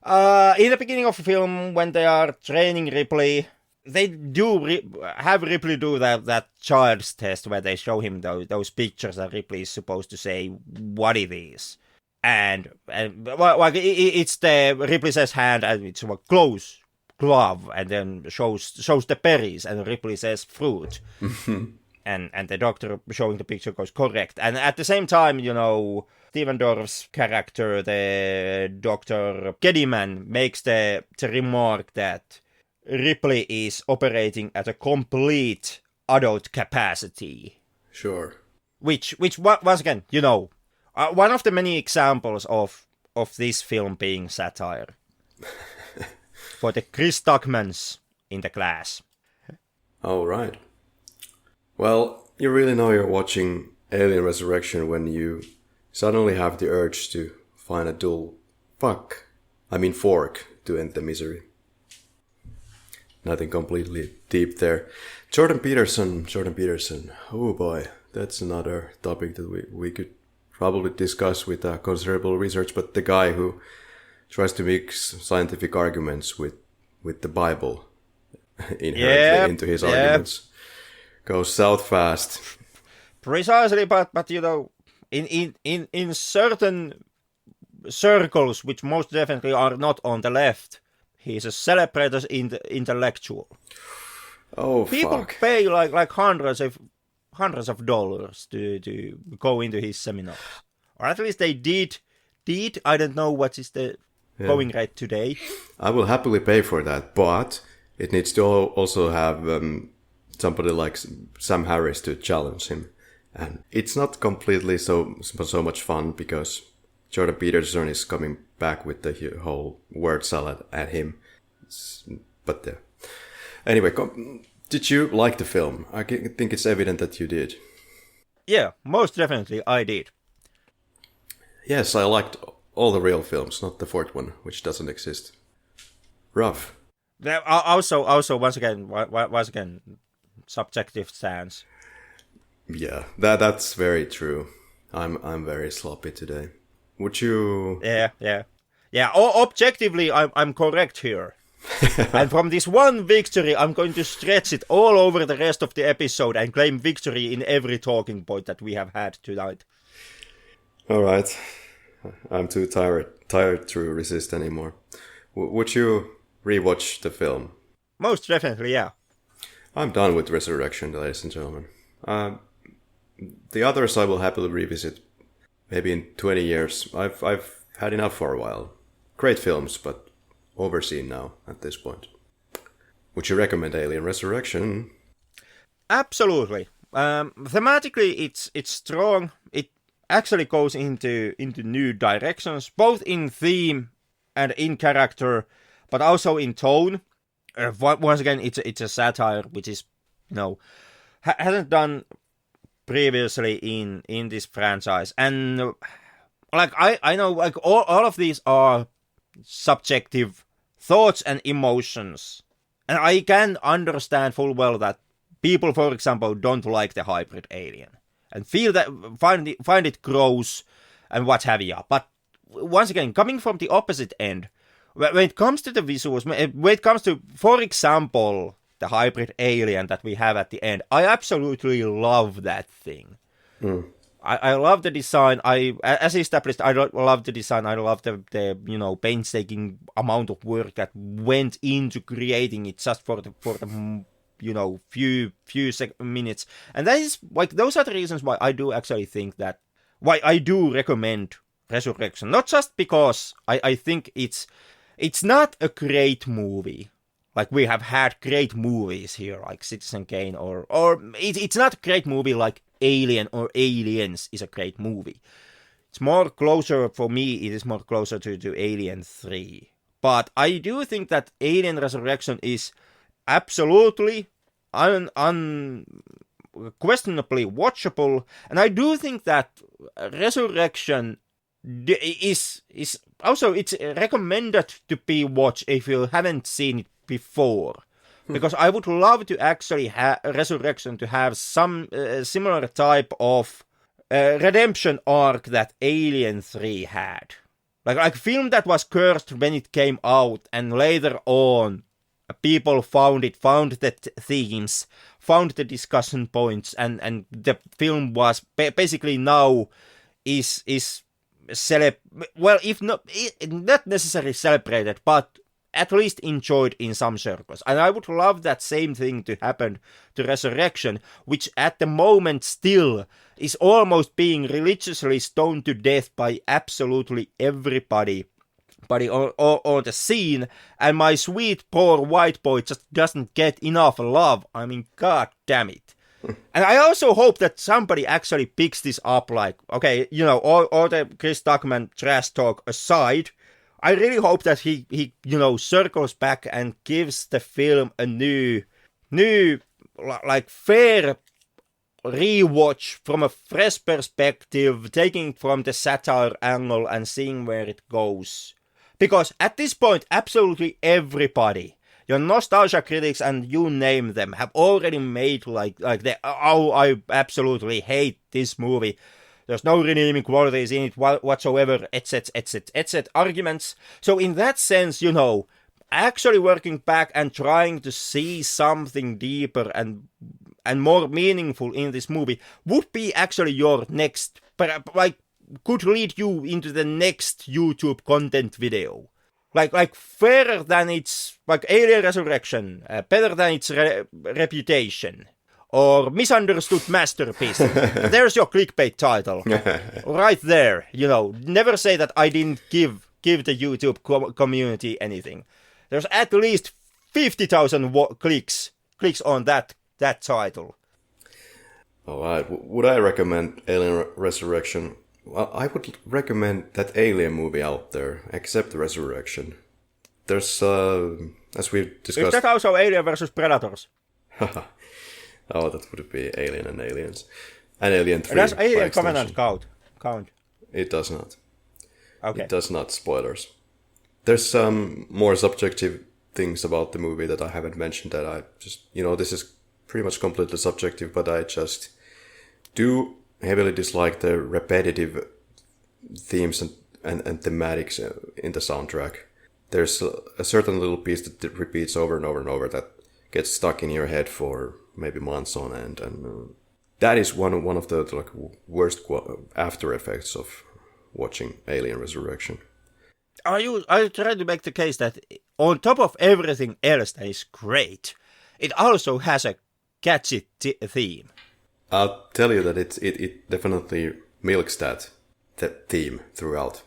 In the beginning of the film, when they are training Ripley, they do have Ripley do that child's test where they show him those pictures that Ripley is supposed to say what it is. And well, like it's the Ripley says hand and it's a close glove, and then shows the berries, and Ripley says fruit. and the doctor showing the picture goes correct. And at the same time, Steven Dorff's character, the Dr. Geddyman, makes the remark that Ripley is operating at a complete adult capacity. Sure. Which once again, one of the many examples of this film being satire. For the Chris Tuckmans in the class. Oh, right. Well, you really know you're watching Alien Resurrection when you suddenly have the urge to find a dull fork to end the misery. Nothing completely deep there. Jordan Peterson. Oh boy, that's another topic that we could probably discuss with considerable research, but the guy who tries to mix scientific arguments with the Bible inherently into his arguments goes south fast. Precisely, but in certain circles, which most definitely are not on the left, he's a celebrated intellectual. Oh, people fuck. pay like hundreds of dollars to go into his seminars, or at least they did. I don't know what is the going rate today. I will happily pay for that, but it needs to also have somebody like Sam Harris to challenge him, and it's not completely so much fun because Jordan Peterson is coming back with the whole word salad at him. But anyway, did you like the film? I think it's evident that you did. Yeah, most definitely I did. Yes, I liked all the real films, not the fourth one, which doesn't exist. Rough. Also, once again, subjective stance. Yeah, that's very true. I'm very sloppy today. Would you? Yeah. Objectively, I'm correct here. And from this one victory, I'm going to stretch it all over the rest of the episode and claim victory in every talking point that we have had tonight. All right. I'm too tired to resist anymore. Would you rewatch the film? Most definitely, yeah. I'm done with Resurrection, ladies and gentlemen. The others I will happily revisit, maybe in 20 years. I've had enough for a while. Great films, but overseen now at this point. Would you recommend Alien Resurrection? Absolutely. Thematically, it's strong. It actually goes into new directions, both in theme and in character, but also in tone. Once again, it's a satire, which is hasn't done previously in this franchise, and I know all of these are subjective thoughts and emotions, and I can understand full well that people, for example, don't like the hybrid alien and feel that find it gross and what have you. But once again, coming from the opposite end, when it comes to the visuals, when it comes to, for example, the hybrid alien that we have at the end, I absolutely love that thing. I love the design. As established, I love the design. I love the painstaking amount of work that went into creating it just for the few minutes. And that is those are the reasons why I do actually think that why I do recommend Resurrection. Not just because I think it's not a great movie. Like, we have had great movies here, like Citizen Kane, or it's not a great movie like Alien or Aliens is a great movie. It's more closer, for me, it is more closer to Alien 3. But I do think that Alien Resurrection is absolutely questionably watchable, and I do think that Resurrection is also, it's recommended to be watched if you haven't seen it before, because I would love to actually have Resurrection to have some similar type of redemption arc that Alien 3 had, like a film that was cursed when it came out, and later on people found the themes, found the discussion points, and the film was basically now is well, if not necessarily celebrated, but at least enjoyed in some circles. And I would love that same thing to happen to Resurrection, which at the moment still is almost being religiously stoned to death by absolutely everybody on the scene, and my sweet poor white boy just doesn't get enough love. I mean, god damn it. And I also hope that somebody actually picks this up, like, okay, all the Chris Tuckman trash talk aside, I really hope that he circles back and gives the film a new, like, fair rewatch from a fresh perspective, taking it from the satire angle and seeing where it goes. Because at this point, absolutely everybody, your nostalgia critics and you name them, have already made like I absolutely hate this movie. There's no redeeming qualities in it whatsoever, etc. arguments. So in that sense, actually working back and trying to see something deeper and more meaningful in this movie would be actually your next, like, could lead you into the next YouTube content video. Like fairer than its, like, Alien Resurrection, better than its reputation, or misunderstood masterpiece. There's your clickbait title. Right there. Never say that I didn't give the YouTube community anything. There's at least 50,000 clicks on that title. Alright, would I recommend Alien Resurrection? Well, I would recommend that Alien movie out there, except Resurrection. There's, as we've discussed... Is that also Alien versus Predators? Oh, that would be Alien and Aliens. And Alien 3. Does Alien Covenant count? It does not. Okay. It does not, spoilers. There's some more subjective things about the movie that I haven't mentioned that I just, this is pretty much completely subjective, but I just do heavily dislike the repetitive themes and thematics in the soundtrack. There's a certain little piece that repeats over and over and over that gets stuck in your head for maybe months on end, and that is one of the worst after effects of watching Alien Resurrection. Are you trying to make the case that on top of everything else that is great, it also has a catchy theme? I'll tell you that it definitely milks that theme throughout.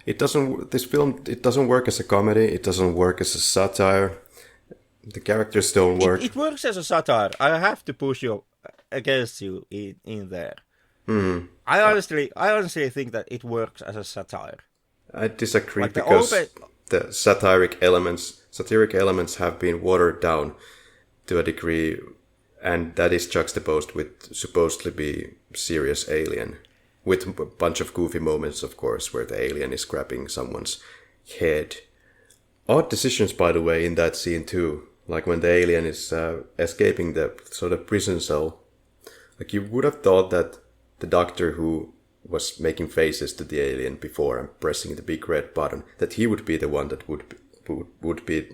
This film doesn't work as a comedy, it doesn't work as a satire. The characters don't work. It works as a satire. I have to push you against you in there. Mm-hmm. I honestly think that it works as a satire. I disagree, like because the satiric elements have been watered down to a degree, and that is juxtaposed with supposedly be serious Alien, with a bunch of goofy moments, of course, where the alien is grabbing someone's head. Odd decisions, by the way, in that scene too. Like when the alien is escaping the sort of prison cell. Like, you would have thought that the doctor who was making faces to the alien before and pressing the big red button, that he would be the one that would be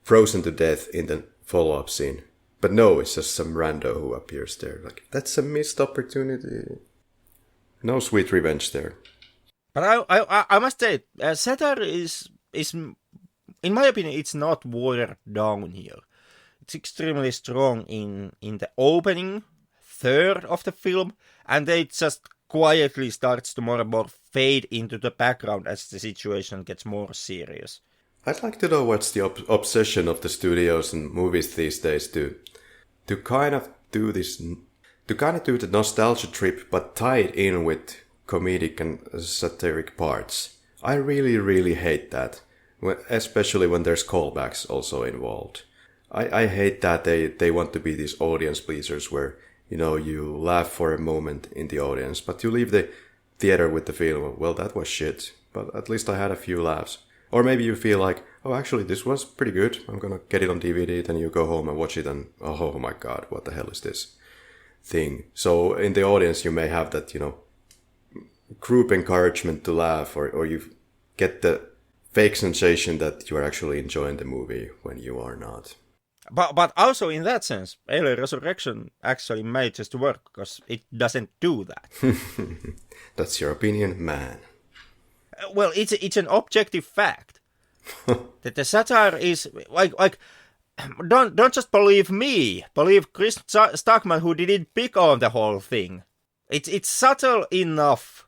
frozen to death in the follow-up scene. But no, it's just some rando who appears there. Like, that's a missed opportunity. No sweet revenge there. But I must say, satire is, in my opinion, it's not watered down here. It's extremely strong in the opening third of the film, and then it just quietly starts to more and more fade into the background as the situation gets more serious. I'd like to know what's the obsession of the studios and movies these days to kind of do this, to kind of do the nostalgia trip, but tie it in with comedic and satiric parts. I really, really hate that, especially when there's callbacks also involved. I hate that they want to be these audience pleasers where, you laugh for a moment in the audience, but you leave the theater with the feeling of, well, that was shit, but at least I had a few laughs. Or maybe you feel like, oh, actually, this was pretty good. I'm gonna get it on DVD, then you go home and watch it and, oh my god, what the hell is this thing? So in the audience, you may have that, group encouragement to laugh, or you get the fake sensation that you are actually enjoying the movie when you are not. But also in that sense, Alien Resurrection actually made this to work, because it doesn't do that. That's your opinion, man. Well, it's an objective fact that the satire is like don't just believe me. Believe Chris Stuckman, who didn't pick on the whole thing. It's subtle enough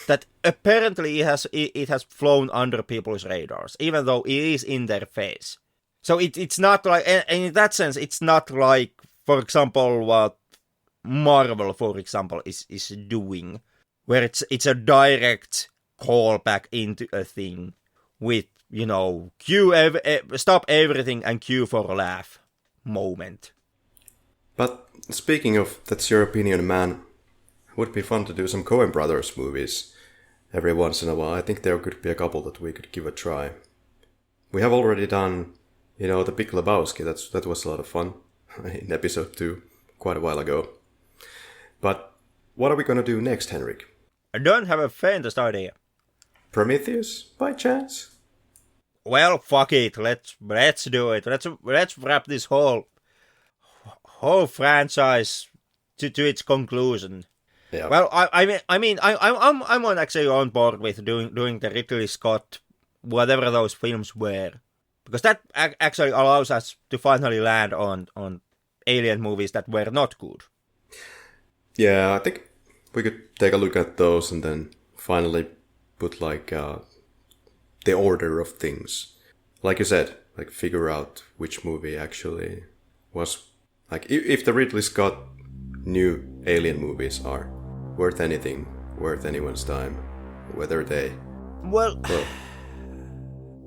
that apparently it has flown under people's radars, even though it is in their face. So it's not like, and in that sense, it's not like, for example, what Marvel, for example, is doing, where it's a direct callback into a thing with, stop everything and cue for a laugh moment. But speaking of that's your opinion, man, it would be fun to do some Coen Brothers movies every once in a while. I think there could be a couple that we could give a try. We have already done, The Big Lebowski. That was a lot of fun in episode 2 quite a while ago. But what are we going to do next, Henrik? I don't have a faintest idea. Prometheus, by chance? Well, fuck it. Let's do it. Let's wrap this whole franchise to its conclusion. Yeah. Well, I'm actually on board with doing the Ridley Scott, whatever those films were, because that actually allows us to finally land on alien movies that were not good. Yeah, I think we could take a look at those and then finally put the order of things. Like you said, figure out which movie actually was, if the Ridley Scott new alien movies are worth anything, worth anyone's time, whether they... Well,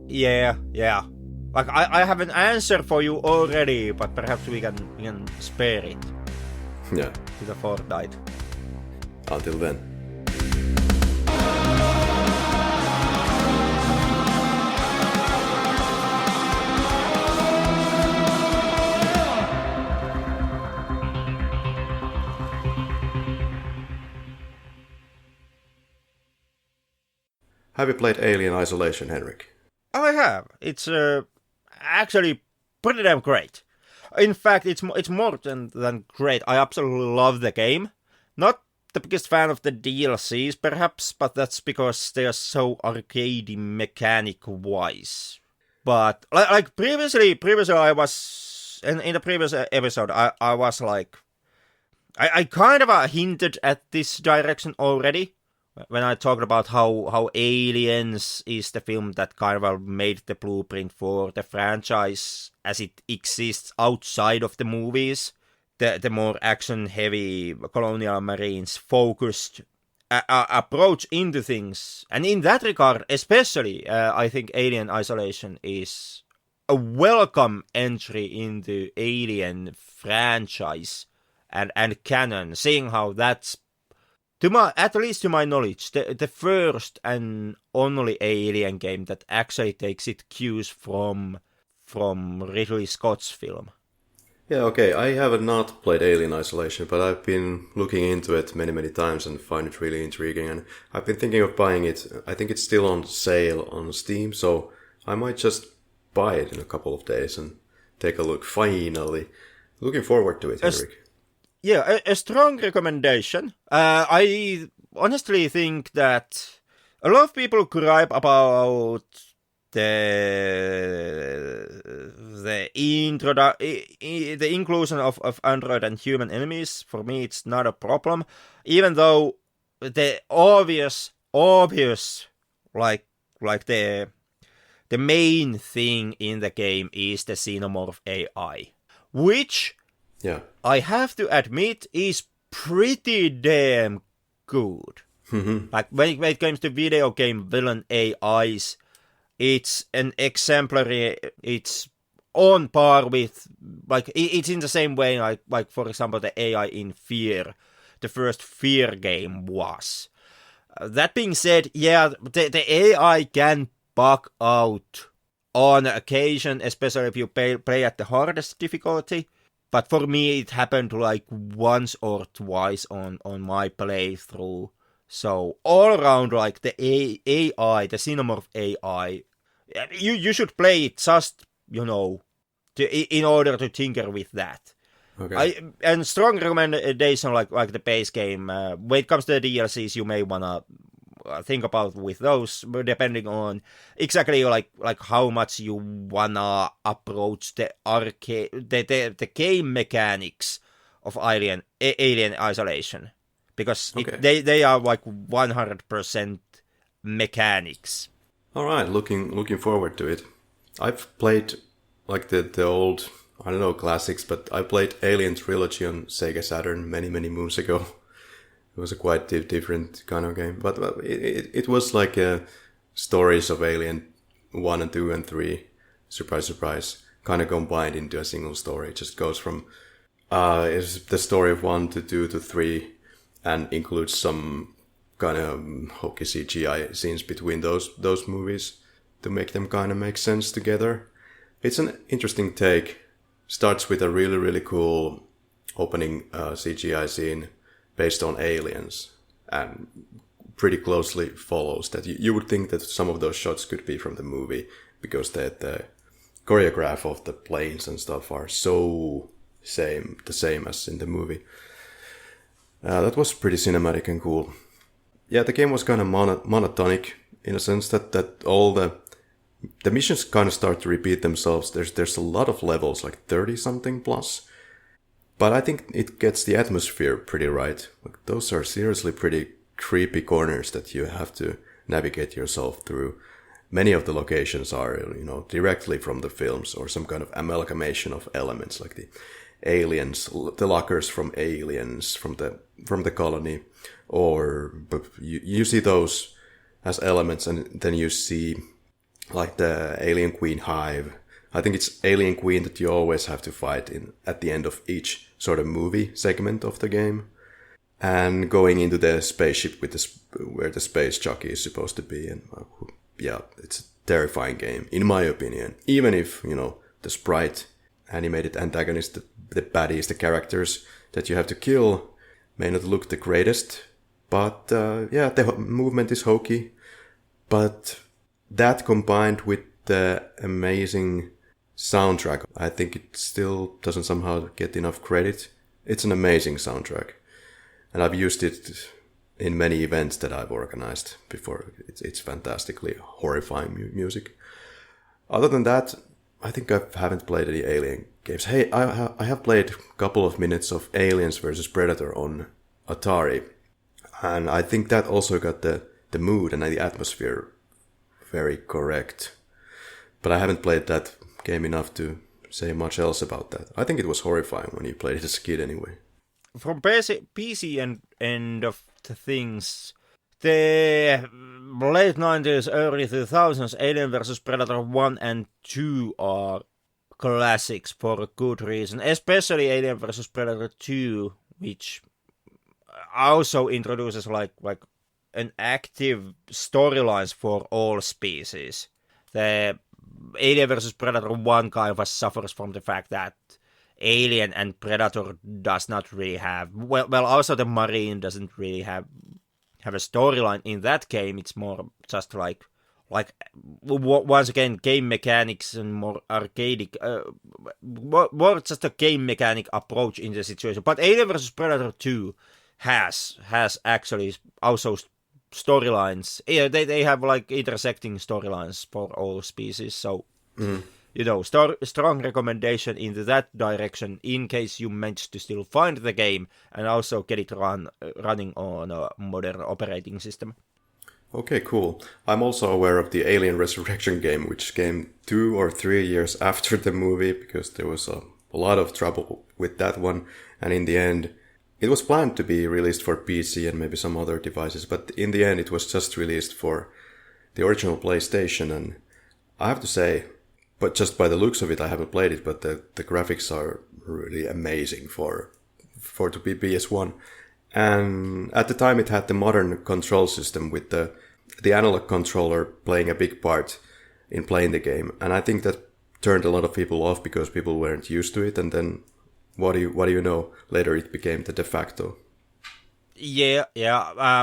yeah. I have an answer for you already, but perhaps we can spare it. Yeah. To the fortnight. Until then. Have you played Alien Isolation, Henrik? I have. It's actually pretty damn great. In fact, it's more than great. I absolutely love the game. Not the biggest fan of the DLCs, perhaps, but that's because they are so arcadey mechanic-wise. But like previously, I was in the previous episode, I was like, I kind of hinted at this direction already. When I talked about how Aliens is the film that kind of made the blueprint for the franchise as it exists outside of the movies, the more action-heavy colonial marines focused approach into things, and in that regard, especially, I think Alien Isolation is a welcome entry into Alien franchise and canon, seeing how that's, at least to my knowledge, the first and only Alien game that actually takes its cues from Ridley Scott's film. Yeah, okay, I have not played Alien Isolation, but I've been looking into it many times and find it really intriguing, and I've been thinking of buying it. I think it's still on sale on Steam, so I might just buy it in a couple of days and take a look, finally. Looking forward to it, Henrik. Yeah, a strong recommendation. I honestly think that a lot of people gripe about the inclusion of android and human enemies. For me, it's not a problem, even though the obvious like the the main thing in the game is the xenomorph AI, which I have to admit is pretty damn good. Like when it comes to video game villain AIs, it's an exemplary. It's on par with, like, it's in the same way like for example the AI in Fear, the first Fear game was. That being said, yeah, the AI can bug out on occasion, especially if you play at the hardest difficulty. But for me, it happened like once or twice on my playthrough. So all around, like the AI, the Xenomorph AI, you should play it just, in order to tinker with that. Okay. And strong recommendation, like the base game. When it comes to the DLCs, you may wanna think about with those, depending on exactly like how much you wanna approach the arcade, the game mechanics of Alien Isolation, because they are like 100% mechanics. All right, looking forward to it. I've played like the old, I don't know, classics, but I played Alien Trilogy on Sega Saturn many moons ago. It was a quite different kind of game, but it was like stories of Alien 1 and 2 and 3, surprise, kind of combined into a single story. It just goes from it's the story of 1 to 2 to 3, and includes some kind of hokey CGI scenes between those movies to make them kind of make sense together. It's an interesting take. Starts with a really cool opening CGI scene based on aliens, and pretty closely follows that. You would think that some of those shots could be from the movie, because the choreograph of the planes and stuff are so the same as in the movie. That was pretty cinematic and cool. Yeah, the game was kind of monotonic in a sense that all the missions kind of start to repeat themselves. There's a lot of levels, like 30 something plus. But I think it gets the atmosphere pretty right. Like, those are seriously pretty creepy corners that you have to navigate yourself through. Many of the locations are, directly from the films, or some kind of amalgamation of elements, like the aliens, the lockers from Aliens, from the colony, or you see those as elements, and then you see like the Alien Queen hive. I think it's Alien Queen that you always have to fight at the end of each sort of movie segment of the game, and going into the spaceship where the space jockey is supposed to be. And yeah, it's a terrifying game in my opinion. Even if the sprite animated antagonist, the baddies, the characters that you have to kill may not look the greatest, but the movement is hokey. But that combined with the amazing soundtrack, I think it still doesn't somehow get enough credit. It's an amazing soundtrack, and I've used it in many events that I've organized before. It's fantastically horrifying music. Other than that, I think I haven't played any Alien games. Hey, I have played a couple of minutes of Aliens vs Predator on Atari, and I think that also got the mood and the atmosphere very correct. But I haven't played that game enough to say much else about that. I think it was horrifying when you played it as a kid anyway. From PC and end of the things, the late 90s, early 2000s, Alien vs Predator 1 and 2 are classics for a good reason, especially Alien vs Predator 2, which also introduces like an active storylines for all species. The Alien vs Predator 1 kind of suffers from the fact that Alien and Predator does not really have, well also the Marine doesn't really have a storyline in that game. It's more just like once again game mechanics and more arcadic, more just a game mechanic approach in the situation. But Alien vs Predator 2 has actually also storylines. Yeah, they have like intersecting storylines for all species. So strong recommendation into that direction in case you manage to still find the game and also get it running on a modern operating system. Okay, cool. I'm also aware of the Alien Resurrection game, which came 2 or 3 years after the movie because there was a lot of trouble with that one. And in the end, it was planned to be released for PC and maybe some other devices, but in the end, it was just released for the original PlayStation. And I have to say, but just by the looks of it, I haven't played it, but the graphics are really amazing for to be PS1. And at the time it had the modern control system with the analog controller playing a big part in playing the game. And I think that turned a lot of people off because people weren't used to it. And then what do you know? Later it became the de facto. Yeah.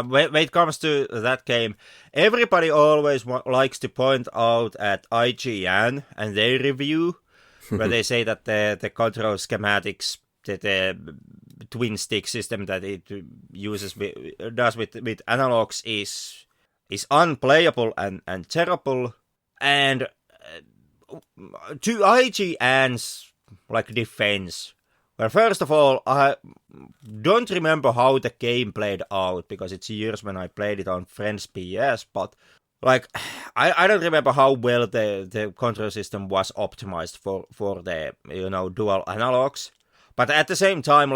When it comes to that game, everybody always likes to point out at IGN and their review, where they say that the control schematics, the twin stick system that it does with analogs is unplayable and terrible. And to IGN's defense, well, first of all, I don't remember how the game played out because it's years when I played it on friend's PS, but I don't remember how well the control system was optimized for the dual analogs. But at the same time,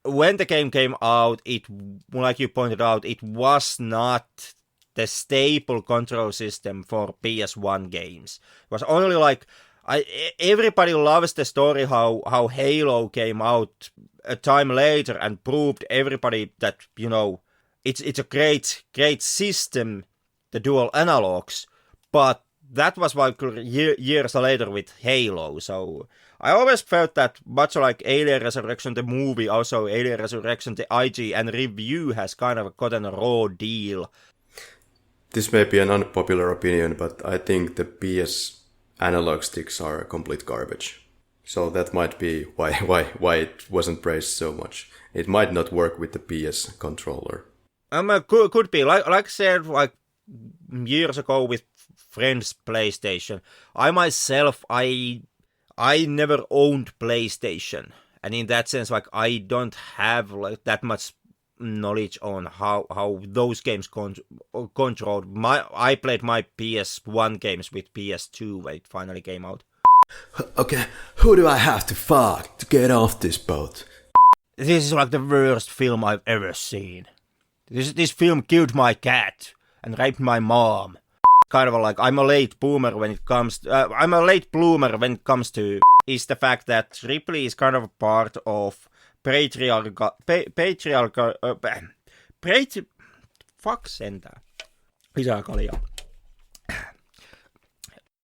when the game came out, it, like you pointed out, it was not the staple control system for PS1 games. It was only everybody loves the story how Halo came out a time later and proved everybody that it's a great system, the dual analogs, but that was years later with Halo. So I always felt that much like Alien Resurrection the movie, also Alien Resurrection the IGN review has kind of gotten a raw deal. This may be an unpopular opinion, but I think the PS analog sticks are complete garbage. So that might be why it wasn't praised so much. It might not work with the PS controller. Could be. Like I said, years ago with friends' PlayStation, I myself, I never owned PlayStation. And in that sense, I don't have that much knowledge on how those games controlled. I played my PS1 games with PS2 when it finally came out. Okay, who do I have to fuck to get off this boat? This is the worst film I've ever seen. This film killed my cat and raped my mom. Kind of I'm a late bloomer when it comes to is the fact that Ripley is kind of a part of fuck sentään. Lisää kaljaa.